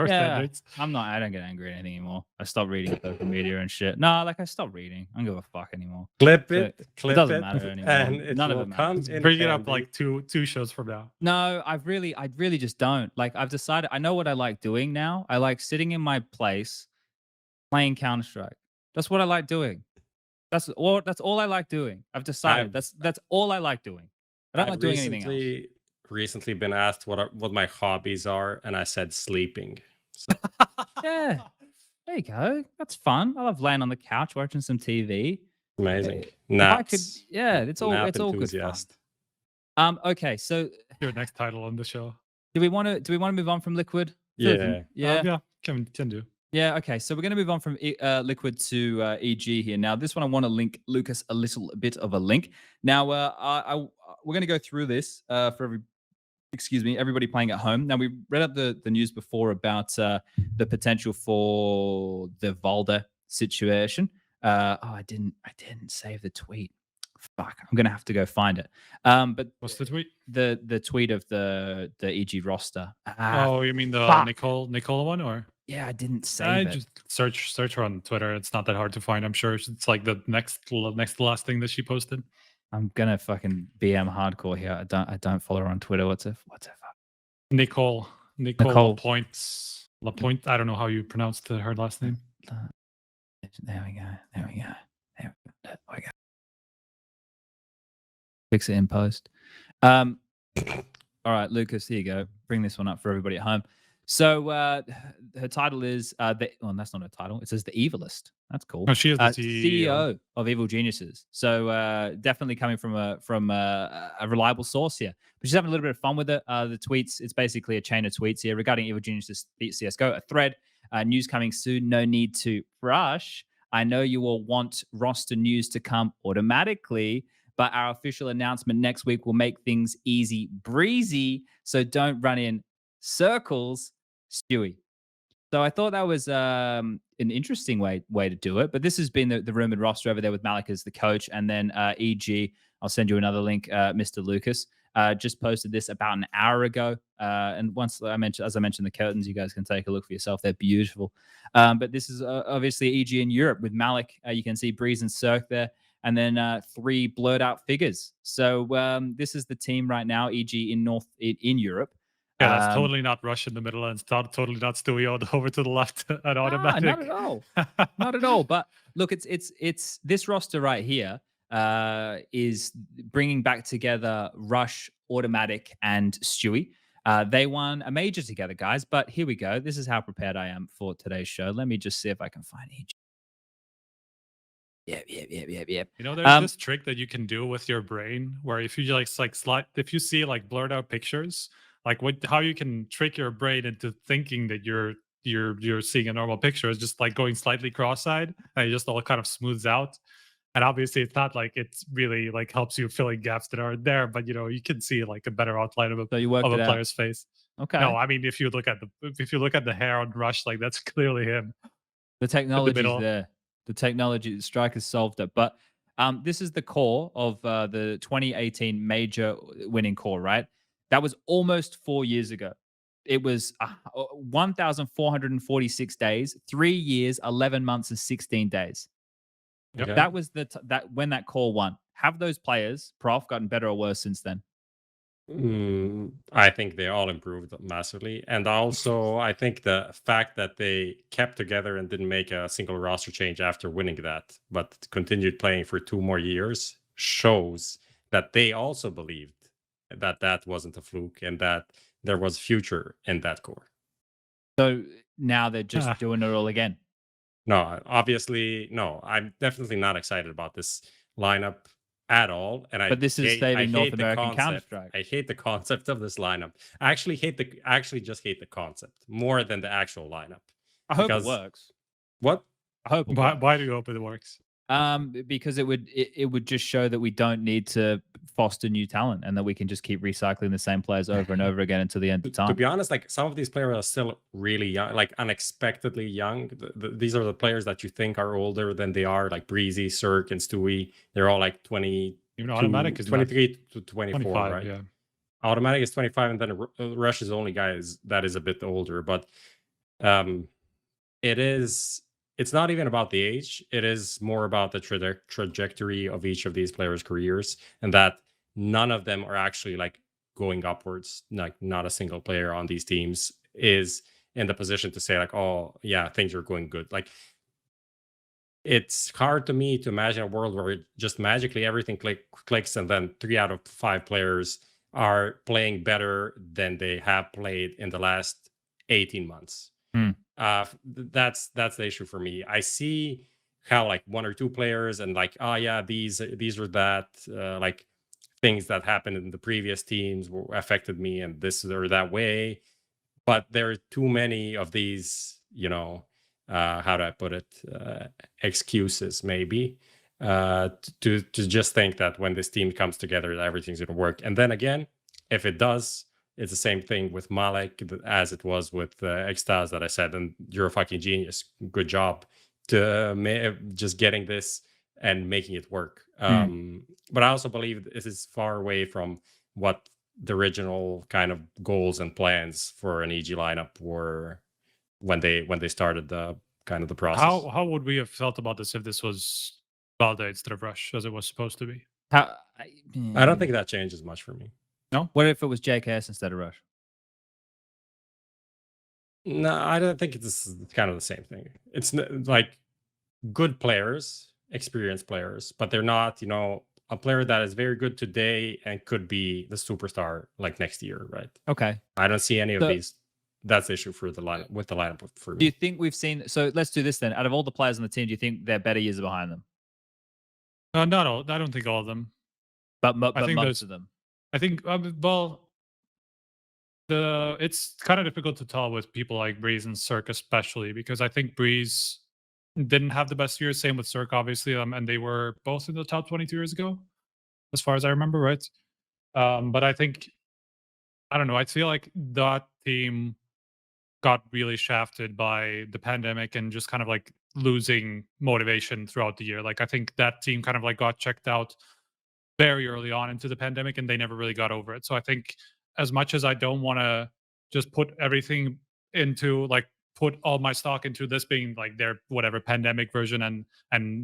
standards. I don't get angry at anything anymore. I stopped reading social media and shit. No, like I stopped reading. I don't give a fuck anymore. Clip it. It doesn't matter anymore. And None of it matters. Bring it up like two shows from now. No, I really just don't. Like, I've decided, I know what I like doing now. I like sitting in my place playing Counter-Strike. That's what I like doing. That's all I like doing. I've decided that's all I like doing. I don't like doing anything else. Recently been asked what my hobbies are, and I said sleeping. So. Yeah. There you go. That's fun. I love laying on the couch watching some TV. Amazing. It's all good fun. Okay, so your next title on the show. Do we want to move on from Liquid? Yeah. Yeah, can do. Yeah, okay. So we're going to move on from Liquid to EG here. Now, this one I want to link Lucas a little bit of a link. Now, we're going to go through this for everybody playing at home. Now, we read up the news before about the potential for the Valda situation. I didn't save the tweet. Fuck, I'm gonna have to go find it. But what's the tweet? The tweet of the EG roster. Oh, you mean the Nicole one, or? Yeah, I didn't save it. Just search her on Twitter. It's not that hard to find. I'm sure it's like the next to last thing that she posted. I'm gonna fucking BM hardcore here. I don't follow her on Twitter. What's her fuck? Nicole Points. Lapointe. I don't know how you pronounce her last name. There we go. Fix it in post. All right, Lucas, here you go. Bring this one up for everybody at home. So her title is that's not her title. It says the Evilist. That's cool. Oh, she is the CEO of Evil Geniuses. So definitely coming from a reliable source here. But she's having a little bit of fun with it. The tweets, it's basically a chain of tweets here regarding Evil Geniuses beat CS:GO. A thread. News coming soon. No need to rush. I know you all want roster news to come automatically, but our official announcement next week will make things easy breezy. So don't run in circles, Stewie. So I thought that was an interesting way to do it. But this has been the rumored roster over there with Malik as the coach. And then EG, I'll send you another link, Mr. Lucas, just posted this about an hour ago. And as I mentioned, the curtains, you guys can take a look for yourself. They're beautiful. But this is obviously EG in Europe with Malik. You can see Breeze and Cirque there. And then 3 blurred out figures. So this is the team right now, EG in Europe. Yeah, that's totally not Rush in the middle, and it's totally not Stewie over to the left at AmaNek. Not at all. Not at all. But look, it's this roster right here is bringing back together Rush, AmaNek, and Stewie. They won a major together, guys. But here we go. This is how prepared I am for today's show. Let me just see if I can find EG. Yeah. You know, there's this trick that you can do with your brain where if you if you see like blurred out pictures, like how you can trick your brain into thinking that you're seeing a normal picture is just like going slightly cross-eyed, and it just all kind of smooths out. And obviously it's not like it's really like helps you filling gaps that aren't there, but you know, you can see like a better outline of a player's face. Okay. No, I mean if you look at the hair on Rush, like that's clearly him. The technology's there. The technology, the strikers solved it. But this is the core of the 2018 major winning core, right? That was almost 4 years ago. It was 1,446 days, 3 years, 11 months, and 16 days. Yep. That was when that core won. Have those players, Prof, gotten better or worse since then? I think they all improved massively. And also, I think the fact that they kept together and didn't make a single roster change after winning that, but continued playing for 2 more years shows that they also believed that wasn't a fluke and that there was future in that core. So now they're just doing it all again. No, obviously, no. I'm definitely not excited about this lineup at all. But this is saving North American Counter-Strike. I hate the concept of this lineup. I actually just hate the concept more than the actual lineup. I hope it works. What? I hope. Why do you hope it works? Because it would just show that we don't need to foster new talent and that we can just keep recycling the same players over and over again until the end of time. To be honest, like some of these players are still really young, like unexpectedly young. These are the players that you think are older than they are, like Breezy, Cirque, and Stewie. They're all like 20. You know, AmaNek is 23 to 24, right? Yeah. AmaNek is 25, and then Rush is the only guy that is a bit older. But it's not even about the age. It is more about the trajectory of each of these players' careers, and that none of them are actually like going upwards. Like not a single player on these teams is in the position to say like, oh yeah, things are going good. Like it's hard to me to imagine a world where just magically everything clicks and then 3 out of 5 players are playing better than they have played in the last 18 months. That's the issue for me. I see how like 1 or 2 players and like, oh yeah, these or that, like things that happened in the previous teams affected me in this or that way. But there are too many of these, how do I put it, excuses maybe, to just think that when this team comes together, that everything's going to work. And then again, if it does, it's the same thing with Malek as it was with Xtaz that I said, and you're a fucking genius. Good job to just getting this and making it work. But I also believe this is far away from what the original kind of goals and plans for an EG lineup were when they started the kind of the process. How would we have felt about this if this was Valda instead of Rush as it was supposed to be? I don't think that changes much for me. No? What if it was JKS instead of Rush? No, I don't think it's kind of the same thing. It's like good players, experienced players, but they're not, a player that is very good today and could be the superstar like next year, right? Okay. I don't see any of these. That's the issue for the lineup with the lineup for me. Do you think we've seen? So let's do this then. Out of all the players on the team, do you think they're better years behind them? Not all. I don't think all of them. But I think most of them. I think it's kind of difficult to tell with people like Breeze and Cirque especially, because I think Breeze didn't have the best year. Same with Cirque, obviously, and they were both in the top 20 2 years ago, as far as I remember, right? But I think, I don't know, I feel like that team got really shafted by the pandemic and just kind of like losing motivation throughout the year. Like I think that team kind of like got checked out very early on into the pandemic and they never really got over it. So I think as much as I don't want to just put everything into like put all my stock into this being like their whatever pandemic version and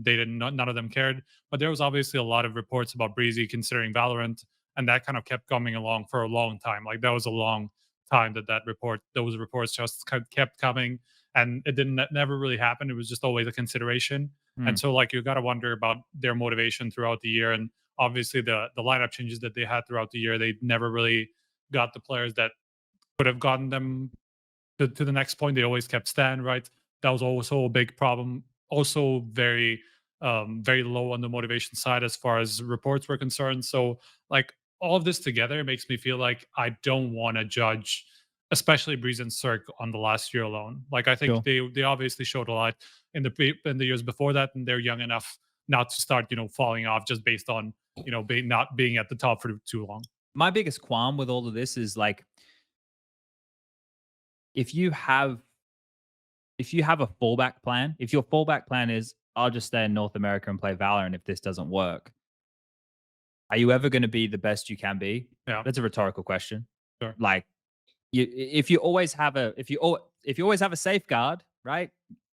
they didn't, none of them cared, but there was obviously a lot of reports about Breezy considering Valorant, and that kind of kept coming along for a long time. Like that was a long time those reports just kept coming, and it never really happened. It was just always a consideration. And so like you got to wonder about their motivation throughout the year. And obviously the lineup changes that they had throughout the year, they never really got the players that would have gotten them to the next point. They always kept Stan, right? That was also a big problem. Also very low on the motivation side as far as reports were concerned. So like all of this together makes me feel like I don't want to judge, especially Breeze and Cirque on the last year alone. Like I think they obviously showed a lot in the years before that, and they're young enough not to start falling off just based on not being at the top for too long. My biggest qualm with all of this is like, if you have a fallback plan, if your fallback plan is I'll just stay in North America and play Valorant if this doesn't work, are you ever going to be the best you can be? Yeah, that's a rhetorical question. Sure. Like, if you always have a safeguard, right?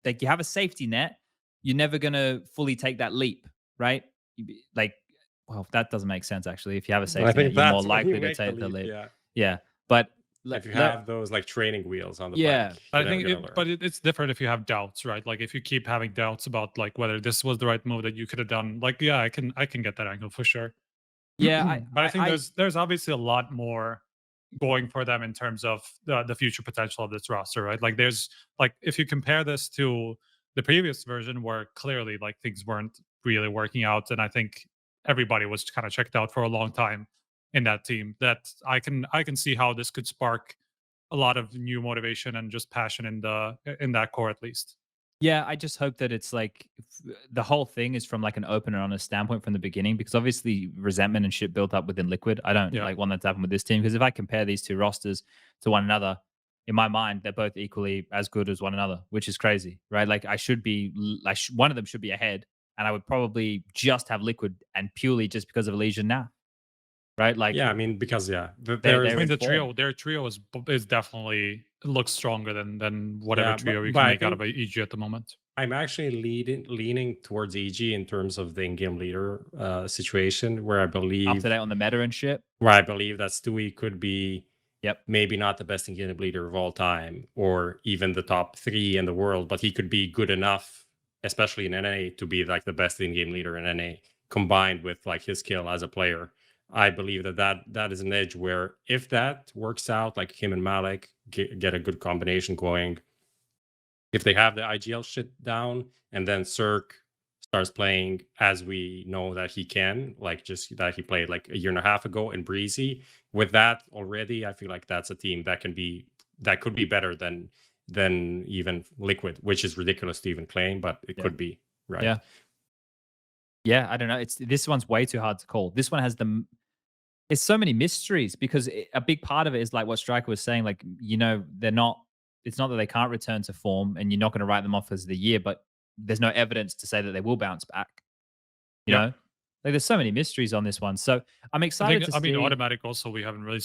Like you have a safety net, you're never going to fully take that leap, right? Like, well, that doesn't make sense actually. If you have a safety net, you're more likely to take the leap. Yeah, but if you have those like training wheels on the bike, I think it's different if you have doubts, right? Like if you keep having doubts about like whether this was the right move that you could have done, like I can get that angle for sure. Yeah, but I think there's obviously a lot more going for them in terms of the future potential of this roster, right? Like there's like if you compare this to the previous version where clearly like things weren't really working out, and I think everybody was kind of checked out for a long time in that team, that I can see how this could spark a lot of new motivation and just passion in that core at least. Yeah, I just hope that it's like the whole thing is from like an open and honest standpoint from the beginning, because obviously resentment and shit built up within Liquid. I don't like want that to happen with this team, because if I compare these two rosters to one another, in my mind, they're both equally as good as one another, which is crazy, right? Like one of them should be ahead, and I would probably just have Liquid and purely just because of Elysian now. Right, like I mean, because their trio is definitely looks stronger than whatever trio you can make out of EG at the moment. I'm actually leaning towards EG in terms of the in-game leader situation, where I believe up to date on the meta and shit. Where I believe that Stewie could be, maybe not the best in-game leader of all time, or even the top 3 in the world, but he could be good enough especially in NA, to be like the best in-game leader in NA, combined with like his skill as a player. I believe that is an edge where if that works out, like him and Malik get a good combination going, if they have the IGL shit down and then Cirque starts playing as we know that he can, like just that he played like a year and a half ago in Breezy, with that already, I feel like that's a team that could be better than even Liquid, which is ridiculous to even claim, but it could be, right? Yeah, I don't know. This one's way too hard to call. This one has it's so many mysteries because a big part of it is like what Striker was saying, like, you know, it's not that they can't return to form and you're not going to write them off as the year, but there's no evidence to say that they will bounce back. You know? Like there's so many mysteries on this one. So I'm excited to see. I mean, authentic also, we haven't really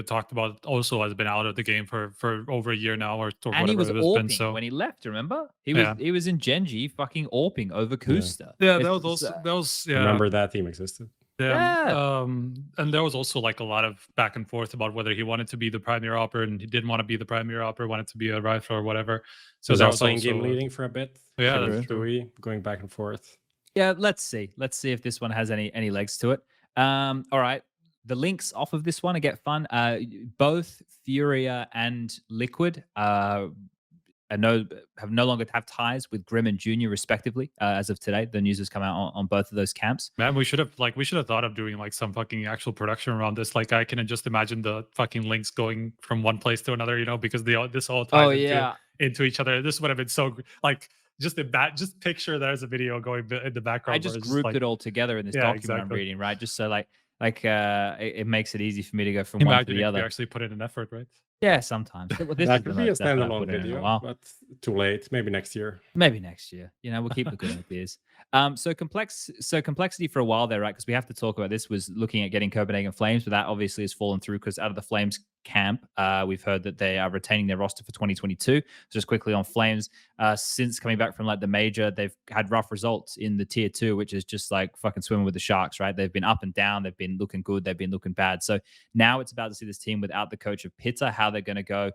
talked about, also has been out of the game for over a year now or and whatever he was it has been. AWPing So when he left, remember? He was in Genji fucking AWPing over Kusta. Yeah, that was Remember that team existed. Yeah. And there was also like a lot of back and forth about whether he wanted to be the primary AWPer and he didn't want to be the primary AWPer, wanted to be a rifle or whatever. So that was playing game leading for a bit. Yeah, that's true. Going back and forth. Yeah, let's see. Let's see if this one has any legs to it. All right. The links off of this one to get fun. Both FURIA and Liquid have no longer have ties with Grim and Junior respectively as of today. The news has come out on both of those camps. Man, we should have thought of doing like some fucking actual production around this. Like I can just imagine the fucking links going from one place to another, you know, because this all ties into each other. This would have been so like just picture there's a video going in the background. I just grouped it all together in this document I'm reading, right? Just so like it makes it easy for me to go from one to the other. You actually put in an effort, right? Yeah, sometimes. That could be a standalone video, but too late. Maybe next year. Maybe next year. You know, we'll keep the good ideas. So complexity for a while there, right? Because we have to talk about this. Was looking at getting Copenhagen Flames, but that obviously has fallen through because out of the Flames camp, we've heard that they are retaining their roster for 2022. So just quickly on Flames, since coming back from like the major, they've had rough results in the tier 2, which is just like fucking swimming with the sharks, right? They've been up and down. They've been looking good. They've been looking bad. So now it's about to see this team without the coach of Pitta, how they're going to go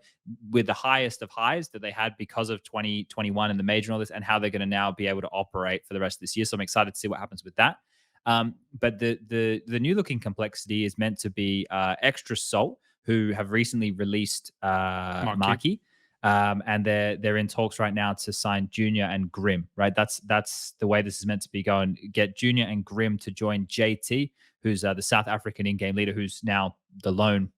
with the highest of highs that they had because of 2021 and the major and all this, and how they're going to now be able to operate for the rest of this year. So I'm excited to see what happens with that. But the new looking complexity is meant to be Extra Salt, who have recently released Marquee. And they're in talks right now to sign Junior and Grim, right? That's the way this is meant to be going. Get Junior and Grim to join JT, who's the South African in-game leader, who's now the lone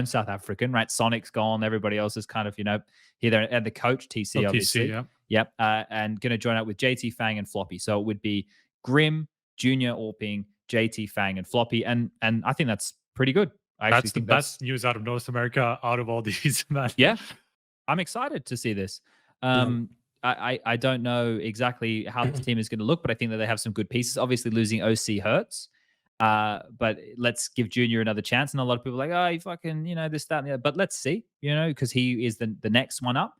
South African, right? Sonic's gone. Everybody else is kind of, you know, here there, and the coach TC, obviously. TC, Yep. And going to join up with JT, Fang, and Floppy. So it would be Grim, Junior, AWPing, JT, Fang, and Floppy. And I think that's pretty good. That's the best news out of North America out of all these, man. Yeah. I'm excited to see this. I don't know exactly how this team is going to look, but I think that they have some good pieces. Obviously, losing OSee hurts. But let's give Junior another chance. And a lot of people are like, oh, you fucking, you know, this, that, and the other. But let's see, you know, because he is the next one up.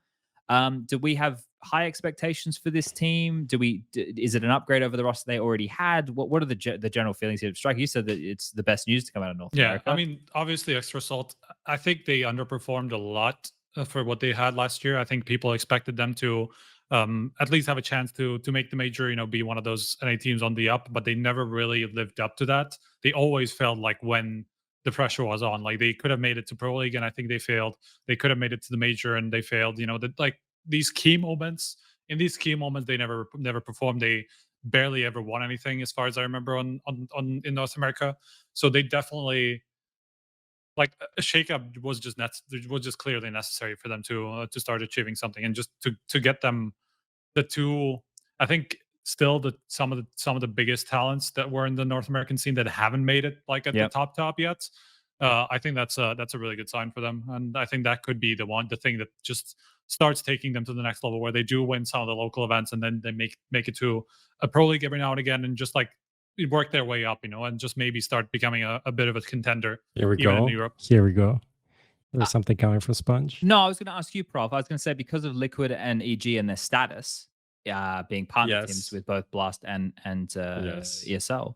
Do we have high expectations for this team? Is it an upgrade over the roster they already had? What are the general feelings here? Strike, you said that it's the best news to come out of North America. Yeah, I mean, obviously, Extra Salt, I think they underperformed a lot for what they had last year. I think people expected them to at least have a chance to make the major, you know, be one of those NA teams on the up, but they never really lived up to that. They always felt like when the pressure was on, like they could have made it to Pro League and I think they failed. They could have made it to the major and they failed, you know, that like these key moments, they never performed. They barely ever won anything as far as I remember in North America. So they definitely, like, a shakeup was just clearly necessary for them to start achieving something, and just to get them the two. I think still some of the biggest talents that were in the North American scene that haven't made it like at the top yet. I think that's a really good sign for them, and I think that could be the thing that just starts taking them to the next level, where they do win some of the local events, and then they make it to a Pro League every now and again, and just like work their way up, you know, and just maybe start becoming a bit of a contender. Here we even go. In Europe. Here we go. There's something coming from Sponge. No, I was going to ask you, Prof. I was going to say, because of Liquid and EG and their status, being partner teams with both Blast and ESL,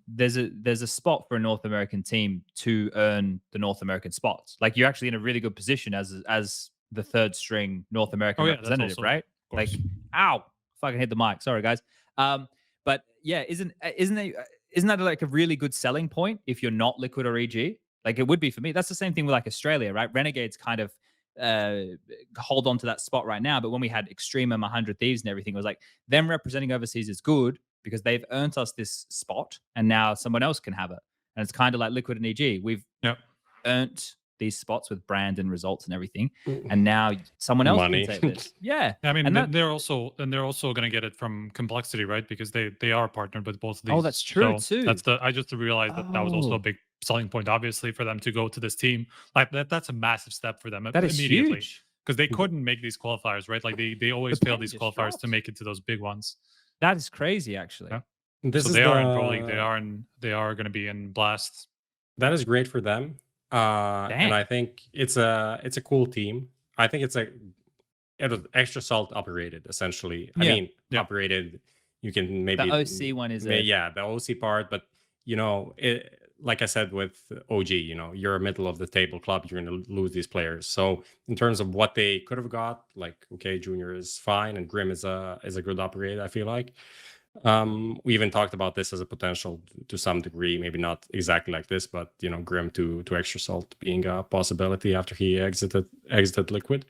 there's a spot for a North American team to earn the North American spots. Like, you're actually in a really good position as the third string North American representative, right? Like, ow, fucking hit the mic. Sorry, guys. But yeah, isn't that like a really good selling point if you're not Liquid or EG? Like it would be for me. That's the same thing with like Australia, right? Renegades kind of hold on to that spot right now. But when we had Extreme and 100 Thieves and everything, it was like them representing overseas is good because they've earned us this spot and now someone else can have it. And it's kind of like Liquid and EG. We've earned these spots with brand and results and everything, and now someone else can take this. Yeah, I mean, they're also going to get it from Complexity, right? Because they are partnered with both of these. Oh, that's true too. That's I just realized that was also a big selling point, obviously, for them to go to this team. Like that's a massive step for them that immediately. Is huge. Because they couldn't make these qualifiers, right? Like they always fail these qualifiers to make it to those big ones. That is crazy, actually. Yeah. So they are in Pro League. They are going to be in Blast. That is great for them. And I think it's a cool team. I think it was Extra Salt operated essentially. I mean, operated. You can maybe the oSee one is the oSee part, but you know, like I said with OG, you know, you're a middle of the table club. You're going to lose these players. So in terms of what they could have got, like okay, Junior is fine, and Grim is a good operator. I feel like. We even talked about this as a potential to some degree, maybe not exactly like this, but you know, Grim to Extra Salt being a possibility after he exited Liquid.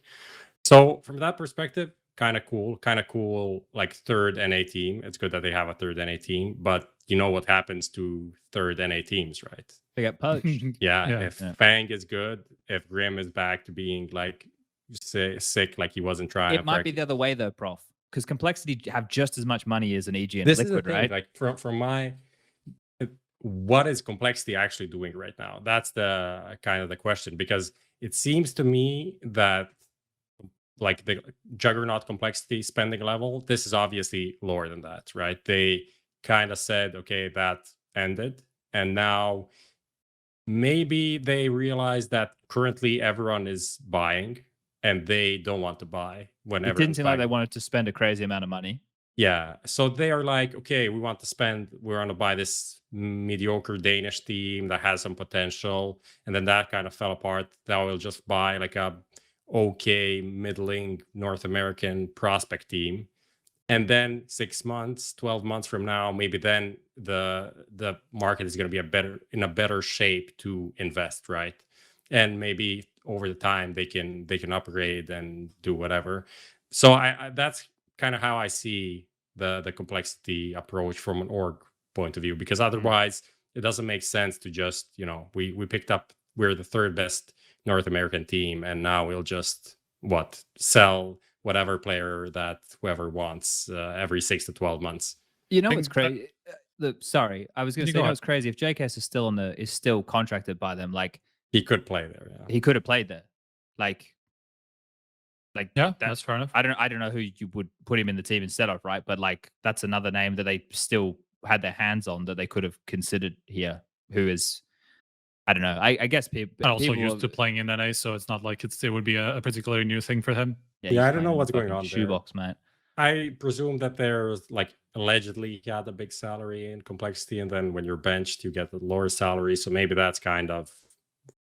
So from that perspective, kind of cool, like third NA team. It's good that they have a third NA team, but you know what happens to third NA teams, right? They get poached. If Fang is good, if Grim is back to being like sick, like he wasn't trying. It might be the other way though, Prof. Because Complexity have just as much money as an EG and this Liquid, is the thing, right? Like from my, what is Complexity actually doing right now? That's the kind of the question, because it seems to me that like the Juggernaut Complexity spending level, this is obviously lower than that, right? They kind of said, okay, that ended, and now maybe they realize that currently everyone is buying. And they don't want to buy whenever. It didn't seem like they wanted to spend a crazy amount of money. Yeah. So they are like, okay, we want to buy this mediocre Danish team that has some potential. And then that kind of fell apart. Now we'll just buy like a okay, middling North American prospect team. And then 6 months, 12 months from now, maybe then the market is going to be in a better shape to invest, right? And maybe over the time they can upgrade and do whatever. So I that's kind of how I see the Complexity approach from an org point of view, because otherwise it doesn't make sense to just, you know, we're the third best North American team, and now we'll just sell whatever player that whoever wants every 6 to 12 months. You know, it's crazy. Sorry, I was going to say, it's crazy. If JKS is still contracted by them, like. He could play there. Yeah. He could have played there. Like that's fair enough. I don't know who you would put him in the team instead of, right? But like that's another name that they still had their hands on that they could have considered here. Who is, I don't know. I guess people also used to playing in NA, so it's not like it would be a particularly new thing for him. Yeah, I don't know what's going on shoebox, there. Mate. I presume that there's like allegedly he had a big salary in Complexity, and then when you're benched, you get the lower salary. So maybe that's kind of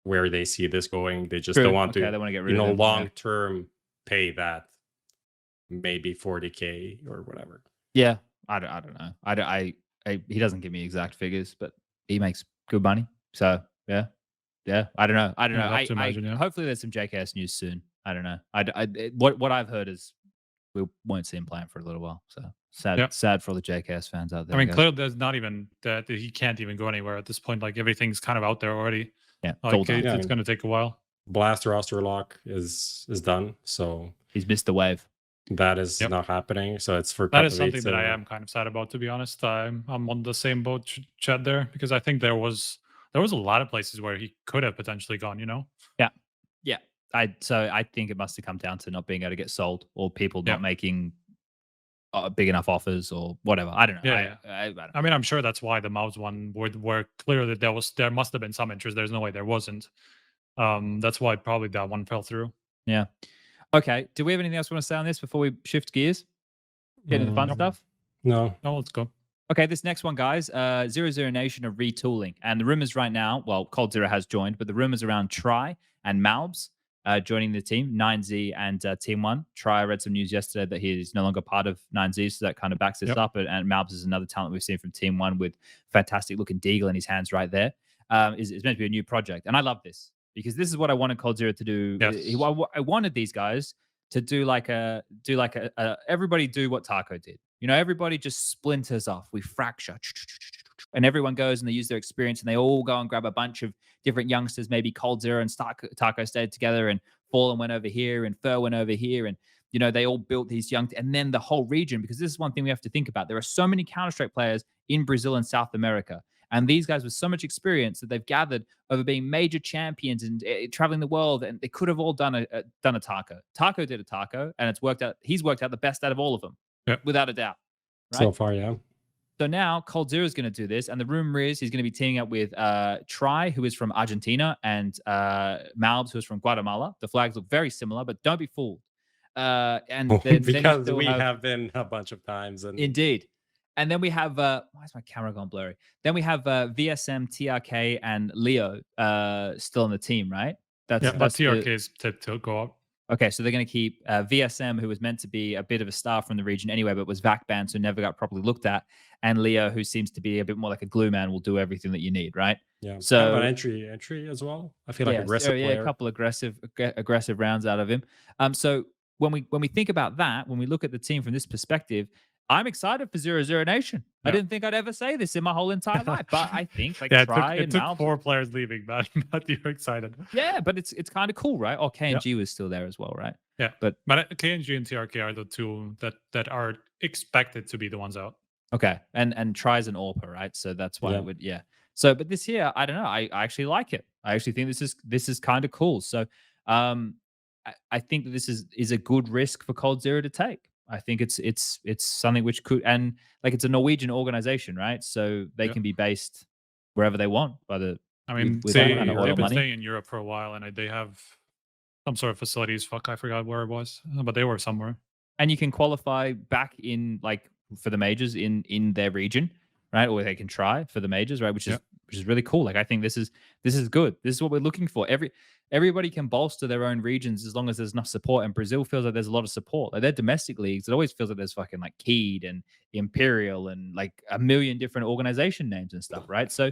where they see this going. They just don't want to, they want to get rid of him, long term pay that maybe 40K or whatever. Yeah, I don't know. He doesn't give me exact figures, but he makes good money. So yeah. I don't know. Hopefully there's some JKS news soon. I don't know. What I've heard is we won't see him playing for a little while. So sad for all the JKS fans out there. I mean, clearly there's not even that he can't even go anywhere at this point. Like everything's kind of out there already. Yeah, it's going to take a while. Blast roster lock is done, so he's missed the wave. That is not happening. So it's for that is something that I am kind of sad about, to be honest. I'm on the same boat, Chad, there, because I think there was a lot of places where he could have potentially gone. You know? Yeah. So I think it must have come down to not being able to get sold, or people not making big enough offers, or whatever. I don't know. I don't know. I mean, I'm sure that's why the MOUZ one were clear that there must have been some interest. There's no way there wasn't. That's why probably that one fell through. Yeah. Okay. Do we have anything else we want to say on this before we shift gears? Get into the fun stuff? No, let's go. Okay, this next one, guys. 00 Nation are retooling. And the rumors right now, well, coldzera has joined, but the rumors around Try and MOUZ joining the team, NAVI and Team One. I read some news yesterday that he is no longer part of NAVI, so that kind of backs this up. And MOUZ is another talent we've seen from Team One with fantastic looking deagle in his hands right there. Is meant to be a new project, and I love this because this is what I wanted coldzera to do. Yes. I wanted these guys to do like a everybody do what Taco did. You know, everybody just splinters off. We fracture. And everyone goes and they use their experience and they all go and grab a bunch of different youngsters. Maybe coldzera and Taco stayed together and Fallen went over here and Fur went over here. And, you know, they all built these young, and then the whole region, because this is one thing we have to think about. There are so many Counter-Strike players in Brazil and South America. And these guys with so much experience that they've gathered over being major champions and traveling the world, and they could have all done a Taco. Taco did a Taco, and it's worked out. He's worked out the best out of all of them, without a doubt. Right? So far, yeah. So now coldzera is going to do this, and the rumor is he's going to be teaming up with Try, who is from Argentina, and MOUZ, who is from Guatemala. The flags look very similar, but don't be fooled. And then, because we have been a bunch of times, and indeed. And then we have why is my camera gone blurry? Then we have VSM, TRK, and Leo still on the team, right? That's TRK is tipped to go up. Okay, so they're going to keep VSM, who was meant to be a bit of a star from the region anyway, but was VAC banned, so never got properly looked at. And Leo, who seems to be a bit more like a glue man, will do everything that you need, right? Yeah. So an entry as well. I feel like aggressive player. A couple aggressive rounds out of him. So when we think about that, when we look at the team from this perspective, I'm excited for 00 Nation. I didn't think I'd ever say this in my whole entire life, but I think like it took 4 players leaving, but you're excited. Yeah, but it's kind of cool, right? Oh, KNG was still there as well, right? Yeah, but KNG and TRK are the two that are expected to be the ones out. Okay, and Tries an AWPer, right? So that's why it would, So, but this year, I don't know. I actually like it. I actually think this is kind of cool. So, I think that this is a good risk for coldzera to take. I think it's something which could, and like it's a Norwegian organization, right? So they can be based wherever they want. They've been staying in Europe for a while, and they have some sort of facilities. Fuck, I forgot where it was, but they were somewhere. And you can qualify back in like for the majors in their region, right? Or they can try for the majors, right? Which is really cool. Like I think this is good. This is what we're looking for. Everybody can bolster their own regions as long as there's enough support. And Brazil feels like there's a lot of support. Like their domestic leagues, it always feels like there's fucking like Keed and Imperial and like a million different organization names and stuff, right? So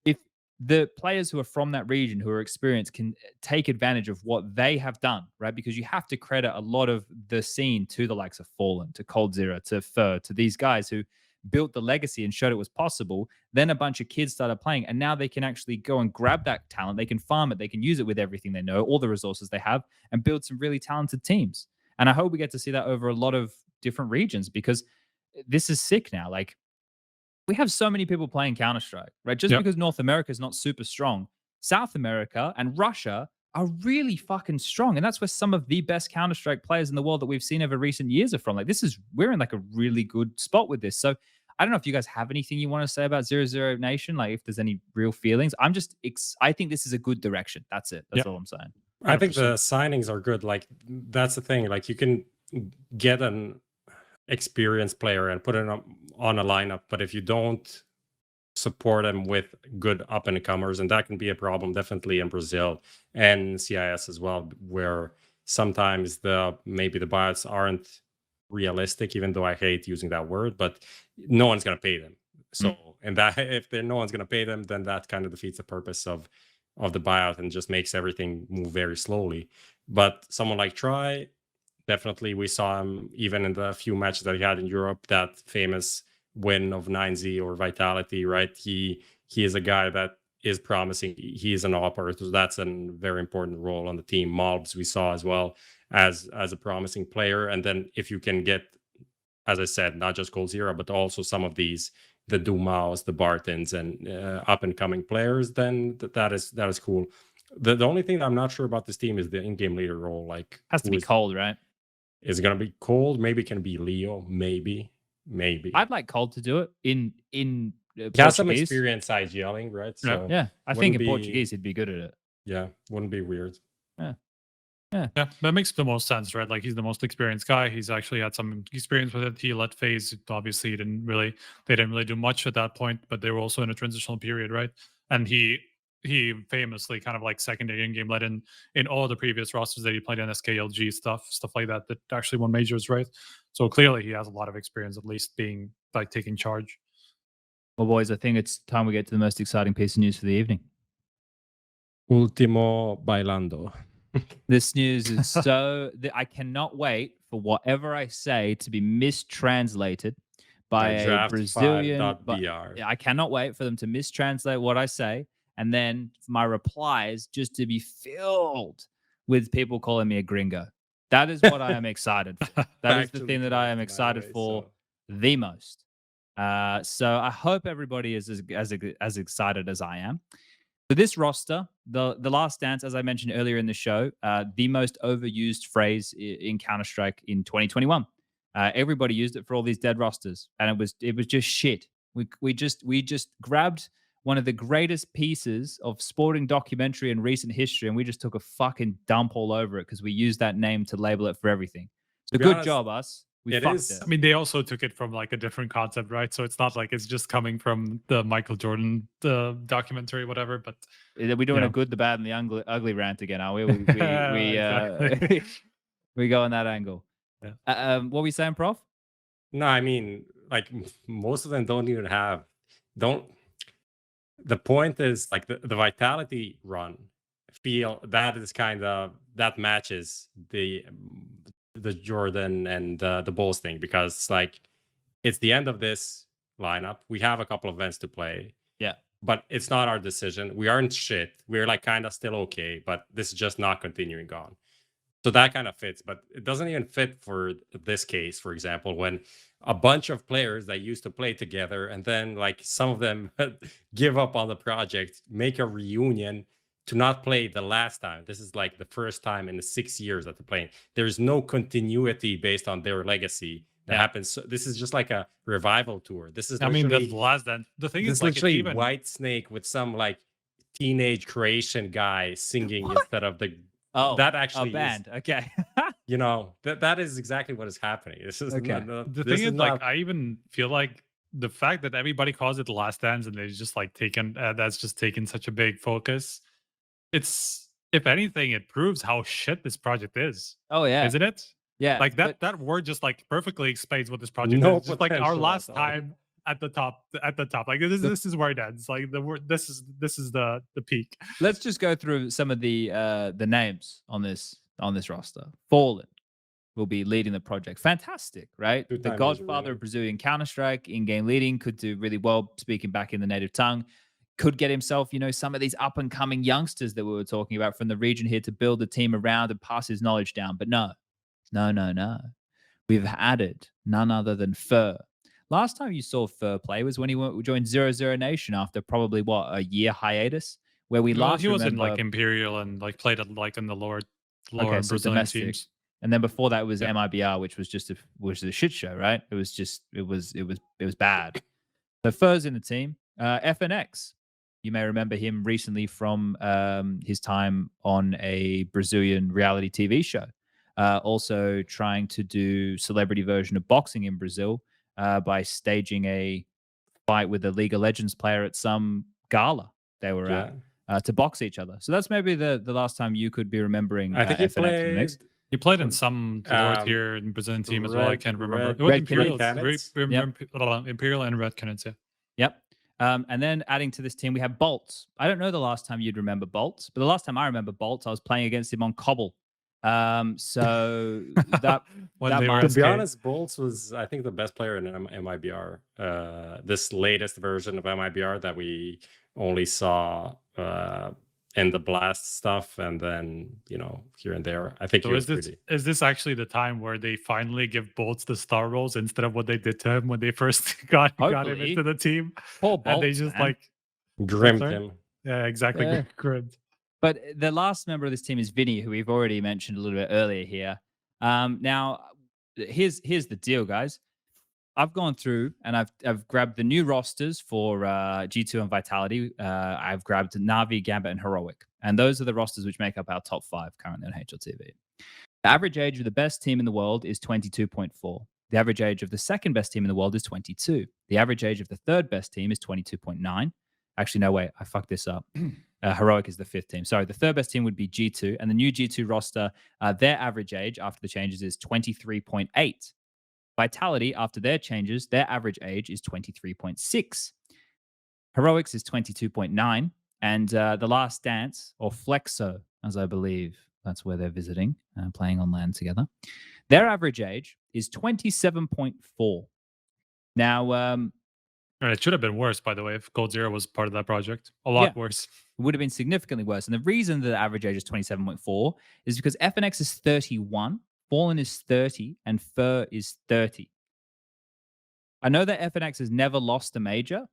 if the players who are from that region, who are experienced, can take advantage of what they have done, right? Because you have to credit a lot of the scene to the likes of Fallen, to coldzera, to Fur, to these guys who built the legacy and showed it was possible. Then a bunch of kids started playing, and now they can actually go and grab that talent. They can farm it. They can use it with everything they know, all the resources they have, and build some really talented teams. And I hope we get to see that over a lot of different regions, because this is sick now. Like we have so many people playing Counter-Strike, right? Just because North America is not super strong, South America and Russia are really fucking strong. And that's where some of the best Counter-Strike players in the world that we've seen over recent years are from. Like we're in like a really good spot with this. So I don't know if you guys have anything you want to say about 00 Nation, like if there's any real feelings. I think this is a good direction. That's it. That's all I'm saying. 100%. I think the signings are good. Like that's the thing. Like you can get an experienced player and put it on a lineup, but if you don't support them with good up and comers, and that can be a problem definitely in Brazil and CIS as well, where sometimes maybe the buyouts aren't realistic, even though I hate using that word, but no one's going to pay them. So and that if no one's going to pay them, then that kind of defeats the purpose of the buyout and just makes everything move very slowly. But someone like Try, definitely we saw him even in the few matches that he had in Europe, that famous win of 9Z or Vitality, right? He is a guy that is promising. He is an AWPer, so that's a very important role on the team. MOUZ we saw as well as a promising player. And then if you can get, as I said, not just coldzera, but also some of these, the MOUZ, the Bartons, and up and coming players, then that is cool. The only thing that I'm not sure about this team is the in-game leader role. Like has to be Cold, right? Is it gonna be Cold? Maybe it can be Leo. Maybe. I'd like Cold to do it in he has some experience IGLing, right? So I think in Portuguese he'd be good at it. Yeah, wouldn't be weird. Yeah, that makes the most sense, right? Like he's the most experienced guy. He's actually had some experience with it. He led FaZe. Obviously, they didn't really do much at that point, but they were also in a transitional period, right? And he he famously kind of like secondary in-game led in all the previous rosters that he played in SKLG stuff like that actually won majors, right? So clearly he has a lot of experience, at least being like taking charge. Well, boys, I think it's time we get to the most exciting piece of news for the evening. Ultimo bailando. This news is so I cannot wait for whatever I say to be mistranslated by a Brazilian. I cannot wait for them to mistranslate what I say, and then my replies just to be filled with people calling me a gringo. That is what I am excited for. That is the thing that I am excited for the most. So I hope everybody is as excited as I am. So this roster, the Last Dance, as I mentioned earlier in the show, the most overused phrase in Counter-Strike in 2021. Everybody used it for all these dead rosters, and it was just shit. We just grabbed one of the greatest pieces of sporting documentary in recent history, and we just took a fucking dump all over it because we used that name to label it for everything. So good job, us. We fucked it. I mean, they also took it from like a different concept, right? So it's not like it's just coming from the Michael Jordan documentary, whatever. But we're doing a good, the bad, and the ugly rant again, are we? We go on that angle. Yeah. What were we saying, Prof? No, I mean, like most of them don't even have The point is like the Vitality run feel that is kind of that matches the Jordan and the Bulls thing, because like it's the end of this lineup. We have a couple of events to play. Yeah. But it's not our decision. We aren't shit. We're like kind of still okay, but this is just not continuing on. So that kind of fits, but it doesn't even fit for this case, for example, when a bunch of players that used to play together and then like some of them give up on the project, make a reunion to not play the last time. This is like the first time in the 6 years that they're playing. There's no continuity based on their legacy that happens. So this is just like a revival tour. This is, I mean, the Last Dance. The thing is, like, literally White Snake with some like teenage Croatian guy singing instead of the. Oh, that actually a band. Okay. You know, that is exactly what is happening. This is okay. The thing is, like, I even feel like the fact that everybody calls it The Last Dance and they've just like taken that's just taken such a big focus. It's, if anything, it proves how shit this project is. Oh yeah, isn't it? Yeah, like that word just like perfectly explains what this project is. Just like our last time at the top. Like this is where it ends. Like the word, this is the peak. Let's just go through some of the names on this roster. Fallen will be leading the project. Fantastic, right? The godfather of Brazilian Counter-Strike, in-game leading, could do really well speaking back in the native tongue. Could get himself, some of these up-and-coming youngsters that we were talking about from the region here to build a team around and pass his knowledge down. But no. We've added none other than FUR. Last time you saw FUR play was when he joined 00 Nation after probably, a year hiatus? Where he was in like Imperial and like played at like in the lower Brazilian teams. And then before that was MIBR, which was just a shit show, right? It was bad. So FUR's in the team. FNX. You may remember him recently from his time on a Brazilian reality TV show. Also trying to do celebrity version of boxing in Brazil by staging a fight with a League of Legends player at some gala they were at to box each other. So that's maybe the last time you could be remembering. I think he played in some lower tier in Brazilian team as well. I can't remember. Imperial and Red Cannons. Yep. And then adding to this team, we have Bolts. I don't know the last time you'd remember Bolts, but the last time I remember Bolts, I was playing against him on Cobble. So that to be honest, Bolts was, I think, the best player in MIBR. This latest version of MIBR that we only saw in the Blast stuff, and then here and there. I think so. Is this actually the time where they finally give Bolts the star roles instead of what they did to him when they first got him into the team? Poor Bolts, and they just like grimmed him. Yeah, exactly. Yeah. Grimmed. But the last member of this team is Vinny, who we've already mentioned a little bit earlier here. Now, here's the deal, guys. I've gone through and I've grabbed the new rosters for G2 and Vitality. I've grabbed Navi, Gambit, and Heroic. And those are the rosters which make up our top 5 currently on HLTV. The average age of the best team in the world is 22.4. The average age of the second best team in the world is 22. The average age of the third best team is 22.9. Actually, no, wait, I fucked this up. Heroic is the 5th team. Sorry, the 3rd best team would be G2. And the new G2 roster, their average age after the changes is 23.8. Vitality, after their changes, their average age is 23.6. Heroics is 22.9. And the Last Dance, or Flexo, as I believe that's where they're visiting, playing on LAN together, their average age is 27.4. Now, it should have been worse, by the way, if coldzera was part of that project. A lot worse. It would have been significantly worse. And the reason that the average age is 27.4 is because FNX is 31, Fallen is 30, and FUR is 30. I know that FNX has never lost a major.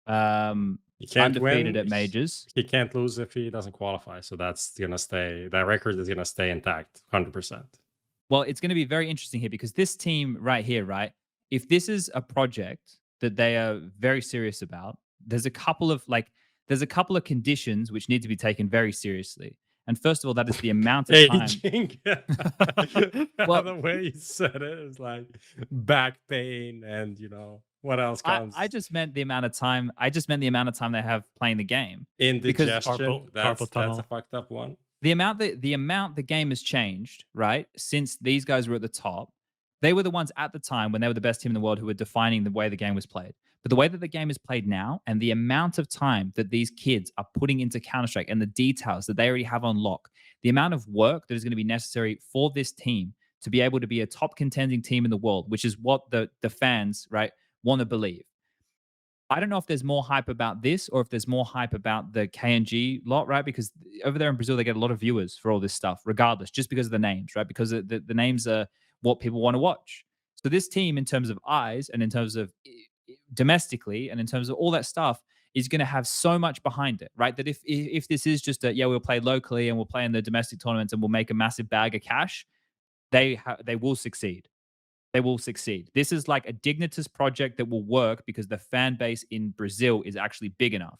He can't undefeated win at majors. He can't lose if he doesn't qualify. So that's gonna stay. That record is gonna stay intact, 100%. Well, it's going to be very interesting here because this team right here, right? If this is a project that they are very serious about, there's a couple of conditions which need to be taken very seriously. And first of all, that is the amount of time. Well, the way you said it is like back pain, and what else comes. I just meant the amount of time. I just meant the amount of time they have playing the game. Indigestion. That's a fucked up one. The amount the game has changed, right? Since these guys were at the top, they were the ones at the time when they were the best team in the world who were defining the way the game was played. But the way that the game is played now, and the amount of time that these kids are putting into Counter-Strike, and the details that they already have on lock, the amount of work that is going to be necessary for this team to be able to be a top contending team in the world, which is what the fans, right, want to believe. I don't know if there's more hype about this or if there's more hype about the KNG lot, right? Because over there in Brazil, they get a lot of viewers for all this stuff, regardless, just because of the names, right? Because the names are what people want to watch. So this team, in terms of eyes and in terms of domestically and in terms of all that stuff, is going to have so much behind it, right? That if this is just we'll play locally and we'll play in the domestic tournaments and we'll make a massive bag of cash, they will succeed. They will succeed. This is like a dignitous project that will work because the fan base in Brazil is actually big enough.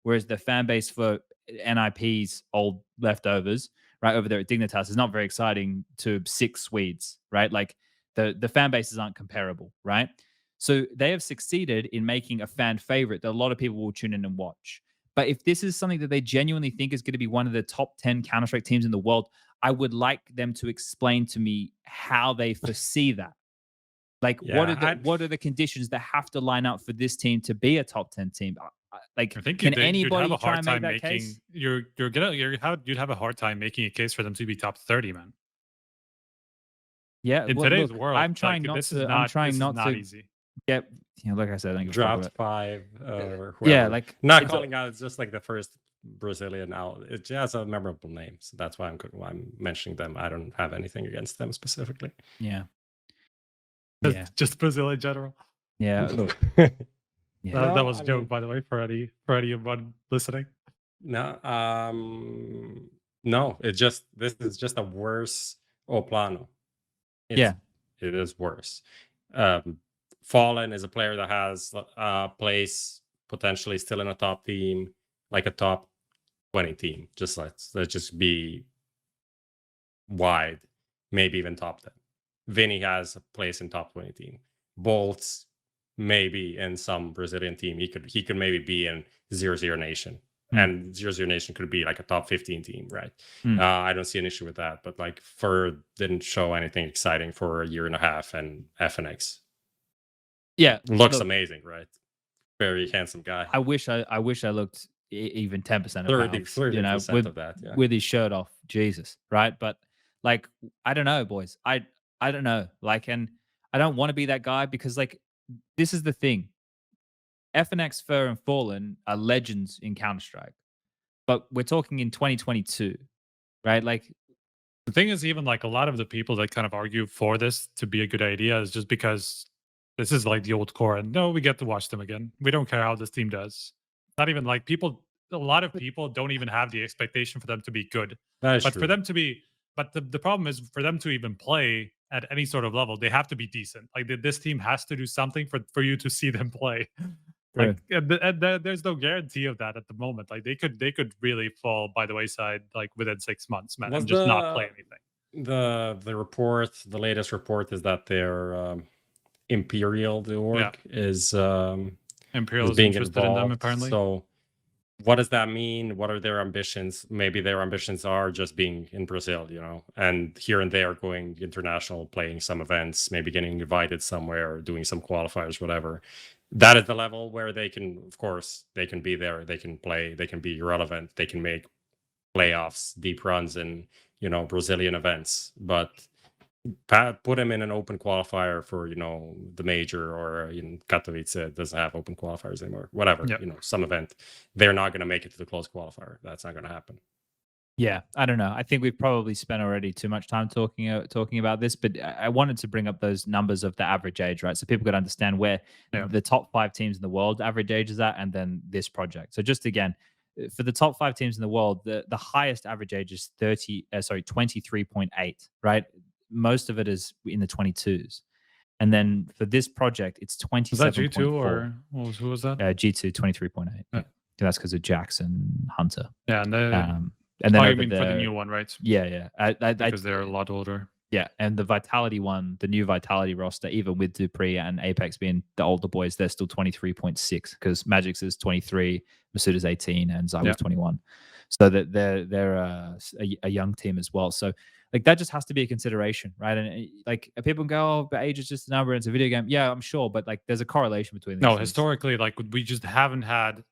Whereas the fan base for NIP's old leftovers, right, over there at Dignitas is not very exciting to 6 Swedes, right? Like the fan bases aren't comparable, right? So they have succeeded in making a fan favorite that a lot of people will tune in and watch. But if this is something that they genuinely think is going to be one of the top 10 Counter-Strike teams in the world, I would like them to explain to me how they foresee that. Like, what are the conditions that have to line up for this team to be a top 10 team? Like, I think can anybody try and make that making, case? You'd have a hard time making a case for them to be top 30, man. Yeah, in today's world, I'm trying not to easy. Get, like I said, I think dropped 5 or whoever. Yeah, like not calling out. It's just like the first Brazilian out. It has a memorable name, so that's why I'm mentioning them. I don't have anything against them specifically. Yeah. Just Brazil in general. Yeah. That was a joke, by the way, for anyone listening. No, no. This is just a worse Oplano. It is worse. Fallen is a player that has a place potentially still in a top team, like a top 20 team. Let's just be wide, maybe even top 10. Vinny has a place in top 20 team. Bolts maybe in some Brazilian team. He could maybe be in 0-0 Nation. And 0-0 Nation could be like a top 15 team, right? I don't see an issue with that. But like FUR didn't show anything exciting for a year and a half, and FNX looks amazing, right? Very handsome guy. I wish I looked even 10% of 30% of that, with his shirt off. Jesus, right? But like, I don't know, boys. I don't know. Like, and I don't want to be that guy because, like, this is the thing. FNX, FUR, and Fallen are legends in Counter-Strike. But we're talking in 2022, right? Like, the thing is, even like a lot of the people that kind of argue for this to be a good idea is just because this is like the old core. And no, we get to watch them again. We don't care how this team does. Not even like a lot of people don't even have the expectation for them to be good. That is true. For them to be, the problem is for them to even play at any sort of level, they have to be decent. Like this team has to do something for you to see them play. Like, and there's no guarantee of that at the moment. Like they could really fall by the wayside like within 6 months, man, and just not play anything. The latest report is that their Imperial, the org, is Imperial is being interested involved, in them apparently. So what does that mean? What are their ambitions? Maybe their ambitions are just being in Brazil, you know, and here and there going international, playing some events, maybe getting invited somewhere, or doing some qualifiers, whatever. That is the level where they can, of course, they can be there, they can play, they can be relevant, they can make playoffs, deep runs in, you know, Brazilian events. But put him in an open qualifier for, you know, the major, or in Katowice doesn't have open qualifiers anymore, whatever, you know, some event, they're not going to make it to the close qualifier. That's not going to happen. Yeah, I don't know. I think we've probably spent already too much time talking about this, but I wanted to bring up those numbers of the average age, right? So people could understand where the top 5 teams in the world average age is at, and then this project. So just again, for the top 5 teams in the world, the highest average age is 23.8, right? Most of it is in the 22s. And then for this project, it's 27.4. Was that G2 or who was that? G2, 23.8. Yeah. That's because of Jackson Hunter. Yeah, and then I mean for the new one, right? Yeah. Because they're a lot older. Yeah, and the Vitality one, the new Vitality roster, even with Dupree and Apeks being the older boys, they're still 23.6 because Magic's is 23, Masuda's 18, and Zai was 21. So that they're a young team as well. So like that just has to be a consideration, right? And like people go, oh, but age is just a number, it's a video game. Yeah, I'm sure, but like there's a correlation between these. No, historically, like we just haven't had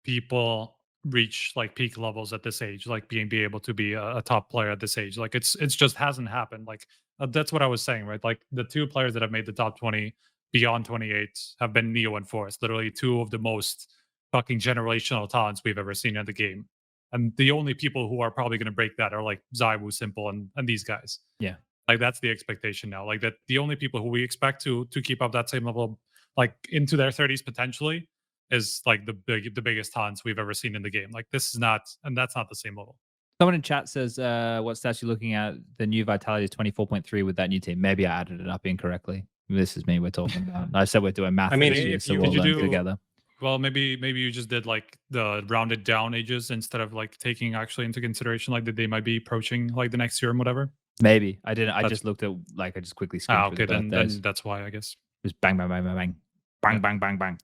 people reach like peak levels at this age, like be able to be a top player at this age. Like it's just hasn't happened. Like that's what I was saying, right? Like the 2 players that have made the top 20 beyond 28 have been Neo and Forest, literally 2 of the most fucking generational talents we've ever seen in the game. And the only people who are probably going to break that are like Zaiwu, Simple, and these guys. Yeah. Like that's the expectation now. Like that the only people who we expect to keep up that same level, like into their 30s potentially, is like the biggest talents we've ever seen in the game. Like this is not, and that's not the same level. Someone in chat says, what stats you looking at? The new Vitality is 24.3 with that new team. Maybe I added it up incorrectly. This is me we're talking about. I said we're doing math. I mean, if you do together. Well, maybe you just did like the rounded down ages instead of like taking actually into consideration like that they might be approaching like the next year and whatever. Maybe I didn't. I just looked at like I just quickly skimmed. Okay, then that's why I guess. Just bang, bang, bang, bang, bang, bang, bang, bang, bang.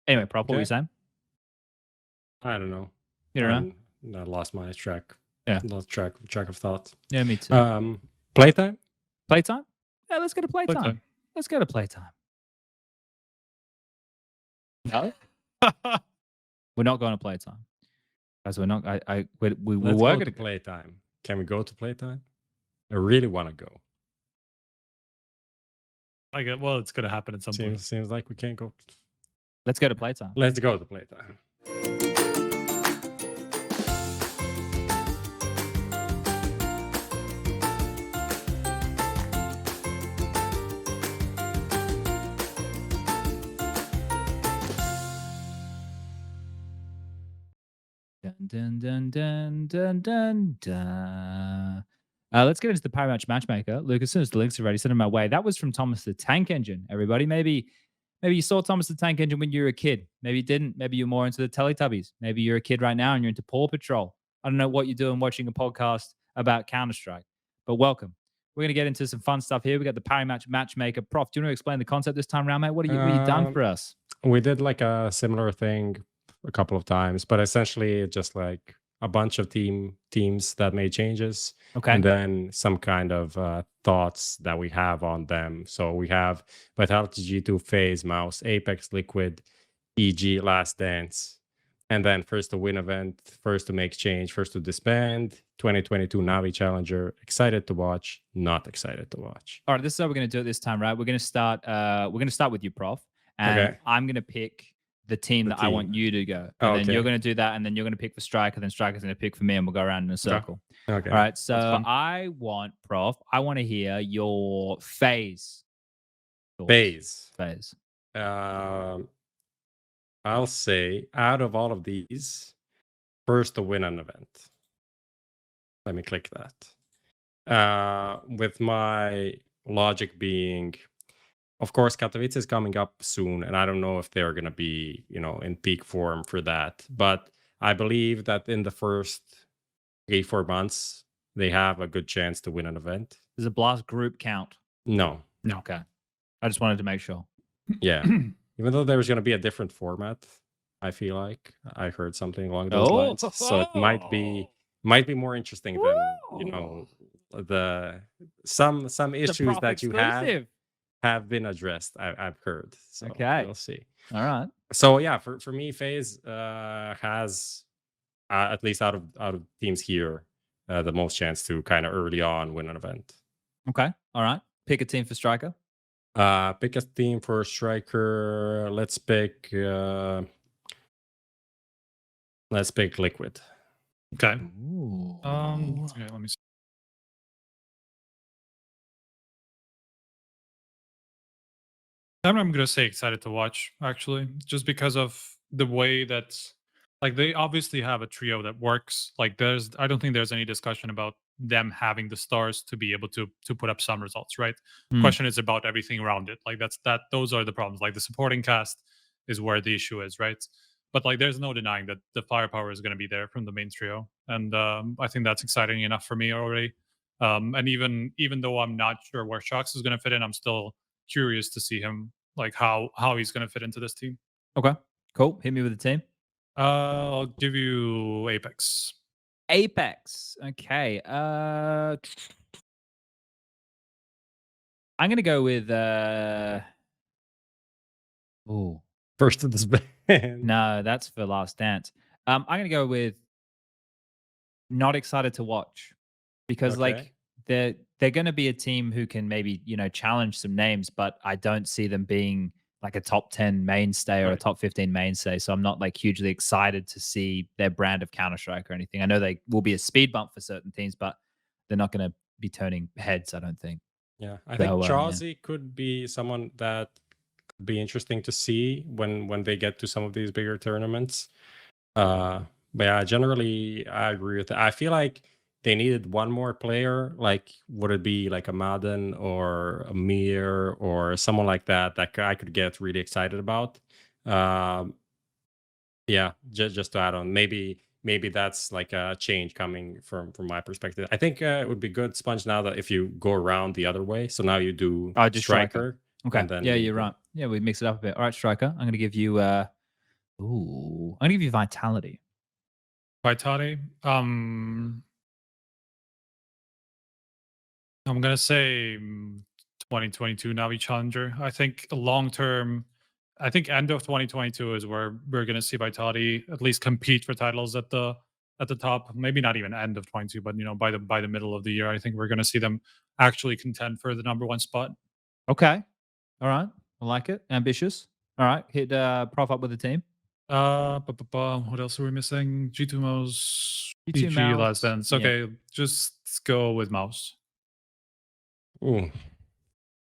Anyway, Prop, what were you saying? I don't know. You don't know? I lost my track. Yeah, lost track of thought. Yeah, me too. Playtime. Playtime. Yeah, let's go to playtime. Let's go to playtime. No, we're not going to playtime, guys. We're not. We Let's were go to playtime. Can we go to playtime? I really want to go. Well, it's gonna happen at some point. Seems like we can't go. Let's go to playtime. Let's go to playtime. Dun, dun, dun, dun, dun, dun. Let's get into the Power Match Matchmaker. Luke, as soon as the links are ready, send them my way. That was from Thomas the Tank Engine, everybody. Maybe you saw Thomas the Tank Engine when you were a kid. Maybe you didn't. Maybe you're more into the Teletubbies. Maybe you're a kid right now and you're into Paw Patrol. I don't know what you're doing watching a podcast about Counter-Strike, but welcome. We're going to get into some fun stuff here. We got the Power Match Matchmaker. Prof, do you want to explain the concept this time around, mate? What have you done for us? We did like a similar thing a couple of times, but essentially just like a bunch of teams that made changes, and then some kind of thoughts that we have on them. So we have Vitality, G2, FaZe, MOUZ, Apeks, Liquid, EG, Last Dance, and then first to win event, first to make change, first to disband, 2022 NAVI Challenger. Excited to watch, not excited to watch. All right, this is how we're going to do it this time, right? We're going to start. We're going to start with you, Prof, and I'm going to pick the team I want you to go. And then you're going to do that, and then you're going to pick for Striker, then Striker's going to pick for me, and we'll go around in a circle. Okay. All right, so I want, Prof, I want to hear your FaZe. FaZe. I'll say, out of all of these, first to win an event. Let me click that. With my logic being, of course, Katowice is coming up soon, and I don't know if they're going to be, in peak form for that. But I believe that in the first 3-4 months, they have a good chance to win an event. Does a Blast group count? No. Okay. I just wanted to make sure. Yeah. Even though there's going to be a different format, I feel like I heard something along those lines. So it might be more interesting than the some issues that you have been addressed. I've heard. So Okay. we'll see. All right. So yeah, for me, FaZe has at least out of teams here the most chance to kind of early on win an event. Okay. All right. Pick a team for striker. Pick a team for striker. Let's pick Liquid. Okay. Ooh. Okay, let me see. I'm gonna say excited to watch, actually, just because of the way that, like, they obviously have a trio that works. Like, I don't think there's any discussion about them having the stars to be able to put up some results, right? Question is about everything around it. Like, those are the problems. Like, the supporting cast is where the issue is, right? But like, there's no denying that the firepower is going to be there from the main trio, and I think that's exciting enough for me already. And even though I'm not sure where shox is going to fit in, I'm still curious to see him, like how he's going to fit into this team. Okay, cool. Hit me with the team. I'll give you Apeks. Apeks. Okay. I'm gonna go with ooh. First of this band. No, that's for Last Dance. I'm gonna go with not excited to watch, because like they're gonna be a team who can maybe, challenge some names, but I don't see them being like a top 10 mainstay or a top 15 mainstay. So I'm not like hugely excited to see their brand of Counter-Strike or anything. I know they will be a speed bump for certain teams, but they're not going to be turning heads, I don't think. Yeah, I think torzsi could be someone that could be interesting to see when they get to some of these bigger tournaments. But yeah, generally I agree with that. I feel like they needed one more player. Like, would it be like a Madden or a Mir or someone like that I could get really excited about? Yeah, just to add on, maybe that's like a change coming from my perspective. I think it would be good, Sponge, now that if you go around the other way. So now you do striker. Okay. And then yeah, you're right. Yeah, we mix it up a bit. All right, striker. I'm gonna give you I'm gonna give you Vitality. Vitality. I'm gonna say 2022 Navi Challenger. I think long term, I think end of 2022 is where we're gonna see Vitality at least compete for titles at the top. Maybe not even end of 22, but by the middle of the year, I think we're gonna see them actually contend for the #1 spot. Okay. All right. I like it. Ambitious. All right. Hit Prof up with the team. What else are we missing? G2 MOUZ, G2 EG, MOUZ. Last Dance. Okay, just go with MOUZ. Ooh.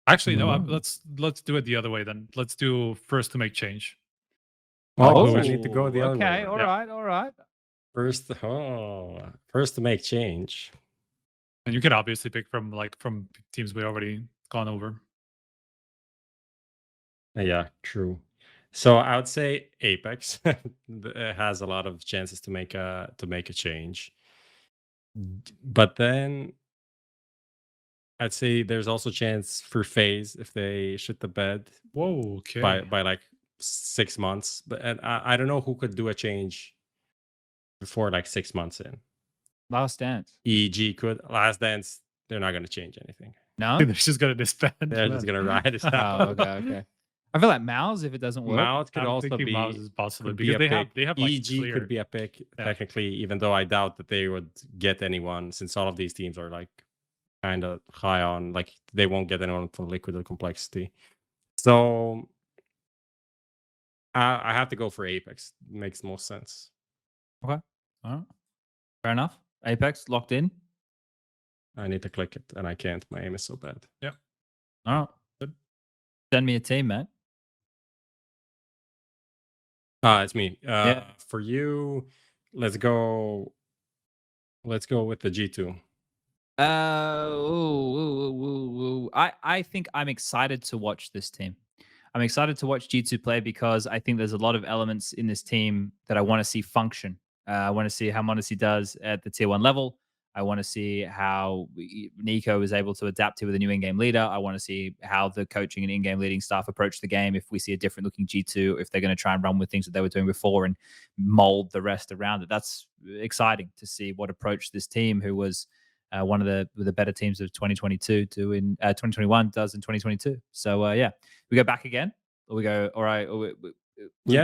Actually, no. Let's do it the other way then. Let's do first to make change. Oh, we need to go the other way. Okay. All right. All right. First to make change. And you can obviously pick from teams we already gone over. Yeah, true. So I would say Apeks has a lot of chances to make a change, but then I'd say there's also chance for FaZe if they shit the bed. Whoa, okay. By like 6 months, and I don't know who could do a change before like 6 months in. Last Dance. EG could. Last Dance, they're not going to change anything. No, they're just going to disband. They're just going to ride it out. Oh, okay. I feel like MOUZ, if it doesn't work. MOUZ could also be MOUZ is possible because they have like EG clear. Could be a pick technically, even though I doubt that they would get anyone, since all of these teams are like kind of high on, like they won't get anyone from Liquid or Complexity. So I have to go for Apeks. Makes most sense. Okay. All right. Fair enough. Apeks locked in. I need to click it and I can't. My aim is so bad. Yeah. All right. Good. Send me a team, man. It's me. For you, let's go with the G2. I think I'm excited to watch this team. I'm excited to watch G2 play because I think there's a lot of elements in this team that I want to see function. I want to see how m0NESY does at the tier 1 level. I want to see how Nico is able to adapt to with a new in-game leader. I want to see how the coaching and in-game leading staff approach the game. If we see a different looking G2, if they're going to try and run with things that they were doing before and mold the rest around it. That's exciting to see what approach this team, who was one of the better teams of 2022 to in 2021 does in 2022. So yeah, we go back again, or we go all right. We've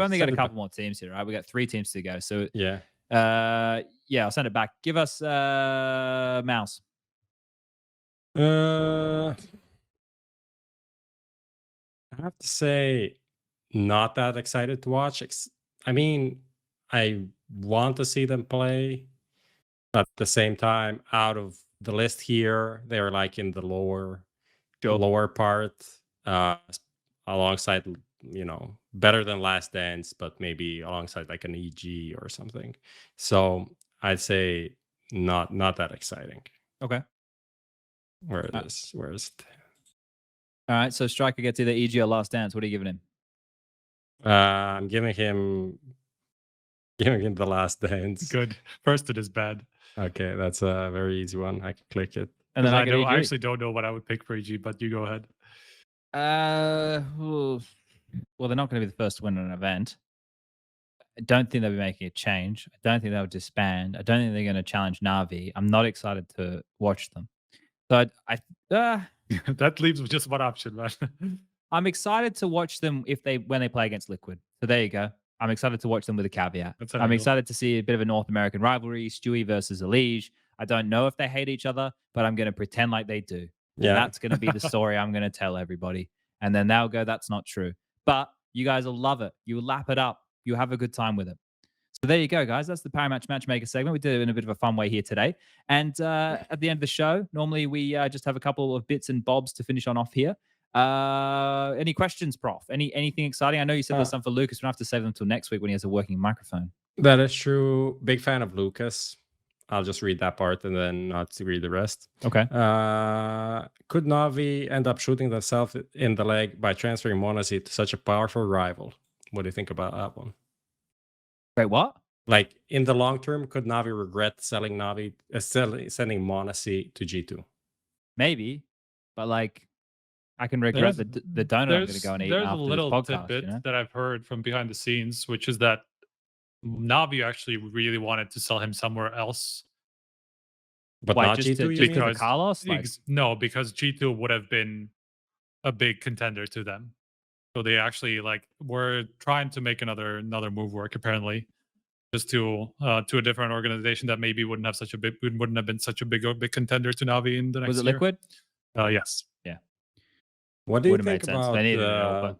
only got a couple more teams here, right? We got 3 teams to go. So yeah. Yeah, I'll send it back. Give us MOUZ. I have to say, not that excited to watch. I mean, I want to see them play. At the same time, out of the list here, they're like in the lower part, alongside, you know, better than Last Dance, but maybe alongside like an EG or something. So I'd say not that exciting. Okay. Where is it? All right. So Striker gets either EG or Last Dance. What are you giving him? I'm giving him the Last Dance. Good. First it is bad. Okay, that's a very easy one. I can click it. And then I actually don't know what I would pick for EG, but you go ahead. Well, they're not going to be the first to win an event. I don't think they'll be making a change. I don't think they'll disband. I don't think they're going to challenge NAVI. I'm not excited to watch them. So that leaves with just one option, man. I'm excited to watch them when they play against Liquid. So there you go. I'm excited to watch them with a caveat. I'm excited to see a bit of a North American rivalry, Stewie versus Elige. I don't know if they hate each other, but I'm going to pretend like they do. Yeah. And that's going to be the story I'm going to tell everybody. And then they'll go, that's not true. But you guys will love it. You will lap it up. You'll have a good time with it. So there you go, guys. That's the Paramatch Matchmaker segment. We did it in a bit of a fun way here today. And at the end of the show, normally we just have a couple of bits and bobs to finish on off here. Any questions, Prof? Anything exciting? I know you said there's some for Lucas. We don't have to save them until next week when he has a working microphone. That is true. Big fan of Lucas. I'll just read that part and then not read the rest. Okay. Could Navi end up shooting themselves in the leg by transferring MOUZ to such a powerful rival? What do you think about that one? Wait, what? Like in the long term, could Navi regret sending MOUZ to G2? Maybe, but like I can regret the donut I'm going to go and eat There's after a little this podcast, tidbit that I've heard from behind the scenes, which is that Navi actually really wanted to sell him somewhere else. But not G2? Because Carlos? No, because G2 would have been a big contender to them. So they actually were trying to make another move work, apparently, just to a different organization that maybe wouldn't have been such a big contender to Navi in the next year. Was it Liquid? Yes. Yeah. What do you think about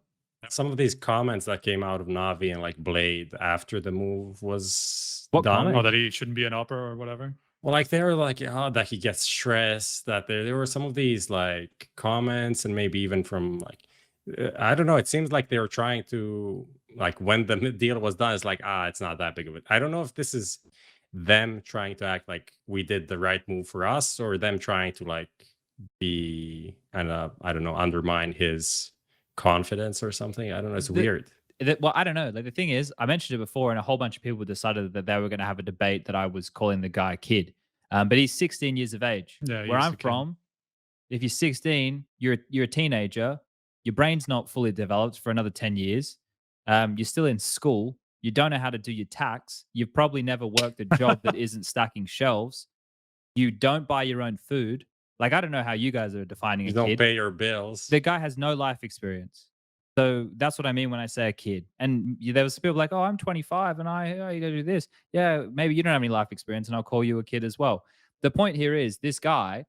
some of these comments that came out of Navi and Blade after the move was done? Comment? Oh, that he shouldn't be an AWPer or whatever? Well, they were that he gets stressed, that there were some of these comments, and maybe even from I don't know, it seems like they were trying to when the deal was done, it's it's not that big of it. I don't know if this is them trying to act like we did the right move for us, or them trying to be and I don't know, undermine his confidence or something. I don't know. It's weird. Well, I don't know. The thing is, I mentioned it before, and a whole bunch of people decided that they were going to have a debate that I was calling the guy a kid. But he's 16 years of age. Yeah, where I'm from, if you're 16, you're a teenager. Your brain's not fully developed for another 10 years. You're still in school. You don't know how to do your tax. You've probably never worked a job that isn't stacking shelves. You don't buy your own food. I don't know how you guys are defining a kid. You don't pay your bills. The guy has no life experience. So that's what I mean when I say a kid. And there was people oh, I'm 25 and you got to do this. Yeah, maybe you don't have any life experience and I'll call you a kid as well. The point here is this guy,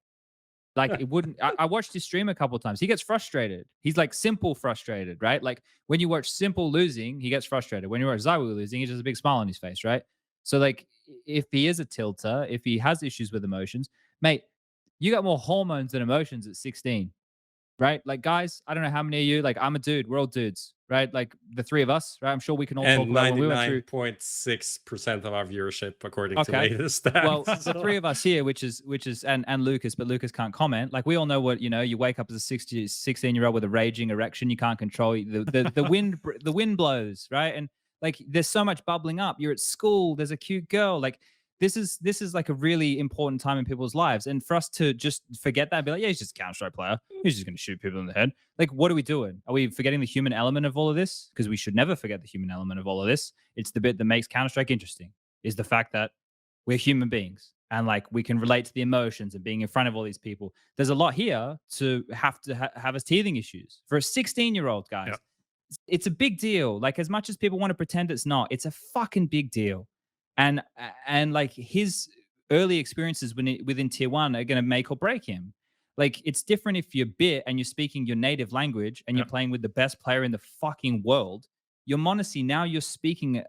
it wouldn't. I watched his stream a couple of times. He gets frustrated. He's simple frustrated, right? When you watch Simple losing, he gets frustrated. When you watch Zywu losing, he just has a big smile on his face, right? So if he is a tilter, if he has issues with emotions, mate, you got more hormones than emotions at 16, right? Guys, I don't know how many of you, I'm a dude. We're all dudes, right? The 3 of us, right? I'm sure we can all talk about when we went through 99.6% of our viership, according to latest stats. Well, the 3 of us here, which is and Lucas, but Lucas can't comment. We all know what, you wake up as a 16-year-old with a raging erection. You can't control the wind. The wind blows, right? And there's so much bubbling up. You're at school. There's a cute girl. this is like a really important time in people's lives, and for us to just forget that and be like, yeah, he's just a Counter-Strike player, he's just going to shoot people in the head. Like, what are we doing? Are we forgetting the human element of all of this? Because we should never forget the human element of all of this. It's the bit that makes Counter-Strike interesting, is the fact that we're human beings and like we can relate to the emotions and being in front of all these people. There's a lot here to have us teething issues for a 16-year-old, guys. Yep. It's a big deal. Like, as much as people want to pretend it's not, it's a fucking big deal. And like his early experiences within tier 1 are going to make or break him. Like, it's different if you're bit and you're speaking your native language and you're playing with the best player in the fucking world. You're m0NESY, now you're speaking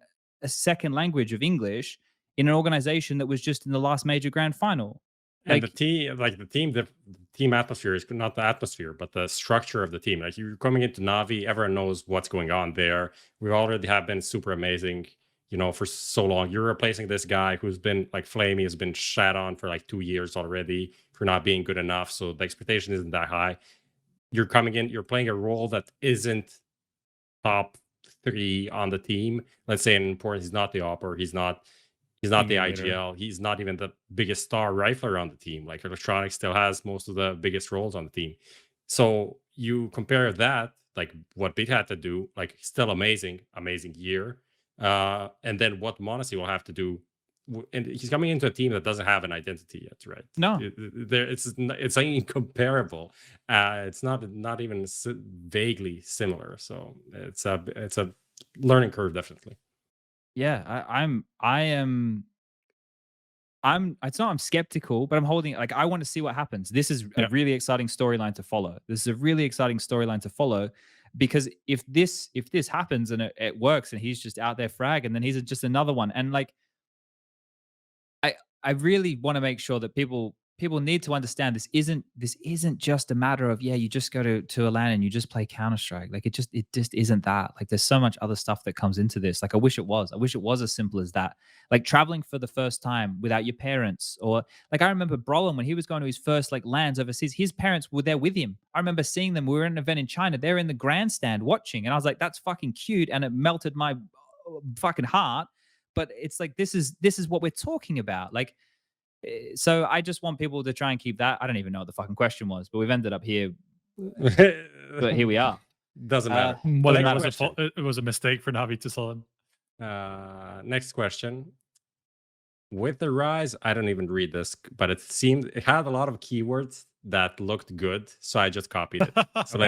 a second language of English in an organization that was just in the last major grand final. And the team atmosphere is not the atmosphere, but the structure of the team. Like, you're coming into NAVI, everyone knows what's going on there. We already have been super amazing, you know, for so long. You're replacing this guy who's been like Flamey, has been shat on for like 2 years already for not being good enough. So the expectation isn't that high. You're coming in, you're playing a role that isn't top 3 on the team. Let's say in importance, he's not the AWPer, he's not the IGL. He's not even the biggest star rifler on the team. Like, Electronics still has most of the biggest roles on the team. So you compare that, like what Bit had to do, like still amazing year. And then what m0NESY will have to do. And he's coming into a team that doesn't have an identity yet, right? No. It's incomparable. It's not even vaguely similar. So it's a learning curve, definitely. Yeah, I'm skeptical, but I'm holding it. Like, I want to see what happens. This is a really exciting storyline to follow. Because if this happens and it works and he's just out there frag, and then he's just another one. And like, I really want to make sure that people need to understand this isn't just a matter of, you just go to a LAN and you just play Counter-Strike. Like, it just isn't that. Like, there's so much other stuff that comes into this. Like, I wish it was as simple as that. Like, traveling for the first time without your parents, or like, I remember Brolin, when he was going to his first like LANs overseas, his parents were there with him. I remember seeing them. We were at an event in China. They're in the grandstand watching, and I was like, that's fucking cute, and it melted my fucking heart. But it's like, this is what we're talking about. Like, so I just want people to try and keep that. I don't even know what the fucking question was, but we've ended up here. But here we are. Doesn't matter. Well, it was a mistake for Navi to sell him. Next question. With the rise, I don't even read this, but it had a lot of keywords that looked good, so I just copied it. So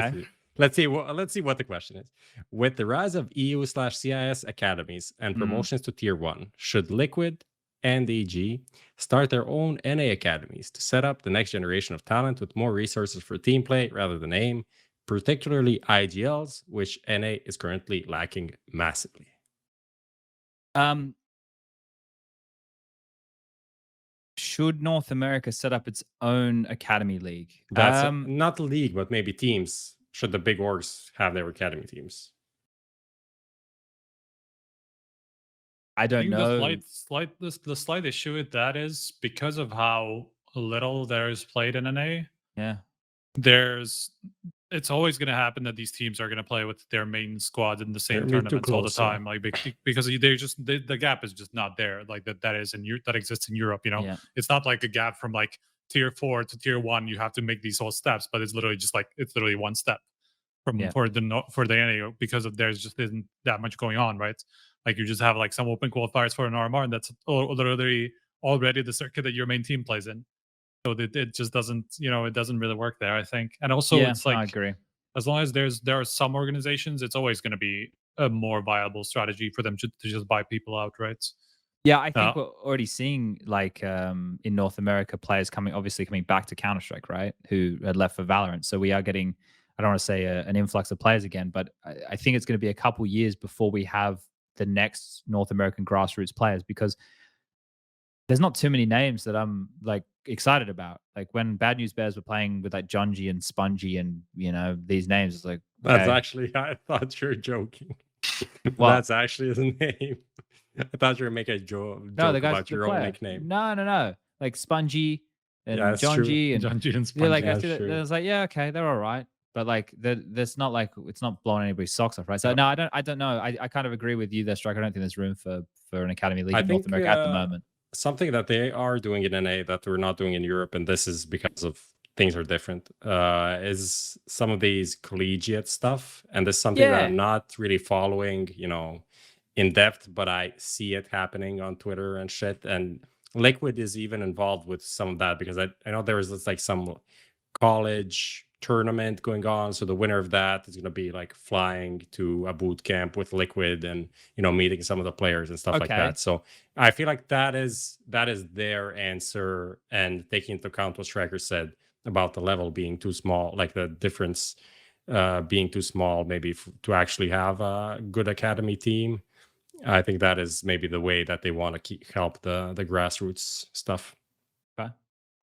let's see what the question is. With the rise of EU/CIS academies and promotions to tier 1, should Liquid and EG start their own NA academies to set up the next generation of talent with more resources for team play rather than aim, particularly IGLs, which NA is currently lacking massively? Should North America set up its own academy league? That's not the league, but maybe teams. Should the big orgs have their academy teams? I don't know. The slight issue with that is because of how little there is played in NA. Yeah. It's always going to happen that these teams are going to play with their main squad in the same tournaments all the time, like because the gap is just not there, like that exists in Europe. You know, it's not like a gap from like tier 4 to tier 1. You have to make these whole steps, but it's literally one step from for the NA, because there's just isn't that much going on, right? Like, you just have like some open qualifiers for an RMR, and that's literally already the circuit that your main team plays in. So it just doesn't, it doesn't really work there, I think. And also, it's like, I agree. As long as there are some organizations, it's always going to be a more viable strategy for them to just buy people out, right? Yeah, I think we're already seeing, like, in North America, players coming back to Counter-Strike, right? Who had left for Valorant. So we are getting, I don't want to say an influx of players again, but I think it's going to be a couple years before we have the next North American grassroots players, because there's not too many names that I'm like excited about. Like, when Bad News Bears were playing with like Junji and Spongy and these names, it's like, okay. That's actually, I thought you were joking. That's actually his name. I thought you were making a joke about your own nickname. No. Like Spongy and Junji and Junji and Spongy. Yeah, like I was like, yeah, okay, they're all right. But like, that's not like, it's not blowing anybody's socks off, right? So no, I don't know. I kind of agree with you there, Strike. I don't think there's room for an academy league in North America at the moment. something that they are doing in NA that we're not doing in Europe, and this is because of things are different, is some of these collegiate stuff. And this is something that I'm not really following, in depth, but I see it happening on Twitter and shit. And Liquid is even involved with some of that, because I know there is like some college tournament going on, so the winner of that is going to be like flying to a boot camp with Liquid and meeting some of the players and stuff like that. So I feel like that is their answer, and taking into account what Striker said about the level being too small, like the difference being too small maybe to actually have a good academy team. I think that is maybe the way that they want to help the grassroots stuff.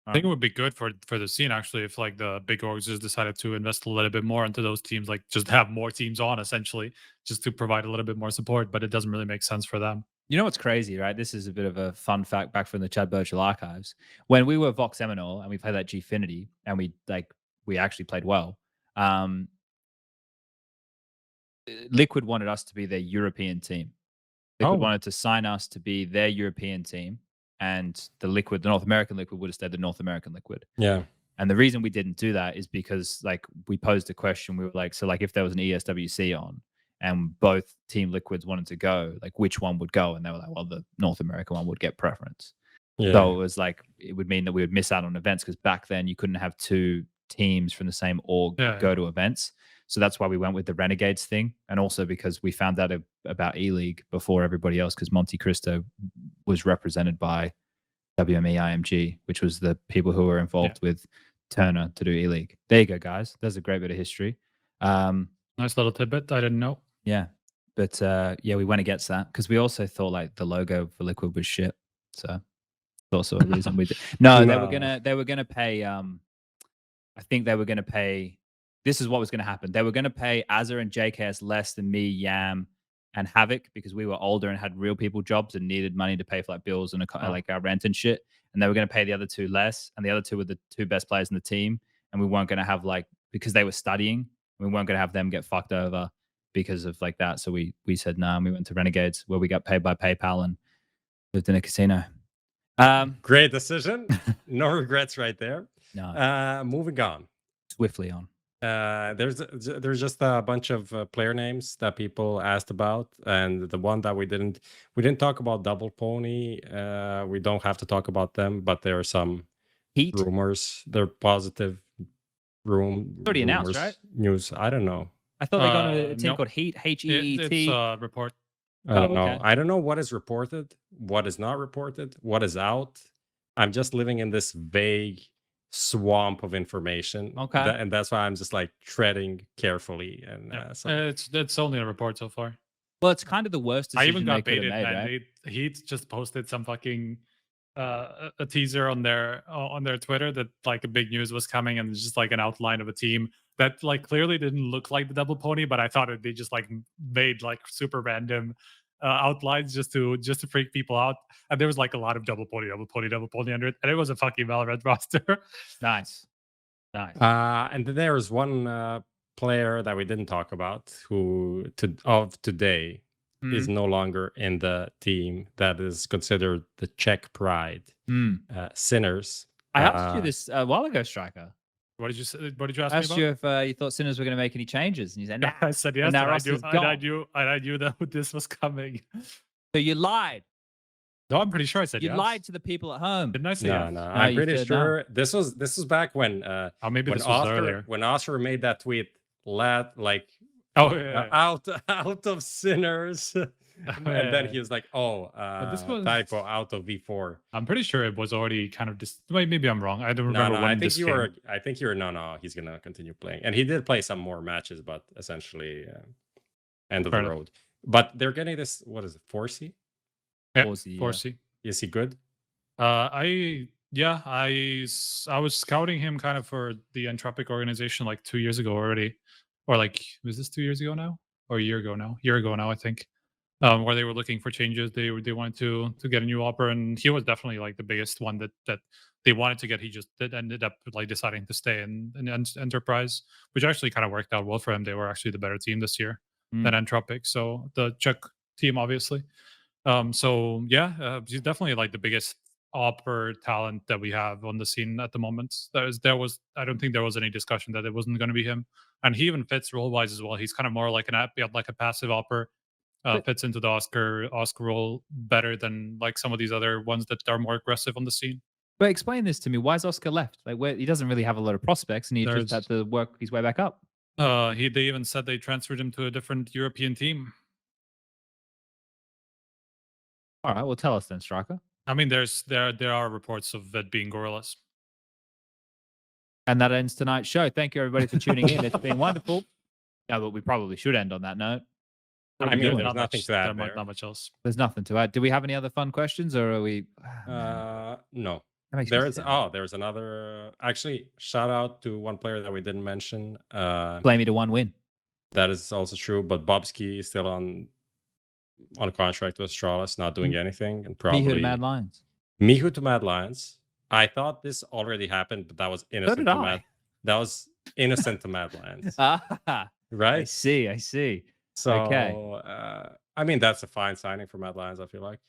I think it would be good for the scene, actually, if like the big orgs just decided to invest a little bit more into those teams, like just have more teams on, essentially, just to provide a little bit more support. But it doesn't really make sense for them. You know what's crazy, right? This is a bit of a fun fact back from the Chad Burchill archives. When we were Vox Eminor and we played that Gfinity, and we actually played well. Liquid wanted us to be their European team. Liquid wanted to sign us to be their European team, and the North American Liquid would have stayed the North American Liquid. Yeah. And the reason we didn't do that is because we posed a question. We were like, so if there was an ESWC on and both Team Liquids wanted to go, which one would go? And they were like, well, the North American one would get preference. Yeah. So it was it would mean that we would miss out on events, because back then you couldn't have two teams from the same org go to events. So that's why we went with the Renegades thing. And also because we found out about E-League before everybody else, because Monte Cristo was represented by WME IMG, which was the people who were involved with Turner to do E-League. There you go, guys. There's a great bit of history. Nice little tidbit. I didn't know. Yeah. But we went against that because we also thought the logo for Liquid was shit. So that's also a reason we did. No, they were gonna pay I think they were gonna pay. This is what was going to happen. They were going to pay Azza and JKS less than me, Yam, and Havoc, because we were older and had real people jobs and needed money to pay for bills and our rent and shit. And they were going to pay the other two less, and the other two were the two best players in the team. And we weren't going to have because they were studying, we weren't going to have them get fucked over because of that. So we said no, and we went to Renegades, where we got paid by PayPal and lived in a casino. Great decision. No regrets right there. No. Moving on. Swiftly on. There's just a bunch of player names that people asked about, and the one that we didn't talk about, Double Pony. We don't have to talk about them, but there are some rumors. They're positive already announced, right? News. I don't know. I thought they got a team called Heat, HEET. It's a report. I don't know. Okay. I don't know what is reported, what is not reported, what is out. I'm just living in this vague swamp of information. Okay. And that's why I'm just treading carefully. And it's only a report so far. Well, it's kind of the worst decision I even got baited, made, man. Right? He just posted some fucking a teaser on their Twitter that a big news was coming, and just an outline of a team that clearly didn't look like the Double Pony, but I thought they just made super random outlines just to freak people out. And there was a lot of double pony under it, and it was a fucking Valorant roster. Nice. And then there's one player that we didn't talk about who today is no longer in the team that is considered the Czech pride. Sinners. I asked you this a while ago, Striker. What did you say? What did you ask me about? I asked you if you thought Sinners were going to make any changes, and you said no. I said yes, and I knew that this was coming. So you lied. No, I'm pretty sure I said you yes. You lied to the people at home. Didn't I say yes? No, I'm pretty sure. No. This was back when maybe this was earlier. When Oscar made that tweet, out of Sinners. And then he was like, this was typo out of V4. I'm pretty sure it was already kind of maybe I'm wrong. I don't remember when I think you were no, he's gonna continue playing. And he did play some more matches, but essentially end of the road. But they're getting this, what is it, FURIA? Yeah, FURIA. Is he good? I was scouting him kind of for the Entropic organization 2 years ago already. Or was this 2 years ago now? Or a year ago now? I think. Where they were looking for changes. They wanted to get a new AWPer, and he was definitely the biggest one that they wanted to get. He just ended up deciding to stay in Enterprise, which actually kind of worked out well for him. They were actually the better team this year than Entropic. So the Czech team, obviously. So yeah, he's definitely like the biggest AWPer talent that we have on the scene at the moment. I don't think there was any discussion that it wasn't going to be him, and he even fits role wise as well. He's kind of more like like a passive AWPer. Fits into the Oskar role better than like some of these other ones that are more aggressive on the scene. But explain this to me. Why is Oskar left? Like, where he doesn't really have a lot of prospects, and he just had to work his way back up. They even said they transferred him to a different European team. All right, well, tell us then, Striker. I mean, there are reports of it being GORILLAZ. And that ends tonight's show. Thank you, everybody, for tuning in. It's been wonderful. Yeah, but we probably should end on that note. I mean, there's nothing to add. Not much else. There's nothing to add. Do we have any other fun questions, or are we? No. There's There's another. Actually, shout out to one player that we didn't mention. Play me to one win. That is also true, but Bobski is still on contract with Astralis, not doing anything, and probably MICHU to Mad Lions. MICHU to Mad Lions. I thought this already happened, but that was innocent. That was innocent to Mad Lions. Right? I see. So, okay. I mean, that's a fine signing for Mad Lions, I feel like.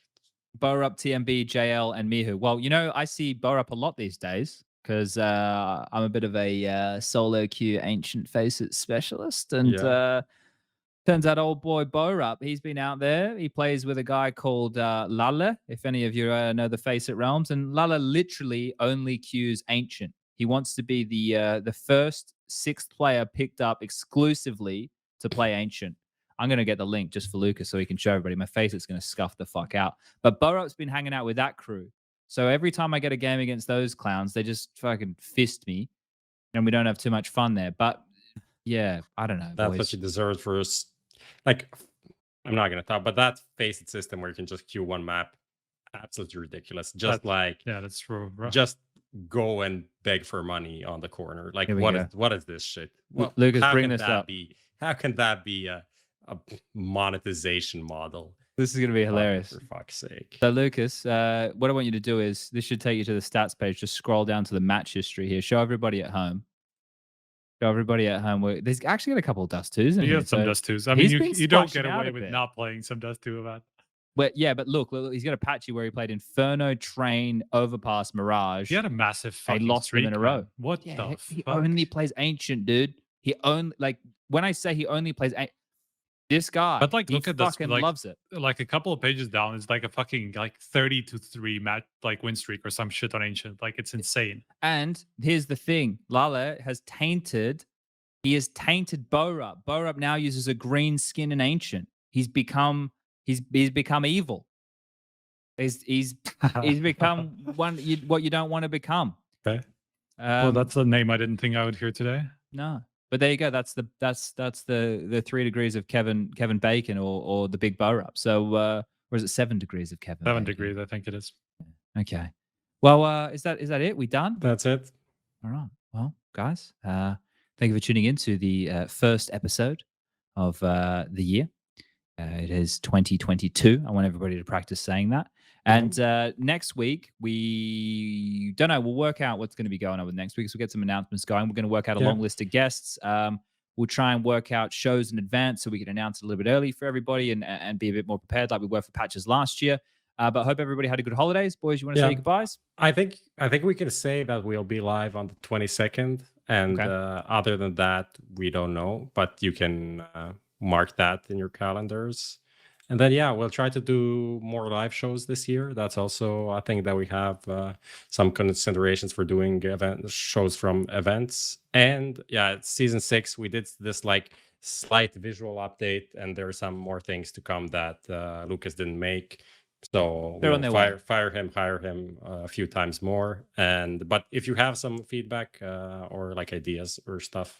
Borup, TMB, JL, and MICHU. Well, you know, I see Borup a lot these days because I'm a bit of a solo queue ancient FACEIT specialist. And turns out old boy Borup, he's been out there. He plays with a guy called Lale, if any of you know the FACEIT realms. And Lale literally only queues ancient. He wants to be the first 6th player picked up exclusively to play ancient. I'm going to get the link just for Lucas so he can show everybody. My FACEIT's going to scuff the fuck out. But Borup's been hanging out with that crew. So every time I get a game against those clowns, they just fucking fist me. And we don't have too much fun there. But yeah, I don't know. That's what you deserve for us. Like, I'm not going to talk, but that FACEIT system where you can just queue one map, absolutely ridiculous. That's true. Bro. Just go and beg for money on the corner. Like, what is this shit? Well, Lucas, bring this up. How can that be a monetization model? This is going to be hilarious. For fuck's sake. So, Lucas, what I want you to do is, this should take you to the stats page. Just scroll down to the match history here. Show everybody at home. There's actually got a couple of Dust 2s. You have some Dust 2s. I mean, you don't get away with not playing some Dust 2 of that. But yeah, but look, he's got a patchy where he played Inferno, Train, Overpass, Mirage. He had a massive fucking lost streak in a row. What the fuck? He only plays Ancient, dude. When I say he only plays this guy, but like, look at this, fucking loves it. Like a couple of pages down, it's like a fucking 30-3 match win streak or some shit on Ancient. Like, it's insane. And here's the thing: Lale has tainted. He has tainted Borup. Borup now uses a green skin in Ancient. He's become evil. He's become what you don't want to become. Okay. Well, that's a name I didn't think I would hear today. No. But there you go. That's the 3 degrees of Kevin Bacon or the big Borup. So or is it 7 degrees of Kevin? 7 degrees, I think it is. Okay. Well, is that it? We done? That's it. All right. Well, guys, thank you for tuning in to the first episode of the year. It is 2022. I want everybody to practice saying that. And next week, we don't know. We'll work out what's going to be going on with next week. So we'll get some announcements going. We're going to work out a long list of guests. We'll try and work out shows in advance so we can announce it a little bit early for everybody and be a bit more prepared like we were for patches last year. But I hope everybody had a good holidays. Boys, you want to say goodbyes? I think we can say that we'll be live on the 22nd. And other than that, we don't know. But you can mark that in your calendars. And then, we'll try to do more live shows this year. That's also, I think that we have some considerations for doing shows from events. And it's season 6. We did this slight visual update, and there are some more things to come that Lucas didn't make. So we'll hire him a few times more. But if you have some feedback or ideas or stuff,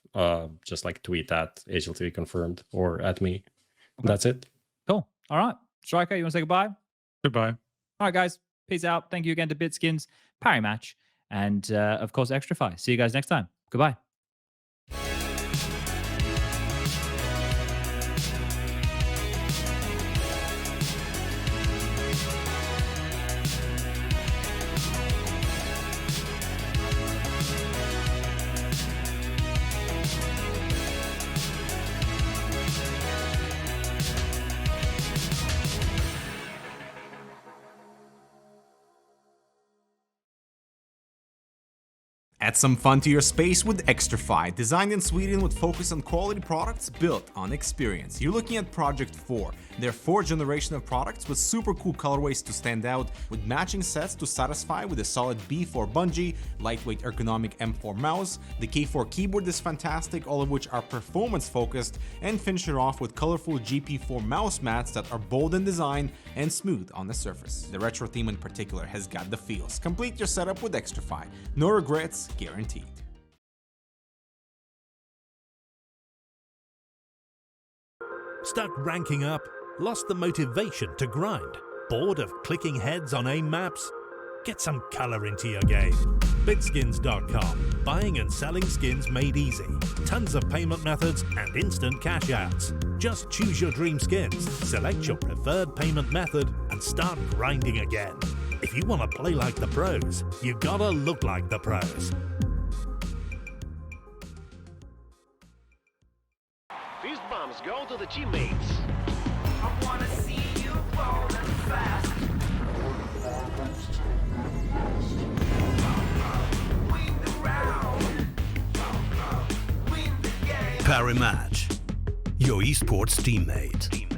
just tweet at HLTV Confirmed or at me. That's it. Cool. All right. Striker, you want to say goodbye? Goodbye. All right, guys. Peace out. Thank you again to Bitskins, Parry Match, and of course, Xtrfy. See you guys next time. Goodbye. Add some fun to your space with Xtrfy, designed in Sweden with focus on quality products built on experience. You're looking at Project 4, their 4th generation of products with super cool colorways to stand out, with matching sets to satisfy with a solid B4 bungee, lightweight ergonomic M4 mouse, the K4 keyboard is fantastic, all of which are performance focused, and finish it off with colorful GP4 mouse mats that are bold in design and smooth on the surface. The retro theme in particular has got the feels. Complete your setup with Xtrfy. No regrets guaranteed. Stuck ranking up? Lost the motivation to grind? Bored of clicking heads on aim maps? Get some color into your game. Bitskins.com. Buying and selling skins made easy. Tons of payment methods and instant cash outs. Just choose your dream skins, select your preferred payment method, and start grinding again. If you want to play like the pros, you gotta look like the pros. Fist bumps go to the teammates. I wanna see you rolling fast. Win the round. Win the game. Parry Match, your esports teammate.